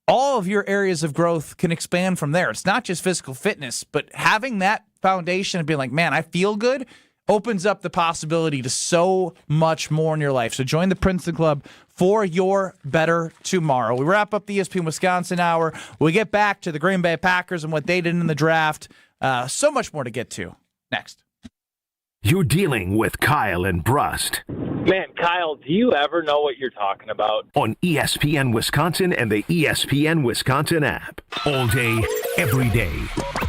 all of your areas of growth can expand from there. It's not just physical fitness, but having that foundation and being like, man, I feel good, opens up the possibility to so much more in your life. So join the Princeton Club for your better tomorrow. We wrap up the ESPN Wisconsin Hour. We get back to the Green Bay Packers and what they did in the draft. So much more to get to next. You're dealing with Kyle and Brust. Man, Kyle, do you ever know what you're talking about? On ESPN Wisconsin and the ESPN Wisconsin app. All day, every day.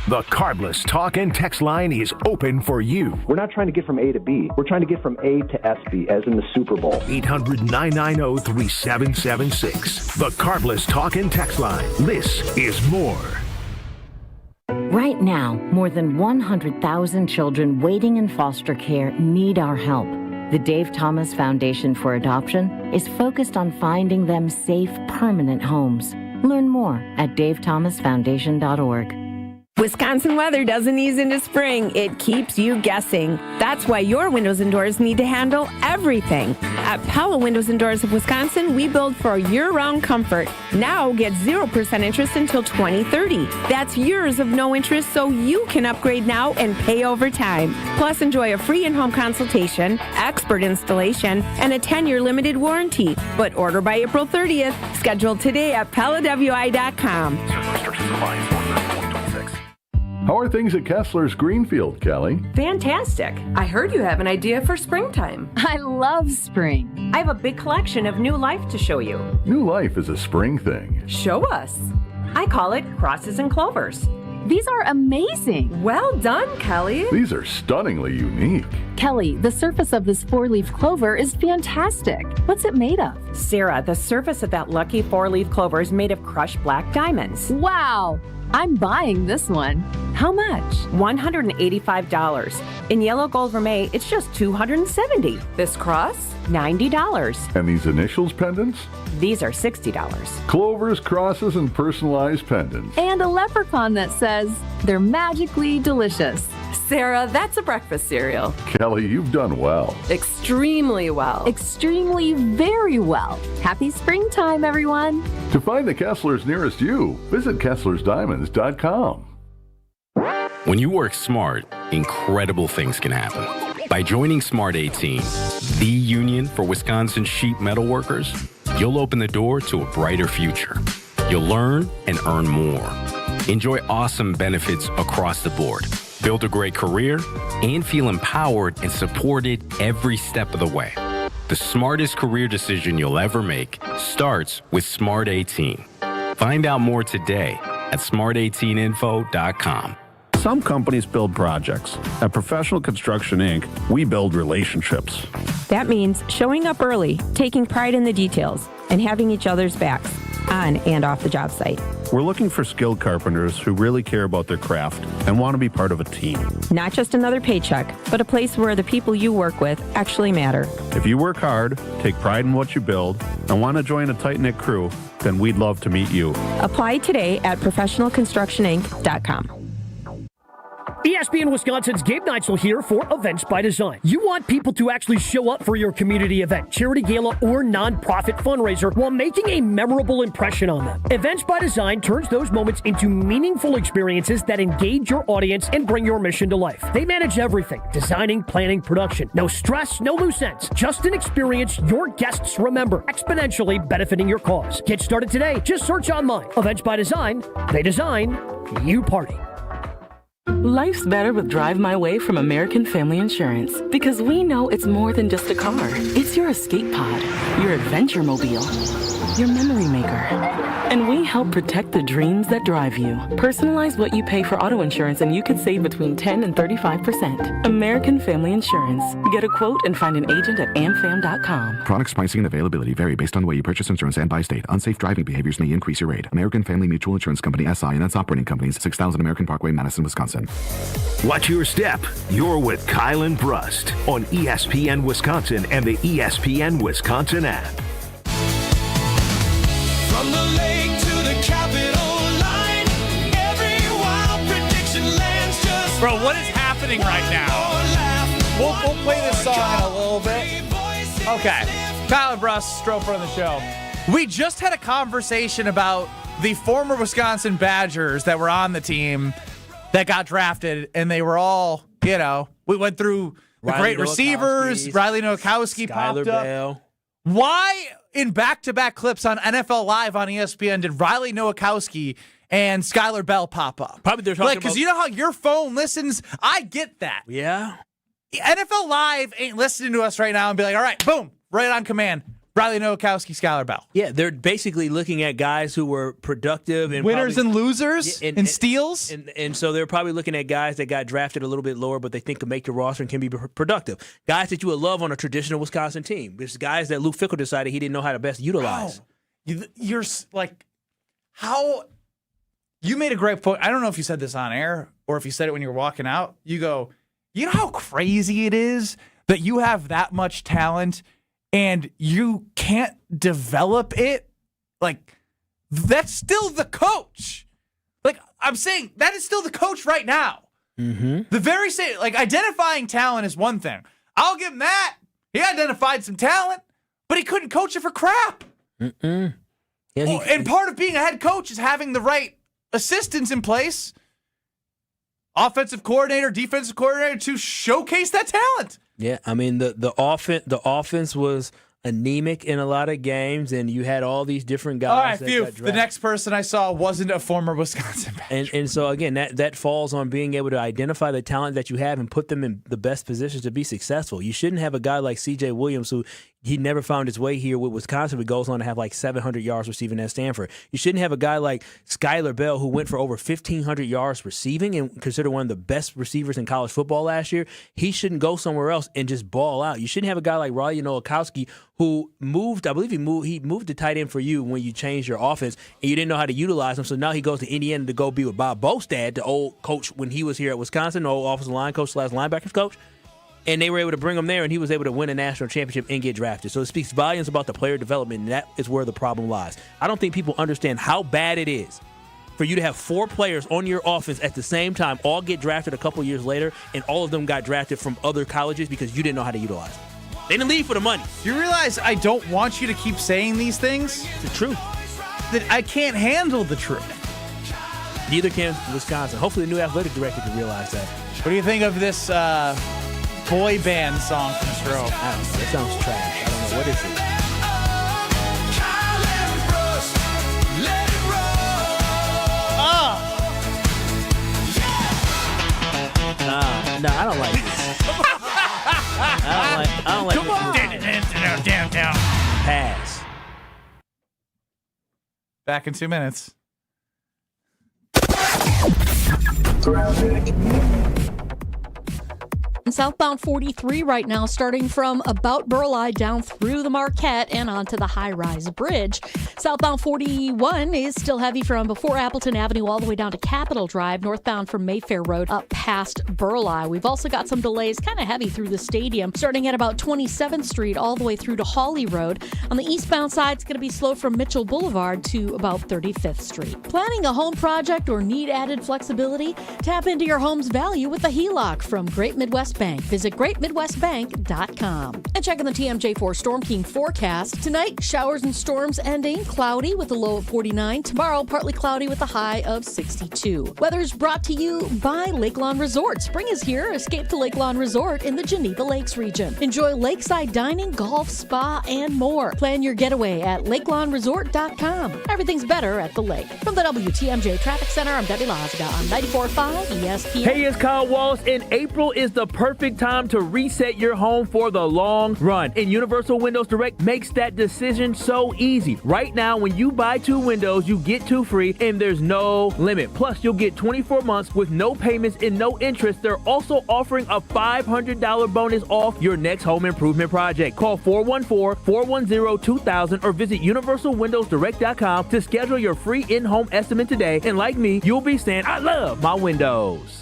The Carbless Talk and Text line is open for you. We're not trying to get from A to B. We're trying to get from A to SB, as in the Super Bowl. 800-990-3776. The Carbless Talk and Text line. This is more. Right now, more than 100,000 children waiting in foster care need our help. The Dave Thomas Foundation for Adoption is focused on finding them safe, permanent homes. Learn more at davethomasfoundation.org. Wisconsin weather doesn't ease into spring. It keeps you guessing. That's why your windows and doors need to handle everything. At Pella Windows and Doors of Wisconsin, we build for year-round comfort. Now get 0% interest until 2030. That's years of no interest, so you can upgrade now and pay over time. Plus, enjoy a free in-home consultation, expert installation, and a 10-year limited warranty. But order by April 30th. Schedule today at PellaWI.com. Restrictions apply. How are things at Kessler's Greenfield, Kelly? Fantastic. I heard you have an idea for springtime. I love spring. I have a big collection of new life to show you. New life is a spring thing. Show us. I call it crosses and clovers. These are amazing. Well done, Kelly. These are stunningly unique. Kelly, the surface of this 4-leaf clover is fantastic. What's it made of? Sarah, the surface of that lucky 4-leaf clover is made of crushed black diamonds. Wow. I'm buying this one. How much? $185. In yellow gold vermeil, it's just $270. This cross, $90. And these initials pendants? These are $60. Clovers, crosses, and personalized pendants. And a leprechaun that says they're magically delicious. Sarah, that's a breakfast cereal. Kelly, you've done well. Extremely well. Extremely very well. Happy springtime, everyone. To find the Kesslers nearest you, visit KesslersDiamonds.com. When you work smart, incredible things can happen. By joining Smart 18, the union for Wisconsin sheet metal workers, you'll open the door to a brighter future. You'll learn and earn more. Enjoy awesome benefits across the board. Build a great career and feel empowered and supported every step of the way. The smartest career decision you'll ever make starts with Smart 18. Find out more today at smart18info.com. Some companies build projects. At Professional Construction, Inc., we build relationships. That means showing up early, taking pride in the details, and having each other's backs, on and off the job site. We're looking for skilled carpenters who really care about their craft and want to be part of a team. Not just another paycheck, but a place where the people you work with actually matter. If you work hard, take pride in what you build, and want to join a tight-knit crew, then we'd love to meet you. Apply today at professionalconstructioninc.com. ESPN Wisconsin's Gabe Neitzel here for Events by Design. You want people to actually show up for your community event, charity gala, or nonprofit fundraiser while making a memorable impression on them. Events by Design turns those moments into meaningful experiences that engage your audience and bring your mission to life. They manage everything: designing, planning, production. No stress, no loose ends. Just an experience your guests remember, exponentially benefiting your cause. Get started today. Just search online. Events by Design. They design, you party. Life's better with Drive My Way from American Family Insurance, because we know it's more than just a car. It's your escape pod, your adventure mobile, your memory maker. And we help protect the dreams that drive you. Personalize what you pay for auto insurance and you could save between 10 and 35%. American Family Insurance. Get a quote and find an agent at amfam.com. Products, pricing, and availability vary based on the way you purchase insurance and by state. Unsafe driving behaviors may increase your rate. American Family Mutual Insurance Company, SI, and its operating companies, 6000 American Parkway, Madison, Wisconsin. Watch your step. You're with Kyle and Brust on ESPN Wisconsin and the ESPN Wisconsin app. From the lake to the Capitol line, every wild prediction lands just. Bro, what is happening right now? We'll play this song in a little bit. Okay. Kyle and Brust, Stroke on the show. We just had a conversation about the former Wisconsin Badgers that were on the team that got drafted, and they were all, we went through the great receivers. Riley Nowakowski popped up. Bell. Why, in back-to-back clips on NFL Live on ESPN, did Riley Nowakowski and Skylar Bell pop up? Probably they're talking about... Because you know how your phone listens? I get that. Yeah. NFL Live ain't listening to us right now and be like, all right, boom, right on command. Riley Nowakowski, Skylar Bell. Yeah, they're basically looking at guys who were productive and winners and losers and steals. And so they're probably looking at guys that got drafted a little bit lower, but they think can make the roster and can be productive. Guys that you would love on a traditional Wisconsin team. There's guys that Luke Fickell decided he didn't know how to best utilize. You're like, how you made a great point. I don't know if you said this on air or if you said it when you were walking out. You go, you know how crazy it is that you have that much talent and you can't develop it? Like, that's still the coach. Like, I'm saying, that is still the coach right now. Mm-hmm. The very same, like, identifying talent is one thing. I'll give him that. He identified some talent, but he couldn't coach it for crap. Mm-mm. Yeah, and part of being a head coach is having the right assistants in place, offensive coordinator, defensive coordinator, to showcase that talent. Yeah, I mean the offense was anemic in a lot of games, and you had all these different guys. All right, that phew. got drafted. The next person I saw wasn't a former Wisconsin Badger. And so again, that falls on being able to identify the talent that you have and put them in the best positions to be successful. You shouldn't have a guy like C.J. Williams who he never found his way here with Wisconsin, but goes on to have like 700 yards receiving at Stanford. You shouldn't have a guy like Skylar Bell who went for over 1,500 yards receiving and considered one of the best receivers in college football last year. He shouldn't go somewhere else and just ball out. You shouldn't have a guy like Riley Nowakowski who moved, I believe he moved to tight end for you when you changed your offense and you didn't know how to utilize him. So now he goes to Indiana to go be with Bob Bostad, the old coach when he was here at Wisconsin, the old offensive line coach / linebackers coach. And they were able to bring him there, and he was able to win a national championship and get drafted. So it speaks volumes about the player development, and that is where the problem lies. I don't think people understand how bad it is for you to have 4 players on your offense at the same time, all get drafted a couple years later, and all of them got drafted from other colleges because you didn't know how to utilize them. They didn't leave for the money. You realize I don't want you to keep saying these things? It's the truth. That I can't handle the truth. Neither can Wisconsin. Hopefully the new athletic director can realize that. What do you think of this boy band song from Stroh? I don't know. It sounds trash. I don't know. What is it? No, I don't like this. I don't like Come on. Down. Pass. Back in 2 minutes. Southbound 43 right now, starting from about Burleigh down through the Marquette and onto the high-rise bridge. Southbound 41 is still heavy from before Appleton Avenue all the way down to Capitol Drive, northbound from Mayfair Road up past Burleigh. We've also got some delays kind of heavy through the stadium, starting at about 27th Street all the way through to Hawley Road. On the eastbound side, it's going to be slow from Mitchell Boulevard to about 35th Street. Planning a home project or need added flexibility? Tap into your home's value with the HELOC from Great Midwest Bank. Visit greatmidwestbank.com. And checking the TMJ4 Storm King forecast. Tonight, showers and storms ending, cloudy with a low of 49. Tomorrow, partly cloudy with a high of 62. Weather's brought to you by Lake Lawn Resort. Spring is here. Escape to Lake Lawn Resort in the Geneva Lakes region. Enjoy lakeside dining, golf, spa, and more. Plan your getaway at lakelawnresort.com. Everything's better at the lake. From the WTMJ Traffic Center, I'm Debbie Laziga on 94.5 ESPN. Hey, it's Kyle Wallace, and April is the perfect time to reset your home for the long run. And Universal Windows Direct makes that decision so easy. Right now, when you buy 2 windows, you get 2 free, and there's no limit. Plus, you'll get 24 months with no payments and no interest. They're also offering a $500 bonus off your next home improvement project. Call 414-410-2000 or visit universalwindowsdirect.com to schedule your free in-home estimate today. And like me, you'll be saying, I love my windows.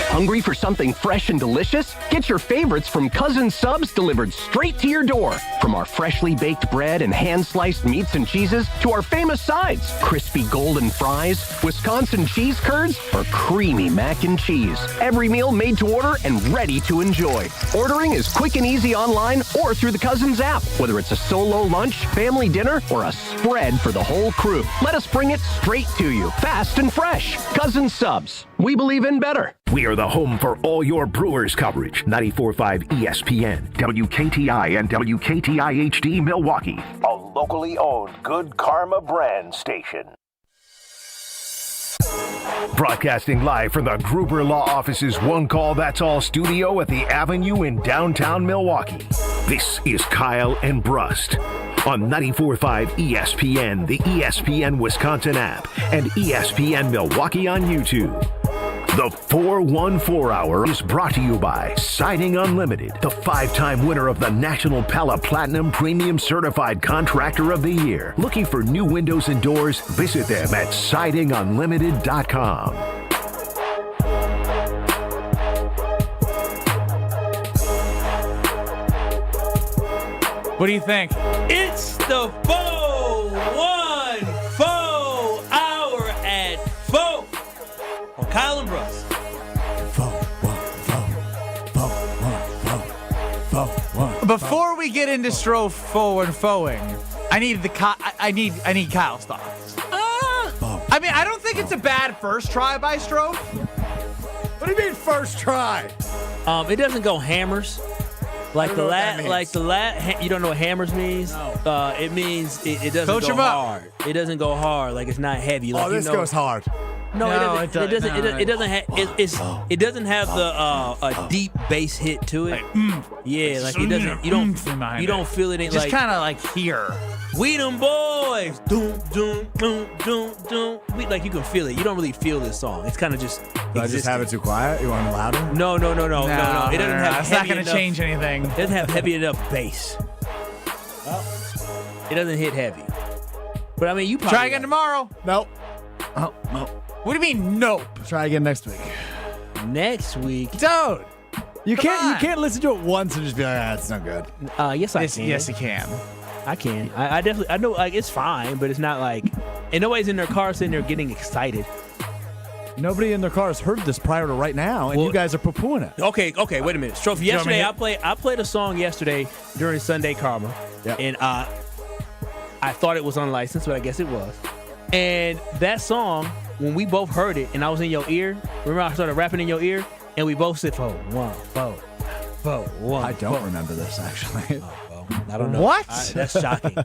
Hungry for something fresh and delicious? Get your favorites from Cousin Subs delivered straight to your door. From our freshly baked bread and hand-sliced meats and cheeses to our famous sides, crispy golden fries, Wisconsin cheese curds, or creamy mac and cheese. Every meal made to order and ready to enjoy. Ordering is quick and easy online or through the Cousins app. Whether it's a solo lunch, family dinner, or a spread for the whole crew, let us bring it straight to you. Fast and fresh. Cousin Subs. We believe in better. We are the home for all your Brewers coverage. 94.5 ESPN, WKTI, and WKTI HD Milwaukee. A locally owned Good Karma brand station. Broadcasting live from the Gruber Law Office's One Call That's All studio at the Avenue in downtown Milwaukee. This is Kyle and Brust on 94.5 ESPN, the ESPN Wisconsin app, and ESPN Milwaukee on YouTube. The 414 Hour is brought to you by Siding Unlimited, the 5-time winner of the National Pella Platinum Premium Certified Contractor of the Year. Looking for new windows and doors? Visit them at sidingunlimited.com. What do you think? It's the 414 Hour at 4 on Kyle and Brust. Before we get into Stroh forward foeing, I need Kyle's thoughts. I mean, I don't think it's a bad first try by Stroh. What do you mean first try? It doesn't go hammers. You don't know what hammers means? No. It means it doesn't go hard. It doesn't go hard. Like it's not heavy. Like, this goes hard. No, it doesn't. It doesn't have the a deep bass hit to it. Yeah, like it doesn't. You don't feel it. Just kind of like here. We them boys. Doom doom doom doom doom. Like you can feel it. You don't really feel this song. It's kind of just. Do I just have it too quiet? You want it louder? No. It doesn't have. It's not going to change anything. It doesn't have heavy enough bass. Well, it doesn't hit heavy. But I mean, you probably try again tomorrow. Nope. Oh no. What do you mean, nope? Try again next week. Next week, dude. You can't listen to it once and just be like, it's not good. Yes, I can. Yes, you can. I can. I definitely. I know. Like it's fine, but it's not like. And nobody's in their car sitting there getting excited. Nobody in their car has heard this prior to right now, and you guys are poo-pooing it. Okay. Wait a minute. Stroh, yesterday I played a song yesterday during Sunday Karma, and I thought it was unlicensed, but I guess it was. And that song, when we both heard it, and I was in your ear, remember I started rapping in your ear, and we both said 4 1 4 1. I don't remember this actually. I don't know. What? That's shocking.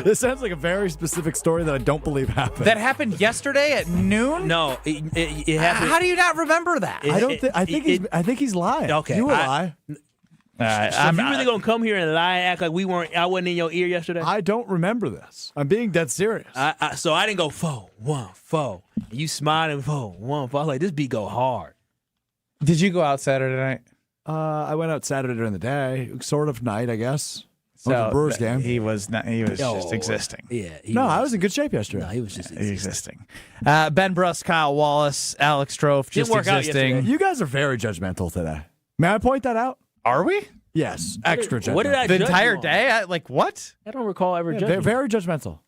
This sounds like a very specific story that I don't believe happened. That happened yesterday at noon? No, it happened. How do you not remember that? I think he's lying. Okay, You lie. So you really gonna come here and lie and act like I wasn't in your ear yesterday? I don't remember this. I'm being dead serious. So I didn't go 4-1-4. You smiling 4-1-4. I was like, this beat go hard. Did you go out Saturday night? I went out Saturday during the day, sort of night, I guess. So Went to the Brewers game. He was not. He was just existing. Yeah. I was in good shape yesterday. No, he was just existing. Ben Brust, Kyle Wallace, Alex Strofe, just work out existing. yesterday. You guys are very judgmental today. May I point that out? Are we? Yes, extra judgmental. What did I The judge entire you on? day? What? I don't recall ever judging. They're very judgmental.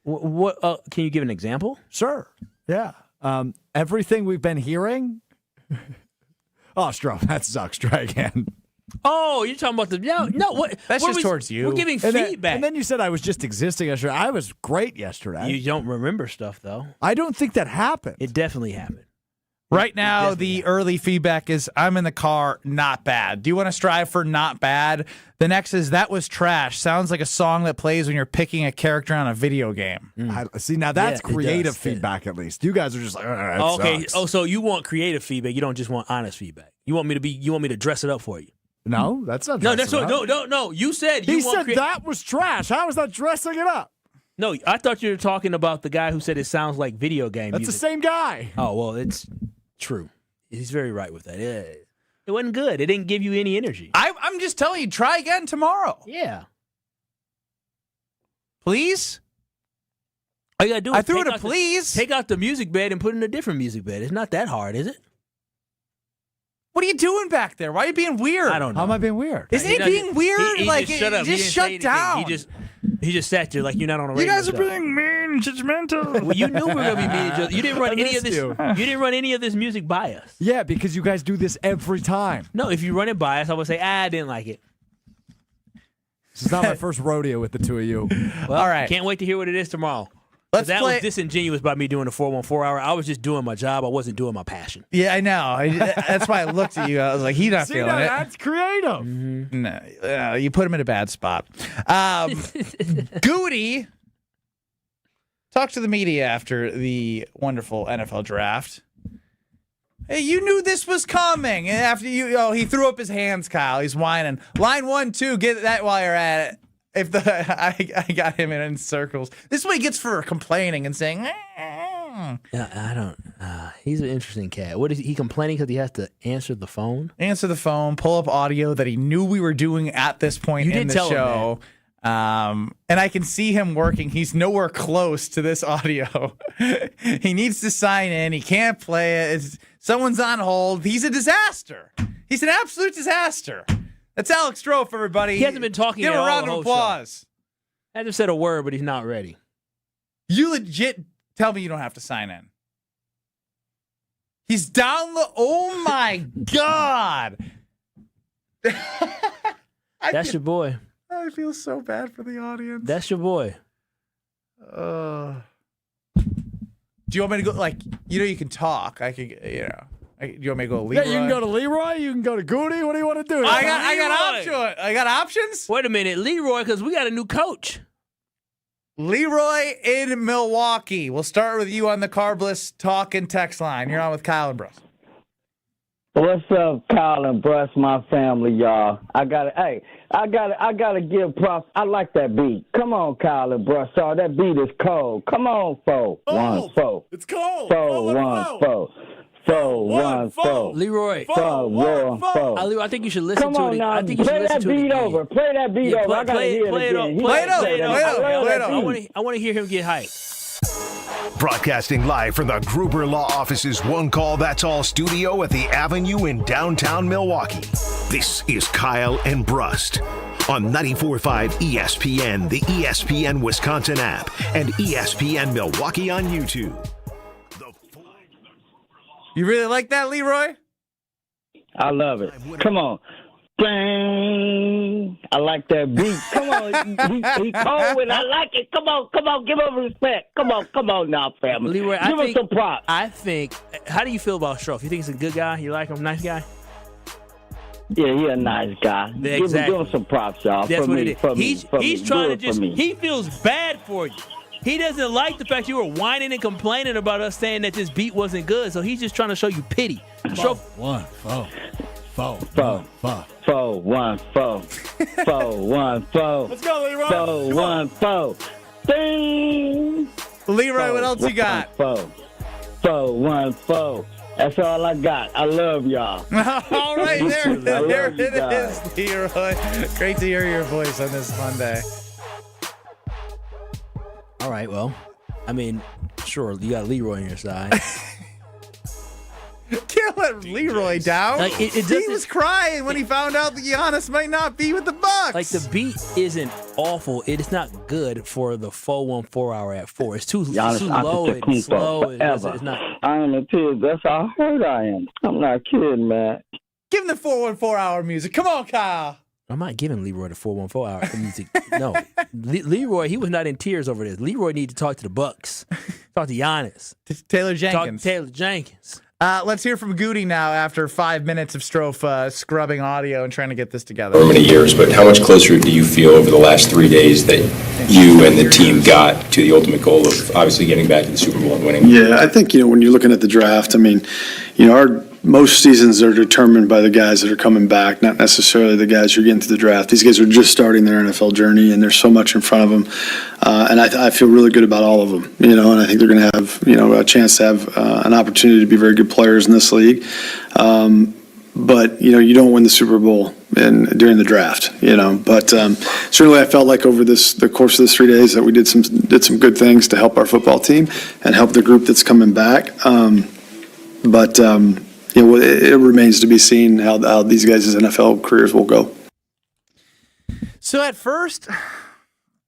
What? Can you give an example? Sure. Yeah. Everything we've been hearing. Oh, Strom, that sucks. Try again. Oh, you're talking about what? That's just towards you. We're giving And feedback. then you said I was just existing yesterday. I was great yesterday. You don't remember stuff though. I don't think that happened. It definitely happened. Right now, the early feedback is I'm in the car, not bad. Do you want to strive for not bad? The next is that was trash. Sounds like a song that plays when you're picking a character on a video game. See, now that's creative feedback at least. You guys are just like, Okay. sucks. Oh, so you want creative feedback? You don't just want honest feedback. You want me to dress it up for you? No, that's not. No, dressing that's what. up. No. You said He you want said that was trash. How is that dressing it up? No, I thought you were talking about the guy who said it sounds like video game That's music. the same guy. Oh well, it's true. He's very right with that. It wasn't good. It didn't give you any energy. I'm just telling you, try again tomorrow. Yeah. Please? All you gotta do is I threw it a please. Take out the music bed and put in a different music bed. It's not that hard, is it? What are you doing back there? Why are you being weird? I don't know. How am I being weird? Isn't he being weird? He like, just shut up. just shut down. He just sat there like you're not on a radio. You guys are show. being mean, judgmental. Well, you knew we were gonna be mean. to each other. You didn't run I any of missed this. you. You didn't run any of this music by us. Yeah, because you guys do this every time. No, if you run it by us, I would say I didn't like it. This is not my first rodeo with the two of you. Well, all right. Can't wait to hear what it is tomorrow. Let's that play. was disingenuous by me doing the 414 hour. I was just doing my job. I wasn't doing my passion. Yeah, I know. That's why I looked at you. I was like, he's not See, feeling now it. that's creative. No, you put him in a bad spot. Goody talked to the media after the wonderful NFL draft. Hey, you knew this was coming. And after he threw up his hands, Kyle. He's whining. Line 1, 2, get that while you're at it. I got him in circles. This is what he gets for complaining and saying. Yeah, I don't. He's an interesting cat. What is he complaining because he has to answer the phone? Answer the phone, pull up audio that he knew we were doing at this point in the show. And I can see him working. He's nowhere close to this audio. He needs to sign in. He can't play it. Someone's on hold. He's a disaster. He's an absolute disaster. That's Alex Strofe, everybody. He hasn't been talking Give at him a all round the of whole applause. Hasn't said a word, but he's not ready. You legit tell me you don't have to sign in. He's down the. Oh my God. That's your boy. I feel so bad for the audience. That's your boy. Do you want me to go? Like, you can talk. I could, do you want me to go Leroy? Yeah, you can go to Leroy. You can go to Goody. What do you want to do? I got options. Wait a minute, Leroy, because we got a new coach. Leroy in Milwaukee. We'll start with you on the Carbless talk and text line. You're on with Kyle and Brust. What's up, Kyle and Brust, my family, y'all? I gotta give props. I like that beat. Come on, Kyle and Brust. Oh, that beat is cold. Come on, 4-1-4. It's cold. 4-1-4. 4-1-4. Leroy. 4-1-4. Leroy, I think you should listen Come to on it. now, I think you should play listen that to it beat again. over. Play that beat over. I gotta hear it again. I want to hear him get hyped. Broadcasting live from the Gruber Law Office's One Call That's All studio at the Avenue in downtown Milwaukee. This is Kyle and Brust on 94.5 ESPN, the ESPN Wisconsin app, and ESPN Milwaukee on YouTube. You really like that, Leroy? I love it. Come on. Bang. I like that beat. Come on. He cold and I like it. Come on. Give him respect. Come on now, family. Leroy, Give him some props. I think, how do you feel about Strofe? You think he's a good guy? You like him? Nice guy? Yeah, he's a nice guy. Yeah, Give exactly. him some props, y'all. That's for what me, it is. He's trying to just, he he feels bad for you. He doesn't like the fact you were whining and complaining about us saying that this beat wasn't good, so he's just trying to show you pity. Strofe, 1-4. 4, 1, 4. 4, 1, 4. Let's go, Leroy. 4, 1, 4. Ding! Leroy, what else you got? 4, 1, 4. That's all I got. I love y'all. All right, there it guys. is, Leroy. Great to hear your voice on this Monday. All right, well, I mean, sure, you got Leroy on your side. Can't let Leroy down. Like, he was crying when he found out that Giannis might not be with the Bucks. Like, the beat isn't awful. It is not good for the 414 hour at 4. It's too low and slow. It's not. I am a kid. That's how hurt I am. I'm not kidding, man. Give him the 414 hour music. Come on, Kyle. I'm not giving Leroy the 414 hour music. No. Leroy, he was not in tears over this. Leroy needed to talk to the Bucks. Talk to Giannis. Taylor Jenkins. Talk to Taylor Jenkins. Let's hear from Goody now after 5 minutes of Strofe scrubbing audio and trying to get this together. For many years, but how much closer do you feel over the last 3 days that you and the team got to the ultimate goal of obviously getting back to the Super Bowl and winning? Yeah, I think, when you're looking at the draft, I mean, most seasons are determined by the guys that are coming back, not necessarily the guys who are getting to the draft. These guys are just starting their NFL journey, and there's so much in front of them. And I feel really good about all of them, and I think they're going to have, a chance to have an opportunity to be very good players in this league. But, you don't win the Super Bowl during the draft, But certainly I felt like over the course of this 3 days that we did some good things to help our football team and help the group that's coming back. It remains to be seen how these guys' NFL careers will go. So at first,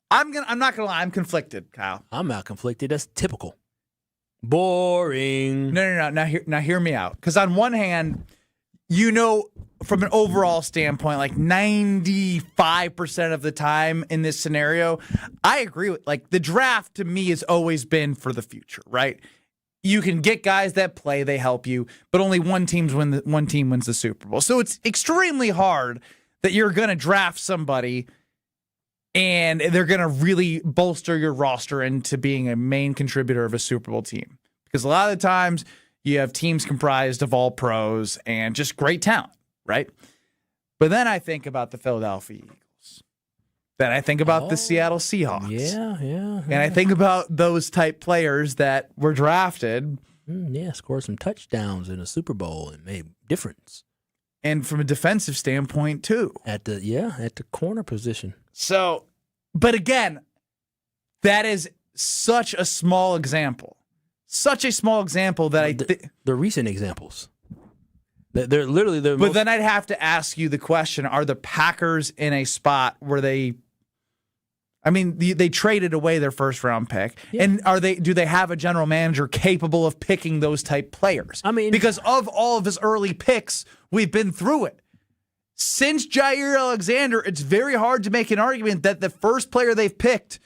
I'm not gonna lie, I'm conflicted, Kyle. I'm not conflicted. That's typical. Boring. No. Now hear me out. Because on one hand, from an overall standpoint, like 95% of the time in this scenario, I agree with the draft to me has always been for the future, right? You can get guys that play, they help you, but only one team wins the Super Bowl. So it's extremely hard that you're going to draft somebody and they're going to really bolster your roster into being a main contributor of a Super Bowl team. Because a lot of the times you have teams comprised of all pros and just great talent, right? But then I think about the Philadelphia Eagles. Then I think about the Seattle Seahawks. Yeah. And I think about those type players that were drafted. Scored some touchdowns in a Super Bowl and made a difference. And from a defensive standpoint, too. At the corner position. So, but again, that is such a small example. Such a small example that the recent examples. They're literally the But then I'd have to ask you the question, are the Packers in a spot where they traded away their first round pick. Yeah. And do they have a general manager capable of picking those type players? Because of all of his early picks, we've been through it. Since Jair Alexander, it's very hard to make an argument that the first player they've picked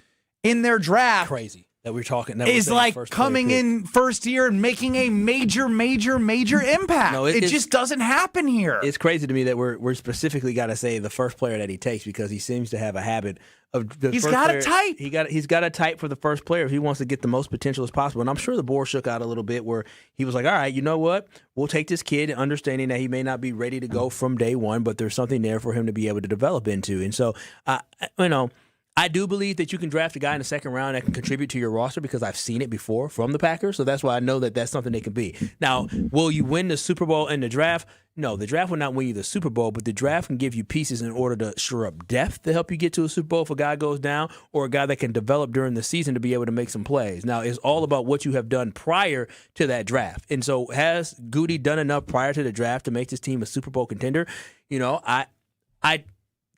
in their draft crazy that we're talking is like coming in first year and making a major impact. No, it just doesn't happen here. It's crazy to me that we're specifically got to say the first player that he takes because he seems to have a habit of he's got a type. He's got a type for the first player if he wants to get the most potential as possible. And I'm sure the board shook out a little bit where he was like, all right, you know what? We'll take this kid, understanding that he may not be ready to go from day one, but there's something there for him to be able to develop into. And so, I do believe that you can draft a guy in the second round that can contribute to your roster because I've seen it before from the Packers. So that's why I know that that's something they can be. Now, will you win the Super Bowl in the draft? No, the draft will not win you the Super Bowl, but the draft can give you pieces in order to shore up depth to help you get to a Super Bowl if a guy goes down or a guy that can develop during the season to be able to make some plays. Now, it's all about what you have done prior to that draft. And so has Goody done enough prior to the draft to make this team a Super Bowl contender? I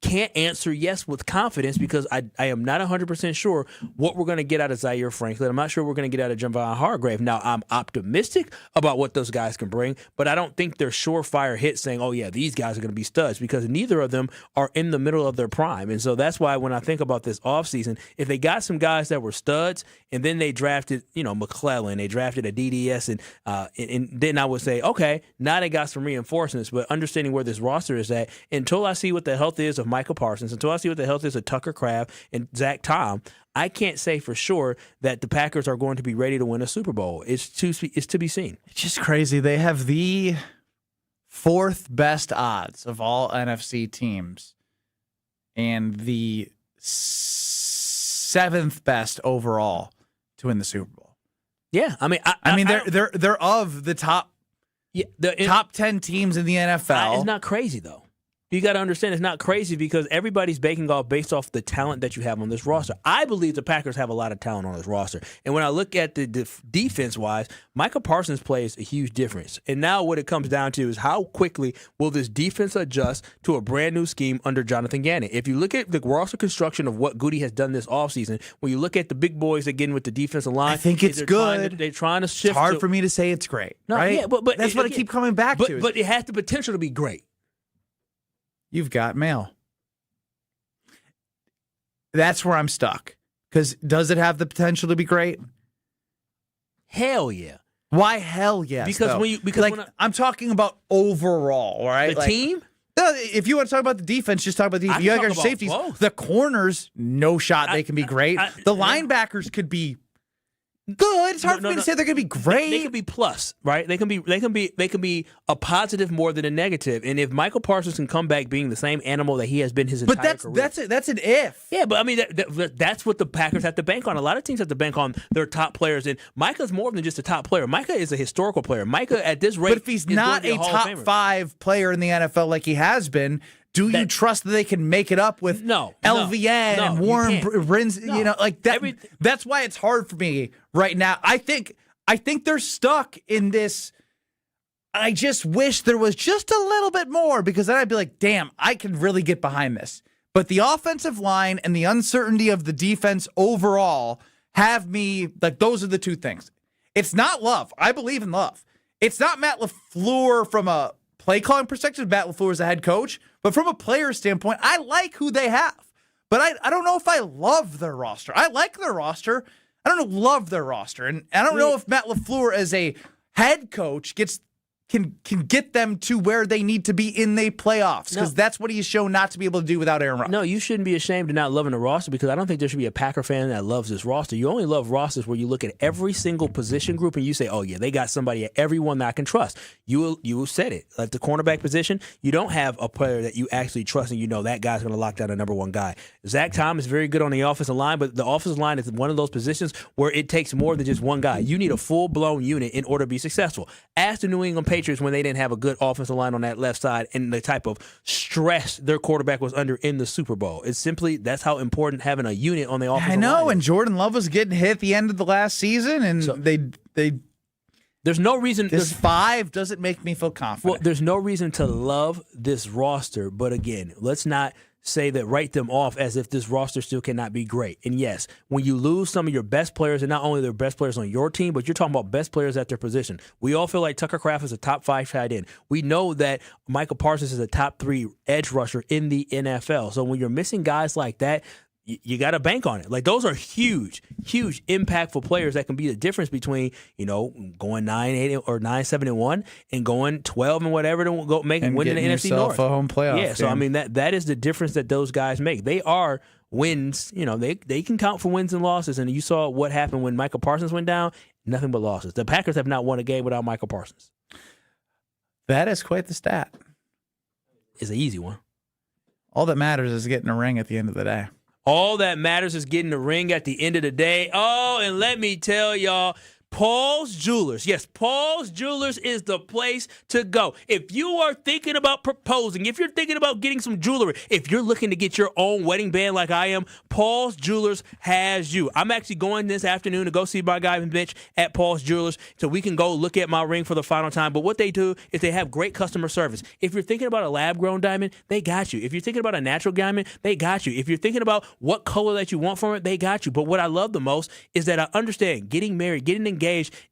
can't answer yes with confidence because I am not 100% sure what we're going to get out of Zaire Franklin. I'm not sure we're going to get out of Javon Hargrave. Now, I'm optimistic about what those guys can bring, but I don't think they're surefire hits saying, oh, yeah, these guys are going to be studs because neither of them are in the middle of their prime. And so that's why when I think about this offseason, if they got some guys that were studs and then they drafted, McClellan, they drafted a DDS, and then I would say, okay, now they got some reinforcements, but understanding where this roster is at, until I see what the health is of Michael Parsons, until I see what the health is of Tucker Kraft and Zach Tom, I can't say for sure that the Packers are going to be ready to win a Super Bowl. It's to be seen. It's just crazy. They have the 4th best odds of all NFC teams and the 7th best overall to win the Super Bowl. Yeah, I mean, they're of the top top 10 teams in the NFL. It's not crazy though. You got to understand it's not crazy because everybody's baking off based off the talent that you have on this roster. I believe the Packers have a lot of talent on this roster. And when I look at the defense-wise, Micah Parsons plays a huge difference. And now what it comes down to is how quickly will this defense adjust to a brand-new scheme under Jonathan Gannon. If you look at the roster construction of what Goody has done this offseason, when you look at the big boys that get in with the defensive line, I think it's good. They're trying to shift. It's hard for me to say it's great, right? Yeah, but that's what I keep coming back to. But it has the potential to be great. You've got mail. That's where I'm stuck. Because does it have the potential to be great? Hell yeah. Why hell yes? Because I'm talking about overall, right? The team? If you want to talk about the defense, just talk about the defense. You got your safeties. Both. The corners, no shot they can be great. The linebackers could be good. It's hard for me to say they're going to be great. They can be plus, right? They can be a positive more than a negative. And if Michael Parsons can come back being the same animal that he has been his entire career, that's an if. Yeah, but I mean that's what the Packers have to bank on. A lot of teams have to bank on their top players, and Micah's more than just a top player. Micah is a historical player. Micah at this rate, but if he's not a top 5 player in the NFL like he has been. Do you trust that they can make it up with LVN and Warren Brins? You know, like that. That's why it's hard for me right now. I think they're stuck in this. I just wish there was just a little bit more because then I'd be like, damn, I can really get behind this. But the offensive line and the uncertainty of the defense overall have me like those are the two things. It's not Love. I believe in Love. It's not Matt LaFleur from a play calling perspective. Matt LaFleur is a head coach. But from a player standpoint, I like who they have. But I don't know if I love their roster. I like their roster. I don't love their roster. And I don't know if Matt LaFleur as a head coach can get them to where they need to be in the playoffs because that's what he's shown not to be able to do without Aaron Rodgers. No, you shouldn't be ashamed of not loving the roster because I don't think there should be a Packer fan that loves this roster. You only love rosters where you look at every single position group and you say, oh, yeah, they got somebody at every one that I can trust. You said it. At the cornerback position, you don't have a player that you actually trust and you know that guy's going to lock down a number one guy. Zach Tom is very good on the offensive line, but the offensive line is one of those positions where it takes more than just one guy. You need a full-blown unit in order to be successful. Ask the New England Patriots when they didn't have a good offensive line on that left side and the type of stress their quarterback was under in the Super Bowl. It's simply that's how important having a unit on the offensive line. I know, and Jordan Love was getting hit at the end of the last season, and so, there's no reason. This 5 doesn't make me feel confident. Well, there's no reason to love this roster, but again, let's not say that write them off as if this roster still cannot be great. And yes, when you lose some of your best players, and not only their best players on your team, but you're talking about best players at their position. We all feel like Tucker Kraft is a top 5 tight end. We know that Michael Parsons is a top 3 edge rusher in the NFL. So when you're missing guys like that, you got to bank on it. Like those are huge, huge, impactful players that can be the difference between going 9-8 or 9-7-1 and going 12 and whatever to go winning the NFC North. A home playoff. Yeah, so I mean that is the difference that those guys make. They are wins. They can count for wins and losses. And you saw what happened when Michael Parsons went down. Nothing but losses. The Packers have not won a game without Michael Parsons. That is quite the stat. It's an easy one. All that matters is getting a ring at the end of the day. All that matters is getting the ring at the end of the day. Oh, and let me tell y'all, Paul's Jewelers. Yes, Paul's Jewelers is the place to go. If you are thinking about proposing, if you're thinking about getting some jewelry, if you're looking to get your own wedding band like I am, Paul's Jewelers has you. I'm actually going this afternoon to go see my guy Mitch at Paul's Jewelers so we can go look at my ring for the final time. But what they do is they have great customer service. If you're thinking about a lab-grown diamond, they got you. If you're thinking about a natural diamond, they got you. If you're thinking about what color that you want from it, they got you. But what I love the most is that I understand getting married, getting engaged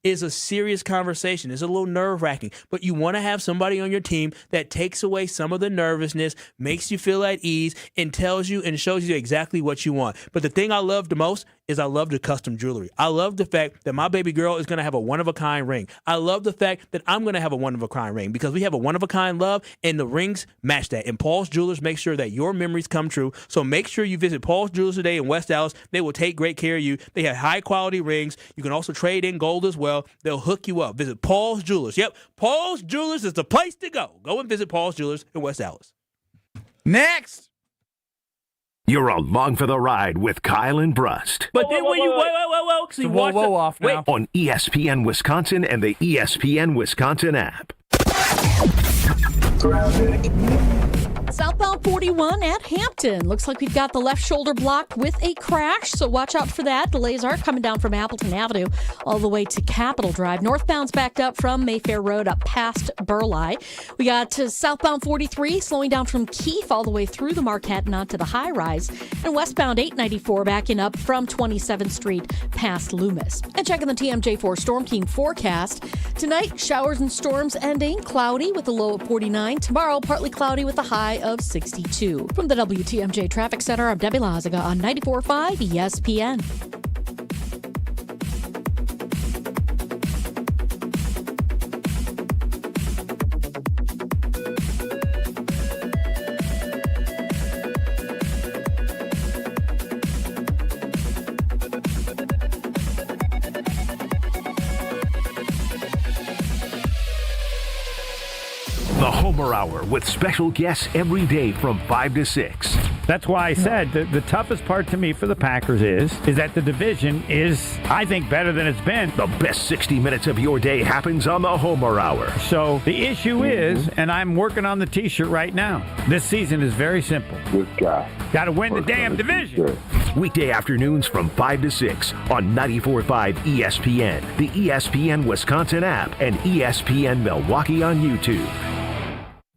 is a serious conversation. It's a little nerve-wracking, but you want to have somebody on your team that takes away some of the nervousness, makes you feel at ease, and tells you and shows you exactly what you want. But the thing I love the most is I love the custom jewelry. I love the fact that my baby girl is going to have a one-of-a-kind ring. I love the fact that I'm going to have a one-of-a-kind ring because we have a one-of-a-kind love, and the rings match that. And Paul's Jewelers make sure that your memories come true. So make sure you visit Paul's Jewelers today in West Dallas. They will take great care of you. They have high-quality rings. You can also trade in gold as well. They'll hook you up. Visit Paul's Jewelers. Yep, Paul's Jewelers is the place to go. Go and visit Paul's Jewelers in West Dallas. Next. You're along for the ride with Kyle and Brust. But then when you whoa off now. On ESPN Wisconsin and the ESPN Wisconsin app. Southbound 41 at Hampton. Looks like we've got the left shoulder blocked with a crash, so watch out for that. Delays are coming down from Appleton Avenue all the way to Capitol Drive. Northbound's backed up from Mayfair Road up past Burleigh. We got southbound 43 slowing down from Keefe all the way through the Marquette and onto the high rise. And westbound 894 backing up from 27th Street past Loomis. And checking the TMJ4 Storm Team forecast. Tonight, showers and storms ending, cloudy with a low of 49. Tomorrow, partly cloudy with a high of 62. From the WTMJ Traffic Center, I'm Debbie Lazaga on 94.5 ESPN. The Homer Hour with special guests every day from 5 to 6. That's why I said the toughest part to me for the Packers is that the division is, I think, better than it's been. The best 60 minutes of your day happens on the Homer Hour. So the issue is, and I'm working on the T-shirt right now, this season is very simple. Got to win the damn division. Weekday afternoons from 5 to 6 on 94.5 ESPN, the ESPN Wisconsin app, and ESPN Milwaukee on YouTube.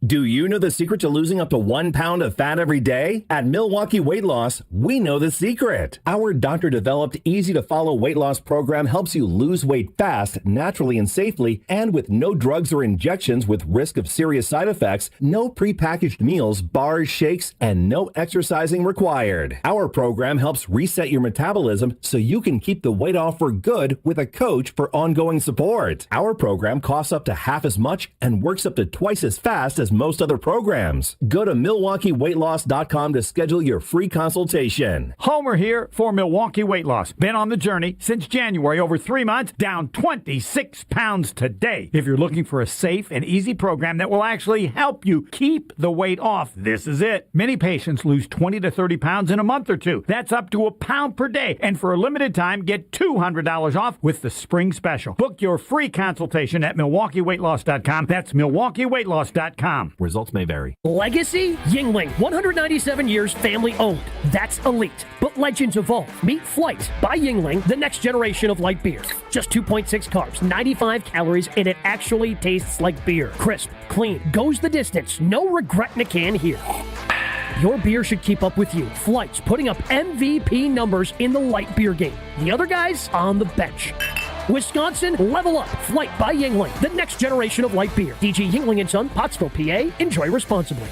Do you know the secret to losing up to 1 pound of fat every day? At Milwaukee Weight Loss, we know the secret. Our doctor-developed, easy-to-follow weight loss program helps you lose weight fast, naturally and safely, and with no drugs or injections with risk of serious side effects, no prepackaged meals, bars, shakes, and no exercising required. Our program helps reset your metabolism so you can keep the weight off for good with a coach for ongoing support. Our program costs up to half as much and works up to twice as fast as most other programs. Go to MilwaukeeWeightLoss.com to schedule your free consultation. Homer here for Milwaukee Weight Loss. Been on the journey since January, over 3 months, down 26 pounds today. If you're looking for a safe and easy program that will actually help you keep the weight off, this is it. Many patients lose 20 to 30 pounds in a month or two. That's up to £1 pound per day. And for a limited time, get $200 off with the spring special. Book your free consultation at MilwaukeeWeightLoss.com. That's MilwaukeeWeightLoss.com. Results may vary. Legacy Yingling, 197 years family owned. That's elite. But legends evolve. Meet Flight by Yingling, the next generation of light beer. Just 2.6 carbs, 95 calories, and it actually tastes like beer. Crisp, clean, goes the distance. No regret in a can here. Your beer should keep up with you. Flight's putting up MVP numbers in the light beer game. The other guys on the bench. Wisconsin, level up. Flight by Yingling, the next generation of light beer. DG Yingling & Son, Pottsville, PA. Enjoy responsibly.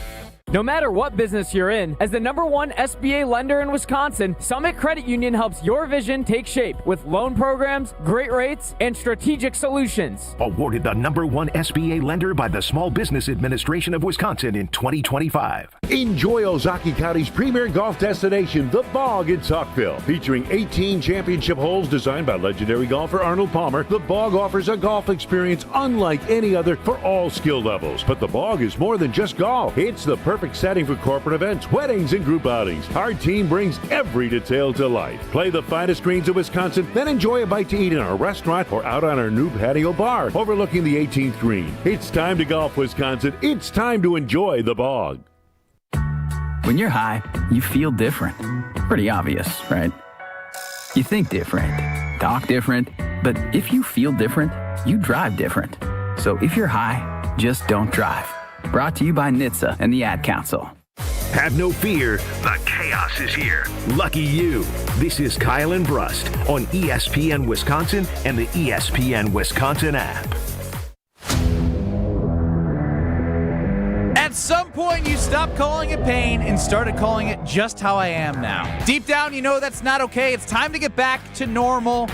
No matter what business you're in, as the #1 SBA lender in Wisconsin, Summit Credit Union helps your vision take shape with loan programs, great rates, and strategic solutions. Awarded the #1 SBA lender by the Small Business Administration of Wisconsin in 2025. Enjoy Ozaukee County's premier golf destination, The Bog in Saukville. Featuring 18 championship holes designed by legendary golfer Arnold Palmer, The Bog offers a golf experience unlike any other for all skill levels. But The Bog is more than just golf. It's the perfect setting for corporate events, weddings, and group outings. Our team brings every detail to life. Play the finest greens of Wisconsin, then enjoy a bite to eat in our restaurant or out on our new patio bar overlooking the 18th green. It's time to golf, Wisconsin. It's time to enjoy The Bog. When you're high, you feel different. Pretty obvious, right? You think different, talk different, but if you feel different, you drive different. So if you're high, just don't drive. Brought to you by NHTSA and the Ad Council. Have no fear, the chaos is here. Lucky you. This is Kyle and Brust on ESPN Wisconsin and the ESPN Wisconsin app. At some point, you stopped calling it pain and started calling it just how I am now. Deep down, you know that's not okay. It's time to get back to normal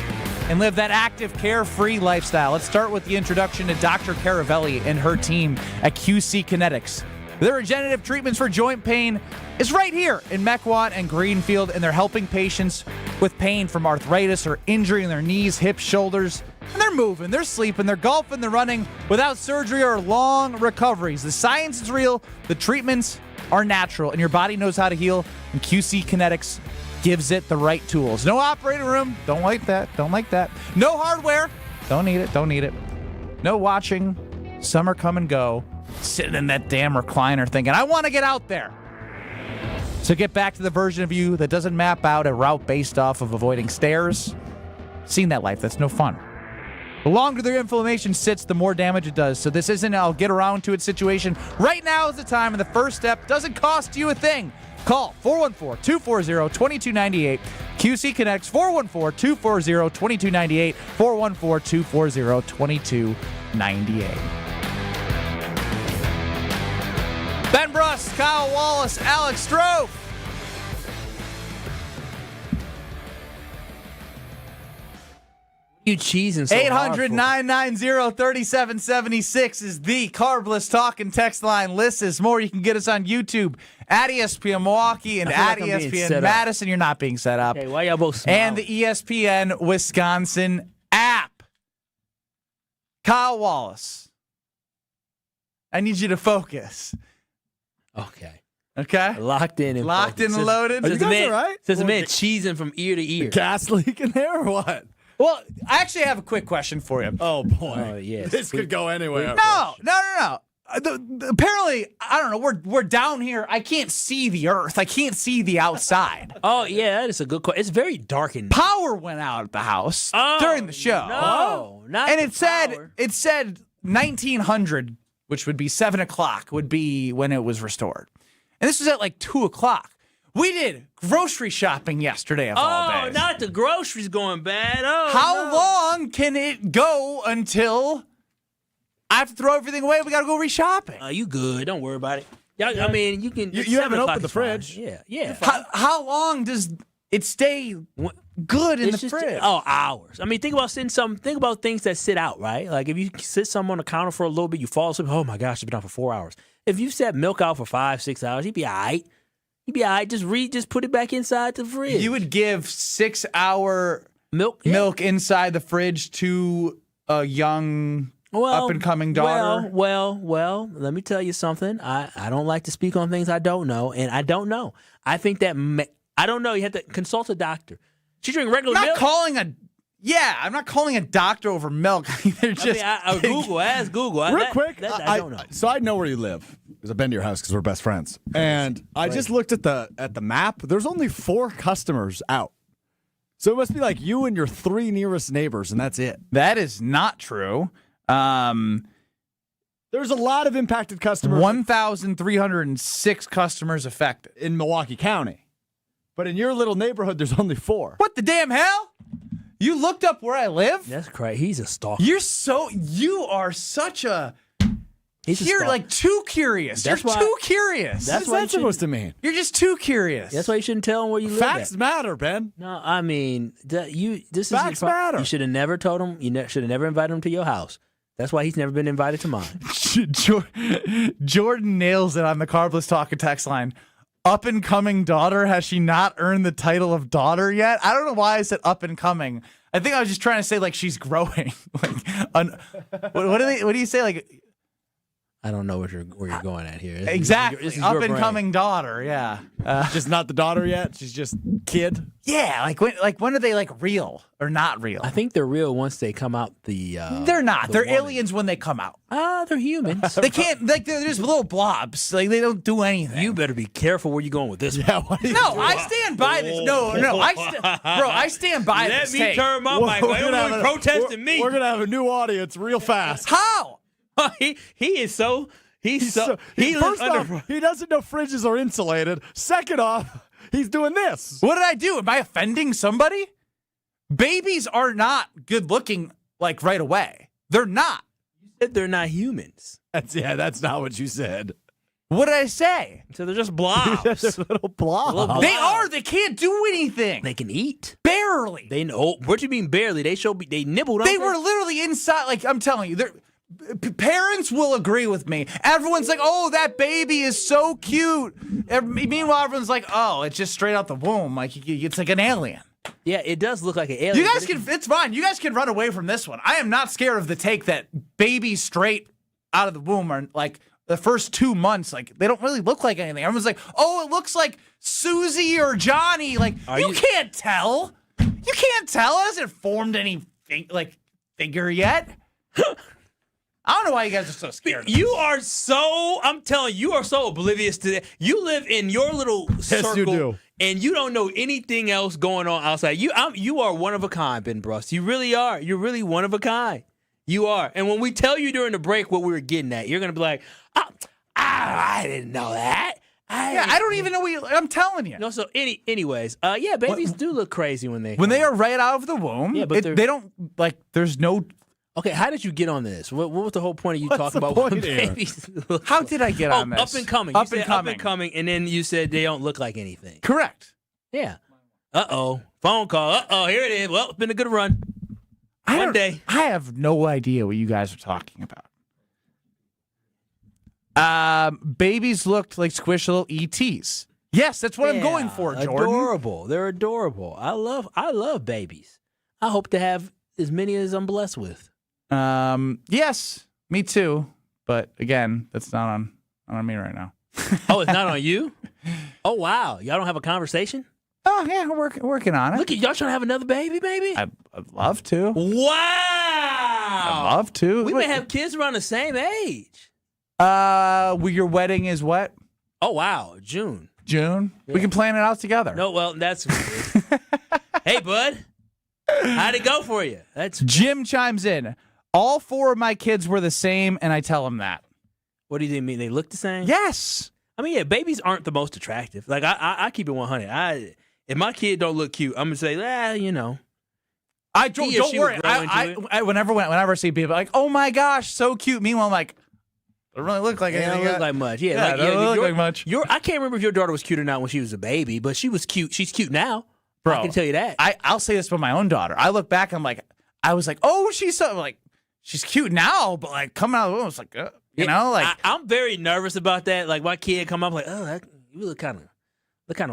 and live that active, carefree lifestyle. Let's start with the introduction to Dr. Caravelli and her team at QC Kinetics. Their regenerative treatments for joint pain is right here in Mequon and Greenfield, and they're helping patients with pain from arthritis or injury in their knees, hips, shoulders. And they're moving, they're sleeping, they're golfing, they're running without surgery or long recoveries. The science is real, the treatments are natural, and your body knows how to heal, and QC Kinetics gives it the right tools. No operating room, don't like that. No hardware, don't need it. No watching summer come and go, sitting in that damn recliner thinking, I want to get out there. So get back to the version of you that doesn't map out a route based off of avoiding stairs. Seen that life, that's no fun. The longer their inflammation sits, the more damage it does. So this isn't I'll get around to it situation. Right now is the time, and the first step doesn't cost you a thing. Call 414-240-2298. QC Connects 414-240-2298. 414-240-2298. Ben Brust, Kyle Wallace, Alex Strofe. You cheesing so 800-990-3776 is the Carbless Talk and Text line. List is more. You can get us on YouTube at ESPN Milwaukee and at ESPN Madison. You're not being set up. Okay, why y'all both smiling? And the ESPN Wisconsin app. Kyle Wallace, I need you to focus. Okay. Locked in and loaded. Are you guys all right? Says a man cheesing from ear to ear. Gas leak in there or what? Well, I actually have a quick question for you. Oh, boy. Oh, yes. This could go anywhere. No. Apparently, I don't know, we're down here. I can't see the earth. I can't see the outside. Oh, yeah, that is a good question. It's very dark in there. Power went out at the house during the show. No, not and the it said 1900, which would be 7 o'clock, would be when it was restored. And this was at like 2 o'clock. We did grocery shopping yesterday of all days. Oh, not the groceries going bad. Oh, How long can it go until I have to throw everything away? We got to go re-shopping. You good. Don't worry about it. I mean, you can. You haven't opened the fridge. Yeah. How long does it stay good in the fridge? Oh, hours. I mean, think about things that sit out, right? Like if you sit something on the counter for a little bit, you fall asleep. Oh my gosh, it's been out for 4 hours. If you set milk out for 5-6 hours, you'd be all right. Just put it back inside the fridge. You would give 6-hour milk inside the fridge to a young up-and-coming daughter? Well, let me tell you something. I don't like to speak on things I don't know, and I don't know. I think that, I don't know. You have to consult a doctor. She drink regular milk? I'm not calling a doctor over milk. Ask Google. Real quick, I don't know. So I know where you live because I've been to your house because we're best friends. And I just looked at the map. There's only 4 customers out. So it must be like you and your 3 nearest neighbors, and that's it. That is not true. There's a lot of impacted customers. 1,306 customers affected. In Milwaukee County. But in your little neighborhood, there's only 4. What the damn hell? You looked up where I live? That's crazy. He's a stalker. You are such a... You're like too curious. You're too curious. What's that supposed to mean? You're just too curious. That's why you shouldn't tell him where you live. Facts matter, Ben. No, I mean, Facts matter. You should have never told him. You should have never invited him to your house. That's why he's never been invited to mine. Jordan nails it on the Carbless Talk and Text line. Up-and-coming daughter, has she not earned the title of daughter yet? I don't know why I said up-and-coming. I think I was just trying to say, like, she's growing. What do you say? Like, I don't know where you're going at here. Exactly. Up-and-coming daughter, yeah. Just not the daughter yet? She's just kid? Yeah, when are they, like, real or not real? I think they're real once they come out They're not. They're aliens when they come out. They're humans. They can't, like, they're just little blobs. Like, they don't do anything. You better be careful where you're going with this. Yeah, I stand by this. No, I stand by this. Let me turn my mic. You're protesting me. We're going to have a new audience real fast. How? He is so... First off, he doesn't know fridges are insulated. Second off, he's doing this. What did I do? Am I offending somebody? Babies are not good looking, like, right away. They're not. You said they're not humans. That's not what you said. What did I say? So they're just blobs. They're little blobs. They are. They can't do anything. They can eat. Barely. They know. What do you mean barely? They nibbled on They were literally inside. Like, I'm telling you, parents will agree with me. Everyone's like, oh, that baby is so cute. Meanwhile, everyone's like, oh, it's just straight out the womb. Like, it's like an alien. Yeah, it does look like an alien. You guys it's fine. You guys can run away from this one. I am not scared of the take that babies straight out of the womb are like the first 2 months, like they don't really look like anything. Everyone's like, oh, it looks like Susie or Johnny. Like, you can't tell. You can't tell. It hasn't formed any figure yet. I don't know why you guys are so scared. I'm telling you, you are so oblivious to that. You live in your little circle. You do. And you don't know anything else going on outside. You are one of a kind, Ben Brust. You really are. You're really one of a kind. You are. And when we tell you during the break what we were getting at, you're going to be like, I didn't know that. I don't even know I'm telling you. No, so anyways, babies do look crazy when they are right out of the womb. Yeah, but they don't, like, there's no... Okay, how did you get on this? What was the whole point of you talking about what babies look How did I get on this? Up and coming. Up and coming, and then you said they don't look like anything. Correct. Yeah. Uh-oh. Phone call. Uh-oh, here it is. Well, it's been a good run. One day. I have no idea what you guys are talking about. Babies looked like squishy little ETs. Yes, that's what I'm going for, Jordan. Adorable. They're adorable. I love babies. I hope to have as many as I'm blessed with. Yes, me too. But again, that's not on me right now. Oh, it's not on you? Oh, wow. Y'all don't have a conversation? Oh, yeah, we're working on it. Look at y'all trying to have another baby? I'd love to. Wow. I'd love to. We may have kids around the same age. Your wedding is what? Oh, wow. June. Yeah. We can plan it out together. No, well, that's Hey, bud. How'd it go for you? Jim chimes in. All 4 of my kids were the same, and I tell them that. What do you mean? They look the same? Yes. I mean, yeah, babies aren't the most attractive. Like, I keep it 100. If my kid don't look cute, I'm going to say, you know. Don't worry. I whenever I see people like, oh my gosh, so cute. Meanwhile, I'm like, don't really look like anything. Don't look like much. Yeah, don't look like much. I can't remember if your daughter was cute or not when she was a baby, but she was cute. She's cute now. Bro, I can tell you that. I'll say this about my own daughter. I look back and I was like, oh, she's cute now, but like coming out of the womb, it's like, I'm very nervous about that. Like my kid come up like, oh, you look kind of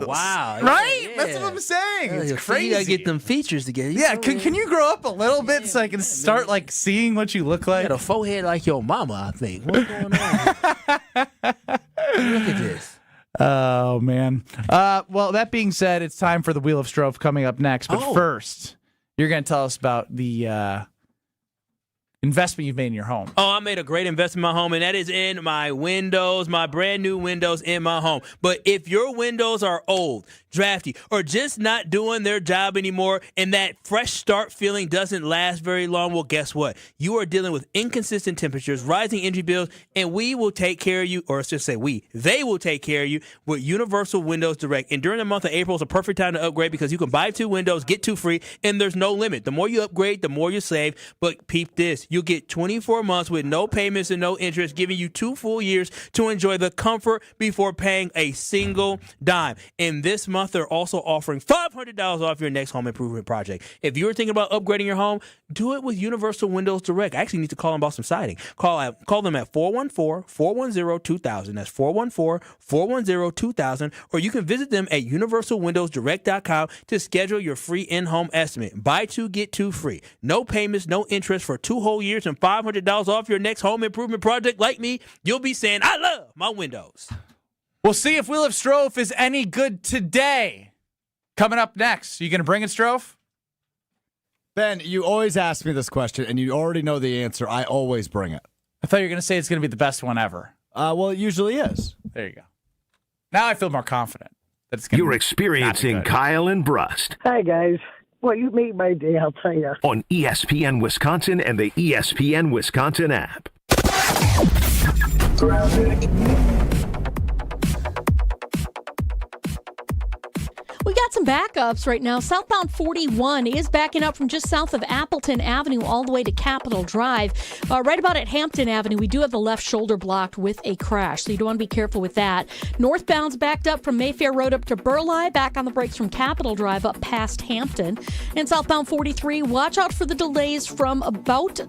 wild, right? Yeah. That's what I'm saying. It's crazy. You gotta get them features together. Yeah, can you grow up a little bit so I can start like seeing what you look like? You got a forehead like your mama, I think. What's going on? Look at this. Oh, man. Well, that being said, it's time for the Wheel of Strofe coming up next. But first, you're going to tell us about the investment you've made in your home. Oh, I made a great investment in my home, and that is in my windows, my brand new windows in my home. But if your windows are old, drafty, or just not doing their job anymore, and that fresh start feeling doesn't last very long, well, guess what? You are dealing with inconsistent temperatures, rising energy bills, and we will take care of you, or let's just say they will take care of you with Universal Windows Direct. And during the month of April, it's a perfect time to upgrade because you can buy 2 windows, get 2 free, and there's no limit. The more you upgrade, the more you save. But peep this. You'll get 24 months with no payments and no interest, giving you 2 full years to enjoy the comfort before paying a single dime. And this month, they're also offering $500 off your next home improvement project. If you're thinking about upgrading your home, do it with Universal Windows Direct. I actually need to call them about some siding. Call them at 414-410-2000. That's 414-410-2000. Or you can visit them at universalwindowsdirect.com to schedule your free in-home estimate. Buy 2, get 2 free. No payments, no interest for 2 whole years and $500 off your next home improvement project. Like me, you'll be saying, I love my windows. We'll see if Wheel of Strofe is any good today. Coming up next. You going to bring it, Strofe? Ben, you always ask me this question, and you already know the answer. I always bring it. I thought you were going to say it's going to be the best one ever. Well, it usually is. There you go. Now I feel more confident that it's going to be. You're experiencing Kyle and Brust. Hi, guys. Well, you made my day, I'll tell you. On ESPN Wisconsin and the ESPN Wisconsin app. We got some some backups right now. Southbound 41 is backing up from just south of Appleton Avenue all the way to Capitol Drive. Right about at Hampton Avenue, we do have the left shoulder blocked with a crash, so you do want to be careful with that. Northbound's backed up from Mayfair Road up to Burleigh, back on the brakes from Capitol Drive up past Hampton. And southbound 43, watch out for the delays from about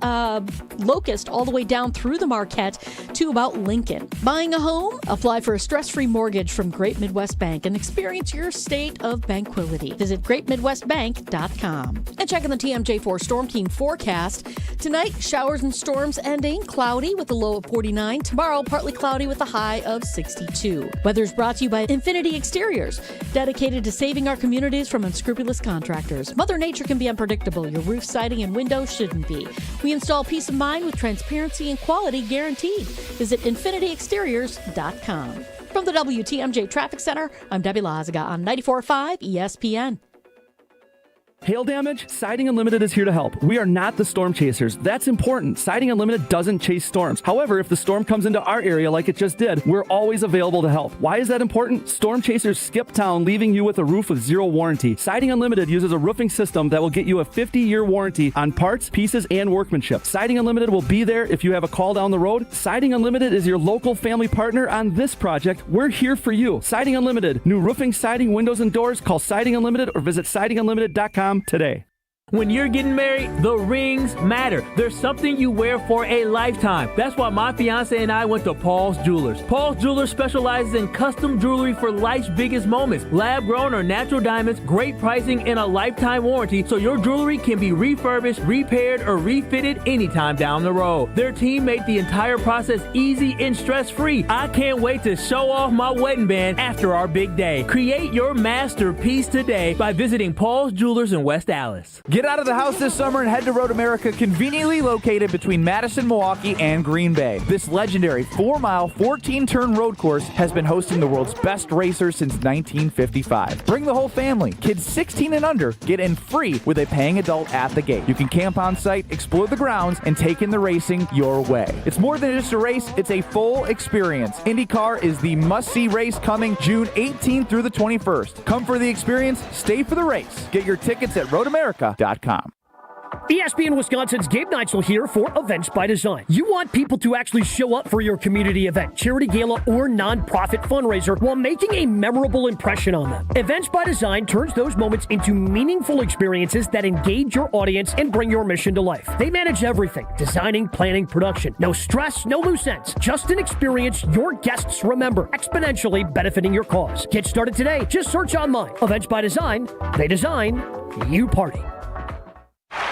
Locust all the way down through the Marquette to about Lincoln. Buying a home? Apply for a stress-free mortgage from Great Midwest Bank and experience your state of tranquility. Visit greatmidwestbank.com. And checking the TMJ4 Storm Team forecast. Tonight, showers and storms ending, cloudy with a low of 49. Tomorrow, partly cloudy with a high of 62. Weather's brought to you by Infinity Exteriors, dedicated to saving our communities from unscrupulous contractors. Mother Nature can be unpredictable. Your roof, siding, and windows shouldn't be. We install peace of mind with transparency and quality guaranteed. Visit infinityexteriors.com. From the WTMJ Traffic Center, I'm Debbie Lazaga on 94.5 ESPN. Hail damage? Siding Unlimited is here to help. We are not the storm chasers. That's important. Siding Unlimited doesn't chase storms. However, if the storm comes into our area like it just did, we're always available to help. Why is that important? Storm chasers skip town, leaving you with a roof with zero warranty. Siding Unlimited uses a roofing system that will get you a 50-year warranty on parts, pieces, and workmanship. Siding Unlimited will be there if you have a call down the road. Siding Unlimited is your local family partner on this project. We're here for you. Siding Unlimited. New roofing, siding, windows, and doors. Call Siding Unlimited or visit sidingunlimited.com today. When you're getting married, the rings matter. There's something you wear for a lifetime. That's why my fiance and I went to Paul's Jewelers. Paul's Jewelers specializes in custom jewelry for life's biggest moments. Lab-grown or natural diamonds, great pricing, and a lifetime warranty, so your jewelry can be refurbished, repaired, or refitted anytime down the road. Their team made the entire process easy and stress-free. I can't wait to show off my wedding band after our big day. Create your masterpiece today by visiting Paul's Jewelers in West Allis. Get out of the house this summer and head to Road America, conveniently located between Madison, Milwaukee, and Green Bay. This legendary 4-mile, 14-turn road course has been hosting the world's best racers since 1955. Bring the whole family. Kids 16 and under get in free with a paying adult at the gate. You can camp on site, explore the grounds, and take in the racing your way. It's more than just a race, it's a full experience. IndyCar is the must-see race coming June 18th through the 21st. Come for the experience, stay for the race. Get your tickets at roadamerica.com. ESPN Wisconsin's Gabe Neitzel here for Events by Design. You want people to actually show up for your community event, charity gala, or nonprofit fundraiser while making a memorable impression on them. Events by Design turns those moments into meaningful experiences that engage your audience and bring your mission to life. They manage everything: designing, planning, production. No stress, no loose ends. Just an experience your guests remember, exponentially benefiting your cause. Get started today. Just search online. Events by Design. They design, you party.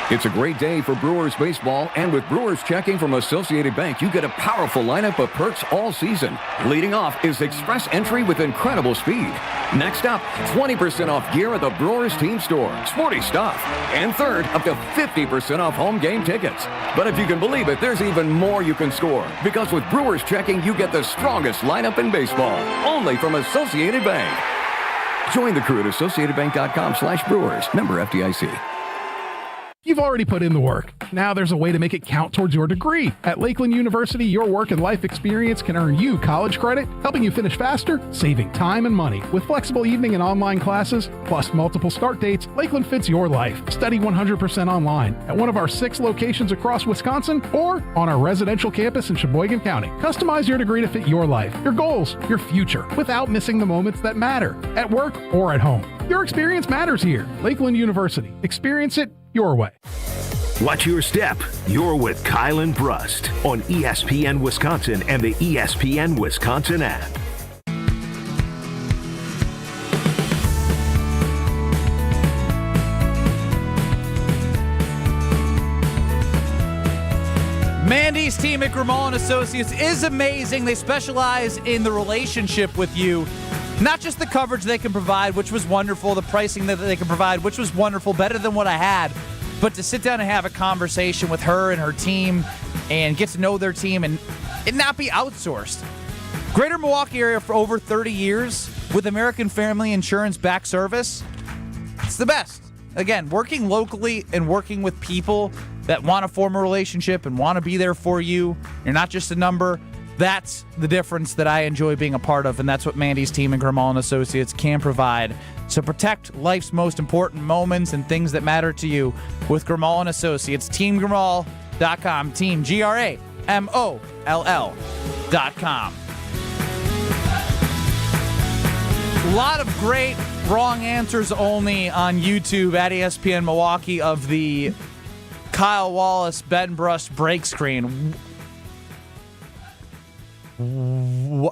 It's a great day for Brewers baseball, and with Brewers checking from Associated Bank, you get a powerful lineup of perks all season. Leading off is Express Entry with incredible speed. Next up, 20% off gear at the Brewers team store. Sporty stuff. And third, up to 50% off home game tickets. But if you can believe it, there's even more you can score. Because with Brewers checking, you get the strongest lineup in baseball. Only from Associated Bank. Join the crew at AssociatedBank.com/Brewers. Member FDIC. You've already put in the work. Now there's a way to make it count towards your degree. At Lakeland University, your work and life experience can earn you college credit, helping you finish faster, saving time and money. With flexible evening and online classes, plus multiple start dates, Lakeland fits your life. Study 100% online at one of our 6 locations across Wisconsin or on our residential campus in Sheboygan County. Customize your degree to fit your life, your goals, your future, without missing the moments that matter, at work or at home. Your experience matters here. Lakeland University. Experience it your way. Watch your step. You're with Kyle Brust on ESPN Wisconsin and the ESPN Wisconsin app. Mandy's team at Grimaud & Associates is amazing. They specialize in the relationship with you. Not just the coverage they can provide, which was wonderful, the pricing that they can provide, which was wonderful, better than what I had, but to sit down and have a conversation with her and her team and get to know their team and it not be outsourced. Greater Milwaukee area for over 30 years with American Family Insurance back service. It's the best. Again, working locally and working with people that want to form a relationship and want to be there for you. You're not just a number. That's the difference that I enjoy being a part of, and that's what Mandy's team and Grimal & Associates can provide. So protect life's most important moments and things that matter to you with Grimal & Associates. TeamGrimal.com. Team, GRAMOLL.com. A lot of great wrong answers only on YouTube at ESPN Milwaukee of the Kyle Wallace, Ben Brust break screen.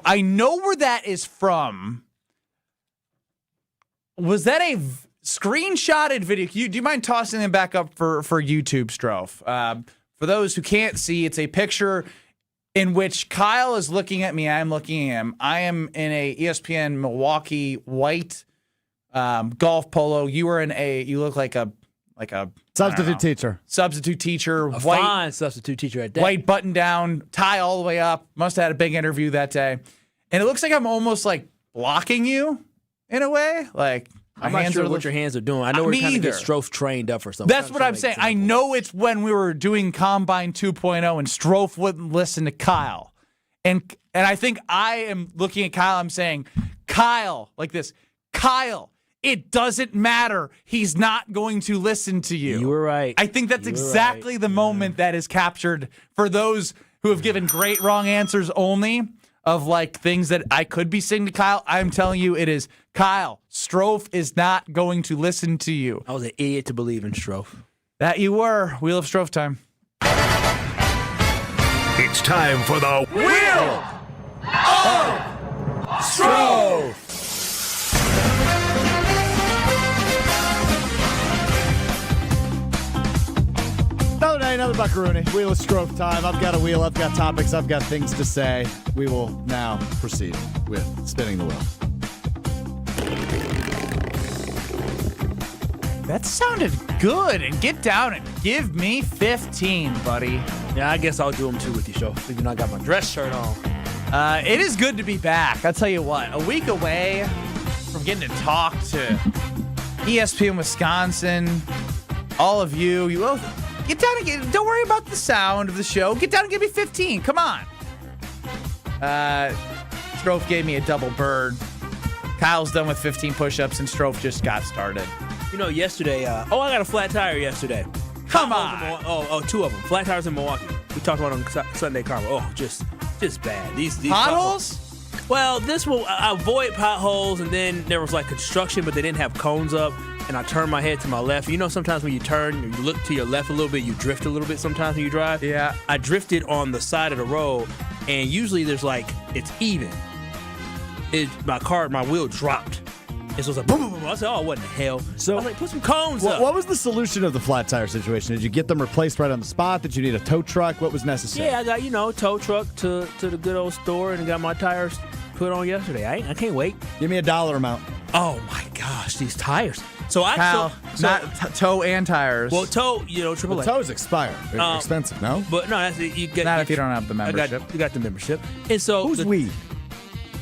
I know where that is from. Was that a screenshotted video? Do you mind tossing it back up for YouTube, Strofe? For those who can't see, it's a picture in which Kyle is looking at me. I'm looking at him. I am in a ESPN Milwaukee white golf polo. You look like a substitute teacher. Substitute teacher. A fine substitute teacher at that. White button down, tie all the way up. Must have had a big interview that day. And it looks like I'm almost like blocking you in a way. Like I'm not sure what your hands are doing. I know we're kind of get Strofe trained up or something. That's what I'm saying. I know it's when we were doing Combine 2.0 and Strofe wouldn't listen to Kyle. And I think I am looking at Kyle. I'm saying, Kyle, like this, Kyle, it doesn't matter. He's not going to listen to you. You were right. I think that's exactly the moment that is captured for those who have given great wrong answers only of like things that I could be saying to Kyle. I'm telling you, it is Kyle. Strofe is not going to listen to you. I was an idiot to believe in Strofe. That you were. Wheel of Strofe time. It's time for the Wheel of Strofe. Another day, another buckaroonie. Wheel of Strofe time. I've got a wheel. I've got topics. I've got things to say. We will now proceed with spinning the wheel. That sounded good. And get down and give me 15, buddy. Yeah, I guess I'll do them too with you, Show. Even though I got my dress shirt on. It is good to be back. I'll tell you what. A week away from getting to talk to ESPN Wisconsin, all of you. Get down and don't worry about the sound of the show. Get down and give me 15. Come on. Strofe gave me a double bird. Kyle's done with 15 push-ups, and Strofe just got started. You know, yesterday, I got a flat tire yesterday. Come on. Two of them. Flat tires in Milwaukee. We talked about it on Sunday Karma. Oh, just bad. These potholes? Well, this will avoid potholes, and then there was like construction, but they didn't have cones up. And I turned my head to my left. You know, sometimes when you turn, you look to your left a little bit, you drift a little bit sometimes when you drive. Yeah. I drifted on the side of the road, and usually there's like, it's even. My wheel dropped. And so it was like, boom, boom, boom. I said, oh, what in the hell? So I was like, put some cones up. What was the solution of the flat tire situation? Did you get them replaced right on the spot? Did you need a tow truck? What was necessary? Yeah, I got, tow truck to the good old store and got my tires put on yesterday. I can't wait. Give me a dollar amount. Oh, my gosh, these tires. So not toe and tires. Well, toe, AAA. The toes expire. They're expensive, no? But no, you get. Not if you don't have the membership. You got the membership. And so who's we?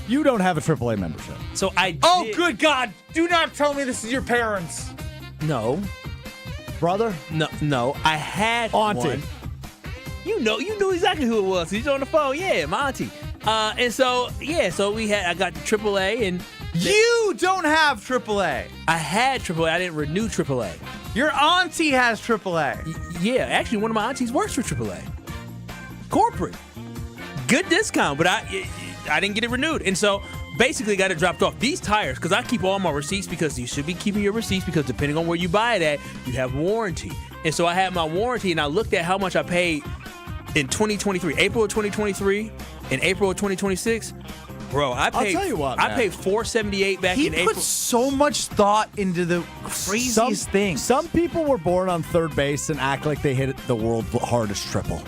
You don't have a AAA membership. So I did. Oh, good God. Do not tell me this is your parents. No. Brother? No. I had auntie. One. You knew exactly who it was. He's on the phone. Yeah, my auntie. And so, I got the AAA and. You don't have AAA. I had AAA. I didn't renew AAA. Your auntie has AAA. Yeah, actually, one of my aunties works for AAA. Corporate. Good discount, but I didn't get it renewed. And so, basically, got it dropped off. These tires, because I keep all my receipts, because you should be keeping your receipts, because depending on where you buy it at, you have warranty. And so, I had my warranty, and I looked at how much I paid in 2023, April of 2023, and April of 2026. Bro, I paid $478 back in April. He put so much thought into the craziest things. Some people were born on third base and act like they hit the world's hardest triple.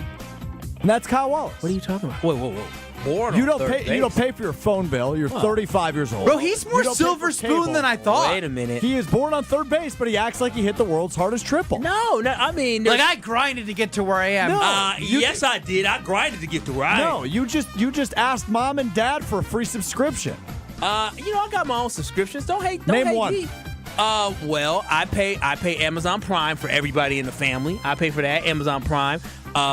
And that's Kyle Wallace. What are you talking about? Whoa. Born you on third base. You don't pay for your phone bill. You're 35 years old. Bro, he's more silver spoon than I thought. Wait a minute. He is born on third base, but he acts like he hit the world's hardest triple. No, I mean... Like, I grinded to get to where I am. No, yes, I did. I grinded to get to where I am. No, you just asked mom and dad for a free subscription. I got my own subscriptions. Don't hate Name one. Me. Well, I pay Amazon Prime for everybody in the family. I pay for that, Amazon Prime.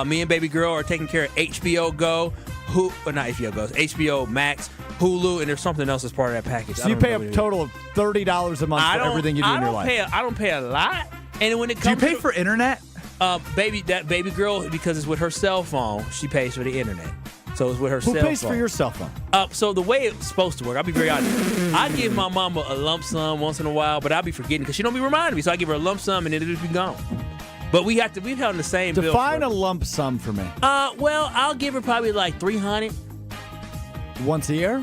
Me and baby girl are taking care of HBO Go, HBO Go's, HBO Max, Hulu, and there's something else as part of that package. So you pay a total of $30 a month for everything you do in your life. I don't pay a lot. And when it comes do you pay for internet? Baby girl, because it's with her cell phone, she pays for the internet. So it's with her cell phone. Who pays for your cell phone? So the way it's supposed to work, I'll be very honest. I give my mama a lump sum once in a while, but I'll be forgetting because she don't be reminding me. So I give her a lump sum and then it'll be gone. But we've held in the same bill. Define a lump sum for me. Well, I'll give her probably like $300 once a year.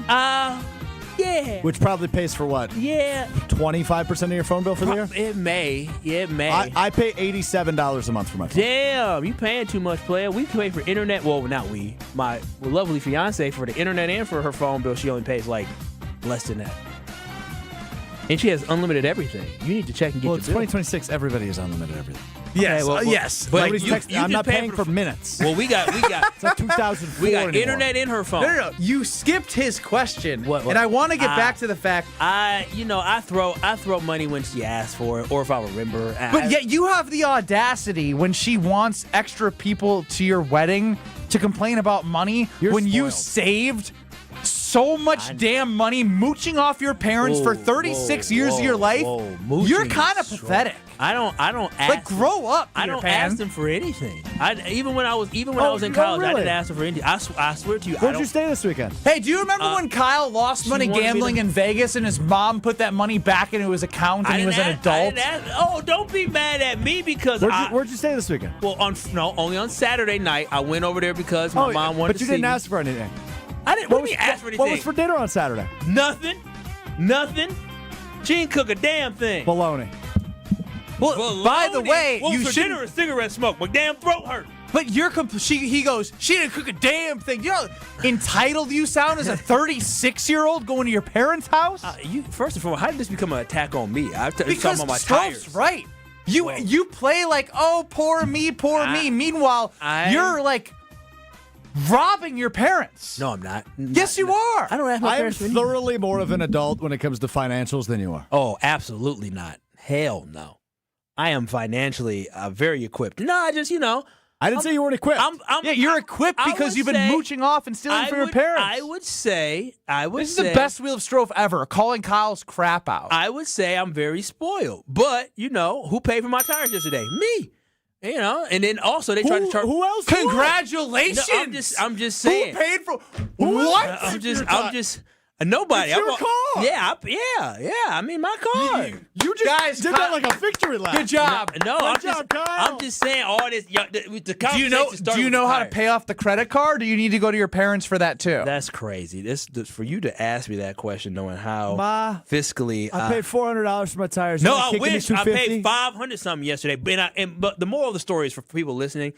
Yeah. Which probably pays for what? Yeah. 25% of your phone bill for the year? It may. I pay $87 a month for my phone. Damn, you paying too much, player. We pay for internet. Well, not we. My lovely fiance, for the internet and for her phone bill, she only pays like less than that. And she has unlimited everything. You need to check and get Well, your it's bill. 2026. Everybody has unlimited everything. Yes, Okay, yes. But Nobody's I'm not paying for minutes. Well, we got It's like 2004 we got anymore. internet in her phone. No. You skipped his question, What? and I want to get back to the fact. I throw money when she asks for it, or if I remember. But yet you have the audacity when she wants extra people to your wedding to complain about money when you saved so much damn money mooching off your parents for 36 years of your life. You're kind of pathetic. I don't ask. Like, grow up. I don't ask them for anything. Even when I was in no, college, I really? didn't ask them for anything. I swear to you. Where'd you stay this weekend? Hey, do you remember when Kyle lost money wanted me gambling to- in Vegas and his mom put that money back into his account and he was an adult? Don't be mad at me because Where'd you stay this weekend? Well, only on Saturday night. I went over there because my mom wanted to see But you didn't me. ask for anything. I didn't. What do you mean ask for anything? What was for dinner on Saturday? Nothing. She didn't cook a damn thing. Bologna. Well, by the way, what you was for shouldn't. dinner is cigarette smoke. My damn throat hurt. But he goes, she didn't cook a damn thing. You know how entitled you sound as a 36-year-old going to your parents' house? First and foremost, how did this become an attack on me? I'm Because talking about my Stroh's tires. right. You play like, oh, poor me. Meanwhile, you're like robbing your parents. No, I'm not. Yes, you are. I don't ask my I am parents for anything. thoroughly more of an adult when it comes to financials than you are. Oh, absolutely not. Hell no. I am financially very equipped. No, I just, I didn't say you weren't equipped. You're equipped because you've been mooching off and stealing from your parents. I would say. This is the best Wheel of Strofe ever, calling Kyle's crap out. I would say I'm very spoiled. But, who paid for my tires yesterday? Me. And then also they tried to charge. Who else? Congratulations. No, I'm just saying. Who paid for what? I'm just nobody. It's your car. Yeah. I mean, my car. You just Guys, did that like a victory lap. Good job. No, I'm just saying all this. The conversation Do you know how to pay off the credit card? Or do you need to go to your parents for that too? That's crazy. This for you to ask me that question, knowing how fiscally I paid $400 for my tires. No, You're I kicking me wish I paid $250? $500 something yesterday. But the moral of the story is for people listening.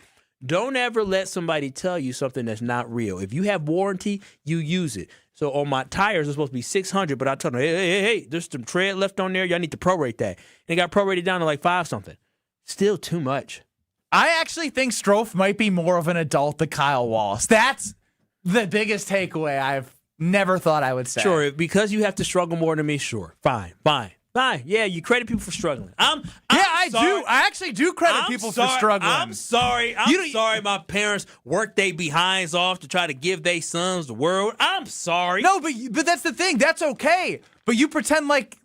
Don't ever let somebody tell you something that's not real. If you have warranty, you use it. So on my tires, it's supposed to be $600, but I told them, hey, there's some tread left on there. Y'all need to prorate that. And it got prorated down to like $5 something. Still too much. I actually think Strofe might be more of an adult than Kyle Wallace. That's the biggest takeaway I've never thought I would say. Sure, because you have to struggle more than me, sure. Fine. Yeah, you credit people for struggling. I do. I actually do credit people for struggling. I'm sorry my parents worked their behinds off to try to give their sons the world. I'm sorry. No, but that's the thing. That's okay. But you pretend like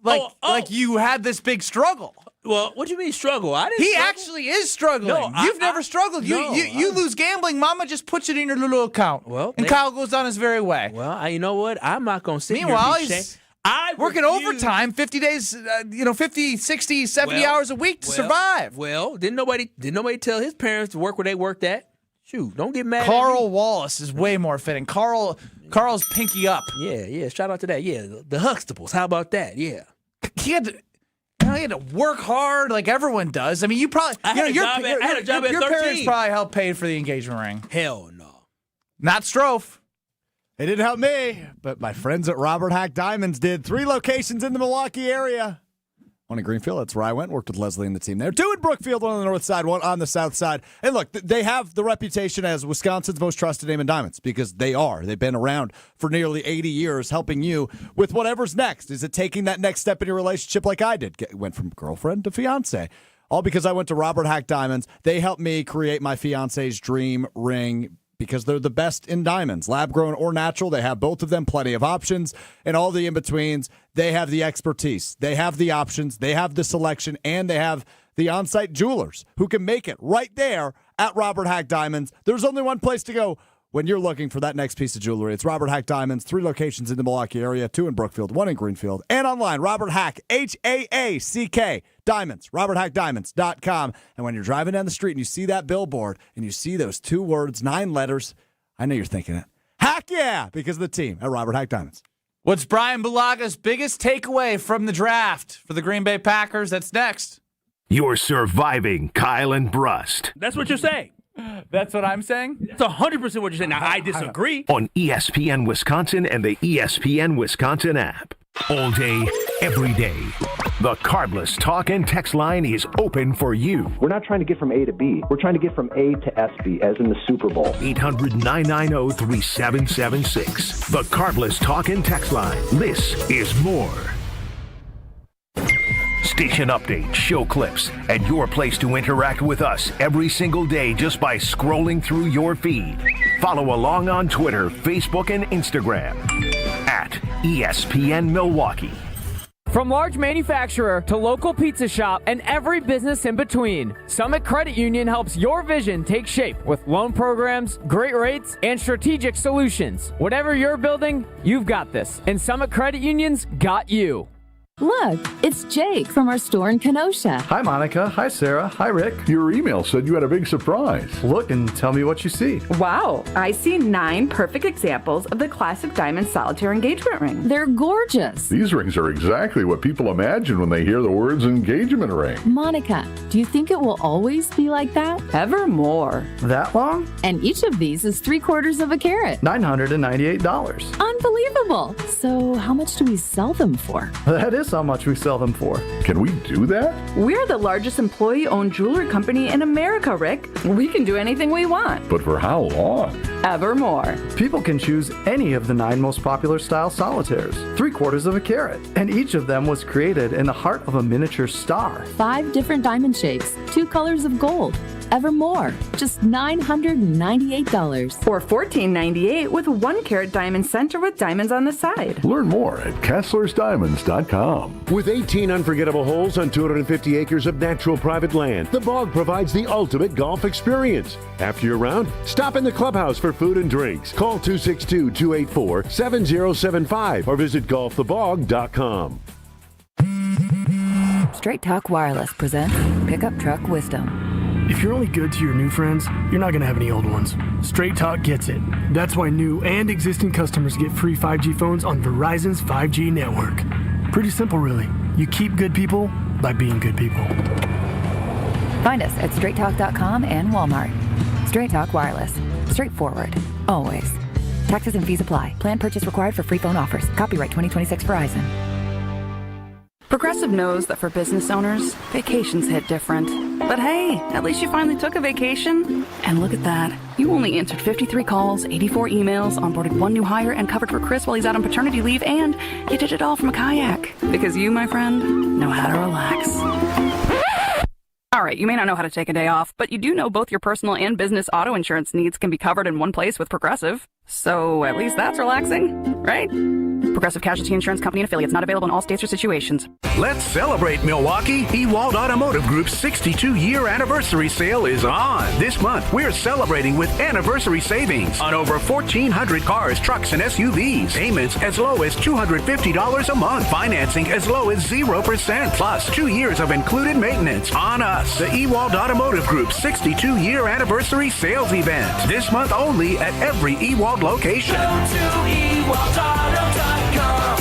you had this big struggle. Well, what do you mean struggle? I didn't. He struggle. actually is struggling. No, You've never struggled. You lose gambling. Mama just puts it in your little account. Well, and Kyle goes on his merry way. Well, you know what? I'm not going to sit Meanwhile, here and be he's working overtime, 50 days, 50, 60, 70 hours a week to survive. Well, didn't nobody tell his parents to work where they worked at? Shoot, don't get mad. Carl Wallace is way more fitting. Carl's pinky up. Yeah. Shout out to that. Yeah, the Huxtables. How about that? Yeah. He had to work hard like everyone does. I mean, you probably I had a job at 13. Your parents probably helped pay for the engagement ring. Hell no. Not Strofe. It didn't help me, but my friends at Robert Hack Diamonds did. 3 locations in the Milwaukee area. One in Greenfield, that's where I went, worked with Leslie and the team there. 2 in Brookfield, 1 on the north side, 1 on the south side. And look, they have the reputation as Wisconsin's most trusted name in diamonds because they are. They've been around for nearly 80 years helping you with whatever's next. Is it taking that next step in your relationship like I did? Went from girlfriend to fiance. All because I went to Robert Hack Diamonds. They helped me create my fiance's dream ring because they're the best in diamonds, lab-grown or natural. They have both of them, plenty of options, and all the in-betweens. They have the expertise. They have the options. They have the selection, and they have the on-site jewelers who can make it right there at Robert Hack Diamonds. There's only one place to go when you're looking for that next piece of jewelry. It's Robert Hack Diamonds, 3 locations in the Milwaukee area, 2 in Brookfield, 1 in Greenfield, and online, Robert Hack, H-A-A-C-K, Diamonds, roberthackdiamonds.com. And when you're driving down the street and you see that billboard and you see those 2 words, 9 letters, I know you're thinking it. Heck yeah, because of the team at Robert Hack Diamonds. What's Bryan Bulaga's biggest takeaway from the draft for the Green Bay Packers? That's next. You're surviving Kyle and Brust. That's what you're saying. That's what I'm saying? That's 100% what you're saying. Now, I disagree. On ESPN Wisconsin and the ESPN Wisconsin app. All day, every day. The Cardless talk and text line is open for you. We're not trying to get from A to B. We're trying to get from A to SB, as in the Super Bowl. 800-990-3776. The Cardless talk and text line. This is more. Station updates, show clips, and your place to interact with us every single day just by scrolling through your feed. Follow along on Twitter, Facebook, and Instagram at ESPN Milwaukee. From large manufacturer to local pizza shop and every business in between, Summit Credit Union helps your vision take shape with loan programs, great rates, and strategic solutions. Whatever you're building, you've got this, and Summit Credit Union's got you. Look, it's Jake from our store in Kenosha. Hi, Monica. Hi, Sarah. Hi, Rick. Your email said you had a big surprise. Look and tell me what you see. Wow, I see 9 perfect examples of the classic diamond solitaire engagement ring. They're gorgeous. These rings are exactly what people imagine when they hear the words engagement ring. Monica, do you think it will always be like that? Evermore. That long? And each of these is 3/4 of a carat. $998. Unbelievable. So how much do we sell them for? That is how much we sell them for. Can we do that? We're the largest employee-owned jewelry company in America, Rick. We can do anything we want. But for how long? Evermore. People can choose any of the 9 most popular style solitaires, 3/4 of a carat, and each of them was created in the heart of a miniature star. 5 different diamond shapes, 2 colors of gold. Evermore, just $998. Or $1498 with 1-carat diamond center with diamonds on the side. Learn more at KesslersDiamonds.com. With 18 unforgettable holes on 250 acres of natural private land, the Bog provides the ultimate golf experience. After your round, stop in the clubhouse for food and drinks. Call 262-284-7075 or visit golfthebog.com. Straight Talk Wireless presents Pickup Truck Wisdom. If you're only good to your new friends, you're not going to have any old ones. Straight Talk gets it. That's why new and existing customers get free 5G phones on Verizon's 5G network. Pretty simple, really. You keep good people by being good people. Find us at straighttalk.com and Walmart. Straight Talk Wireless. Straightforward. Always. Taxes and fees apply. Plan purchase required for free phone offers. Copyright 2026 Verizon. Progressive knows that for business owners, vacations hit different. But hey, at least you finally took a vacation. And look at that. You only answered 53 calls, 84 emails, onboarded 1 new hire, and covered for Chris while he's out on paternity leave, and you did it all from a kayak. Because you, my friend, know how to relax. All right, you may not know how to take a day off, but you do know both your personal and business auto insurance needs can be covered in one place with Progressive. So at least that's relaxing, right? Progressive Casualty Insurance Company and affiliates, not available in all states or situations. Let's celebrate Milwaukee. Ewald Automotive Group's 62-year anniversary sale is on. This month, we're celebrating with anniversary savings on over 1,400 cars, trucks, and SUVs. Payments as low as $250 a month. Financing as low as 0%. Plus 2 years of included maintenance on us. The Ewald Automotive Group's 62-year anniversary sales event. This month only at every Ewald location.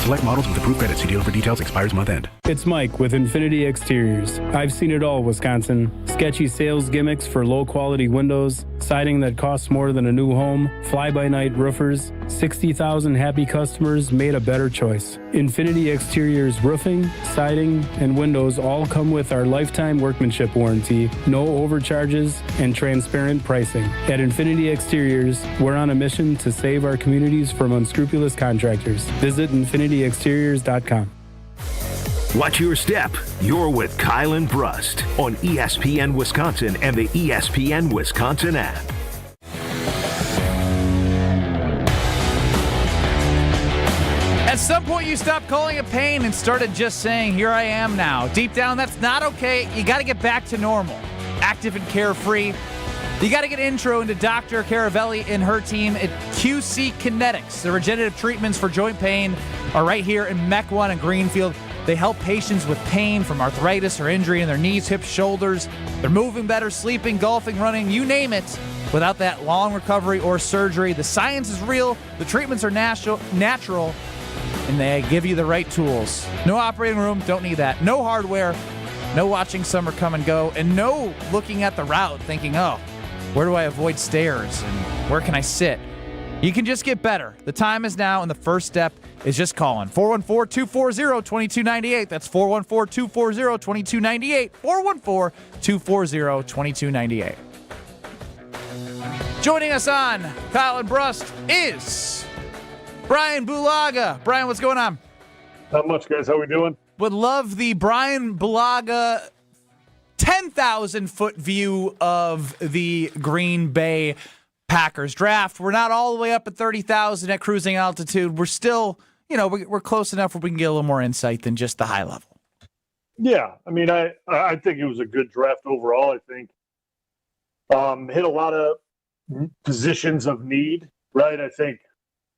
Select models with approved credit. See dealer for details. Expires month end. It's Mike with Infinity Exteriors. I've seen it all, Wisconsin. Sketchy sales gimmicks for low-quality windows, siding that costs more than a new home, fly-by-night roofers. 60,000 happy customers made a better choice. Infinity Exteriors roofing, siding, and windows all come with our lifetime workmanship warranty, no overcharges, and transparent pricing. At Infinity Exteriors, we're on a mission to save our communities from unscrupulous contractors. Visit infinityexteriors.com. Watch your step. You're with Kyle and Brust on ESPN Wisconsin and the ESPN Wisconsin app. some point you stopped calling it pain and started just saying, here I am now. Deep down, that's not okay. You got to get back to normal. Active and carefree. You got to get intro into Dr. Caravelli and her team at QC Kinetics. The regenerative treatments for joint pain are right here in Mech 1 in Greenfield. They help patients with pain from arthritis or injury in their knees, hips, shoulders. They're moving better, sleeping, golfing, running, you name it, without that long recovery or surgery. The science is real, the treatments are natural, and they give you the right tools. No operating room, don't need that. No hardware, no watching summer come and go, and no looking at the route thinking, oh, where do I avoid stairs and where can I sit? You can just get better. The time is now, and the first step is just calling. 414-240-2298. That's 414-240-2298. 414-240-2298. Joining us on Kyle and Brust is Bryan Bulaga. Bryan, what's going on? Not much, guys. How we doing? Would love the Bryan Bulaga 10,000-foot view of the Green Bay Packers draft. We're not all the way up at 30,000 at cruising altitude. We're still, we're close enough where we can get a little more insight than just the high level. Yeah, I mean, I think it was a good draft overall. I think hit a lot of positions of need, right? I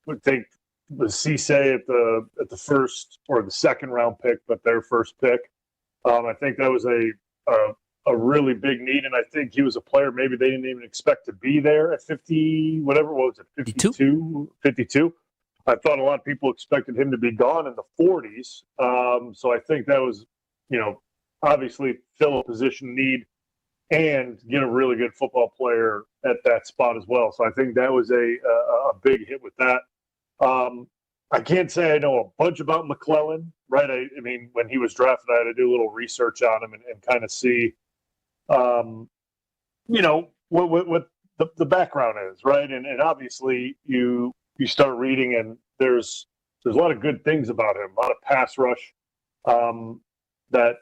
would think the Cisse at the first or the second round pick, but their first pick. I think that was a really big need, and I think he was a player maybe they didn't even expect to be there at 50, whatever, what was it, 52? I thought a lot of people expected him to be gone in the 40s. So I think that was, obviously fill a position need and get a really good football player at that spot as well. So I think that was a big hit with that. I can't say I know a bunch about McClellan, right? I mean, when he was drafted, I had to do a little research on him and kind of see, what the background is, right? And obviously you start reading and there's a lot of good things about him, a lot of pass rush that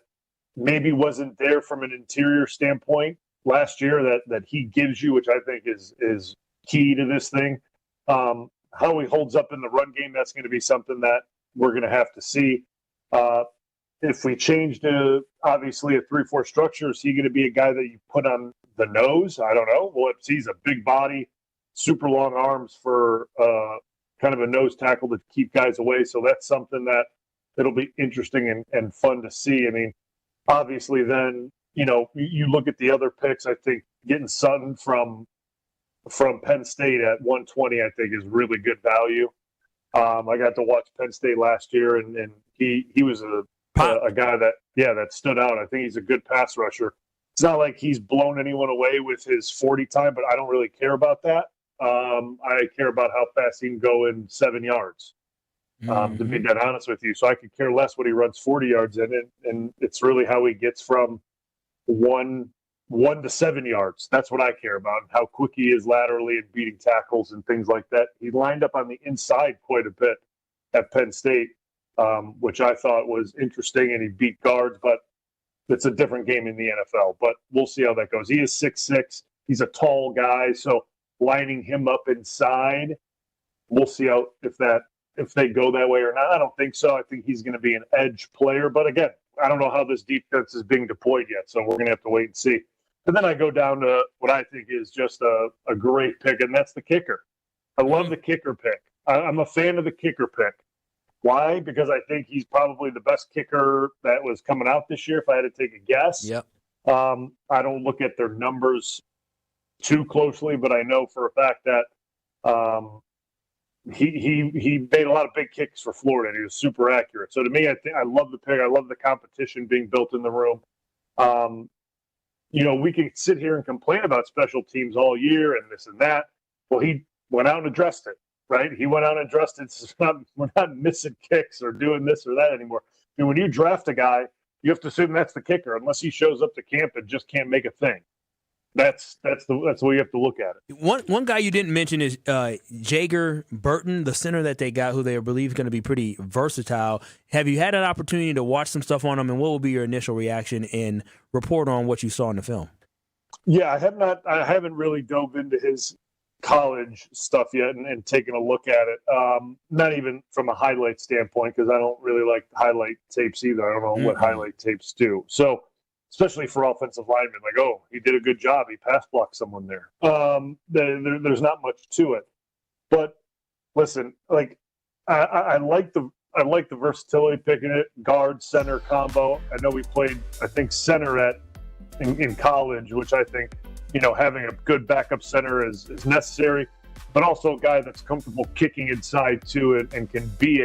maybe wasn't there from an interior standpoint last year that he gives you, which I think is key to this thing. How he holds up in the run game, that's going to be something that we're going to have to see. If we change to, obviously, a 3-4 structure, is he going to be a guy that you put on the nose? I don't know. Well, he's a big body, super long arms for kind of a nose tackle to keep guys away. So that's something that it'll be interesting and fun to see. I mean, obviously, then, you look at the other picks, I think getting Sutton from Penn State at 120, I think, is really good value. I got to watch Penn State last year, and he was a guy that stood out. I think he's a good pass rusher. It's not like he's blown anyone away with his 40 time, but I don't really care about that. I care about how fast he can go in 7 yards, to be dead honest with you. So I could care less what he runs 40 yards in, and it's really how he gets from 1 to 7 yards. That's what I care about, and how quick he is laterally and beating tackles and things like that. He lined up on the inside quite a bit at Penn State, which I thought was interesting, and he beat guards, but it's a different game in the NFL. But we'll see how that goes. He is 6'6". He's a tall guy, so lining him up inside, we'll see how if they go that way or not. I don't think so. I think he's going to be an edge player, but again, I don't know how this defense is being deployed yet, so we're going to have to wait and see. And then I go down to what I think is just a great pick, and that's the kicker. I love the kicker pick. I'm a fan of the kicker pick. Why? Because I think he's probably the best kicker that was coming out this year, if I had to take a guess. Yep. I don't look at their numbers too closely, but I know for a fact that he made a lot of big kicks for Florida, and he was super accurate. So to me, I love the pick. I love the competition being built in the room. We can sit here and complain about special teams all year and this and that. Well, he went out and addressed it, right? He went out and addressed it. We're not missing kicks or doing this or that anymore. I mean, when you draft a guy, you have to assume that's the kicker, unless he shows up to camp and just can't make a thing. That's the way you have to look at it. One guy you didn't mention is Jager Burton, the center that they got, who they believe is going to be pretty versatile. Have you had an opportunity to watch some stuff on him, and what will be your initial reaction and report on what you saw in the film? Yeah, I have not. I haven't really dove into his college stuff yet and taking a look at it. Not even from a highlight standpoint, because I don't really like highlight tapes either. I don't know what highlight tapes do. So, especially for offensive linemen, like, oh, he did a good job. He pass blocked someone there. There's not much to it. But listen, like I like the versatility picking it, guard, center combo. I know we played, I think, center in college, which I think, having a good backup center is necessary, but also a guy that's comfortable kicking inside to it and can be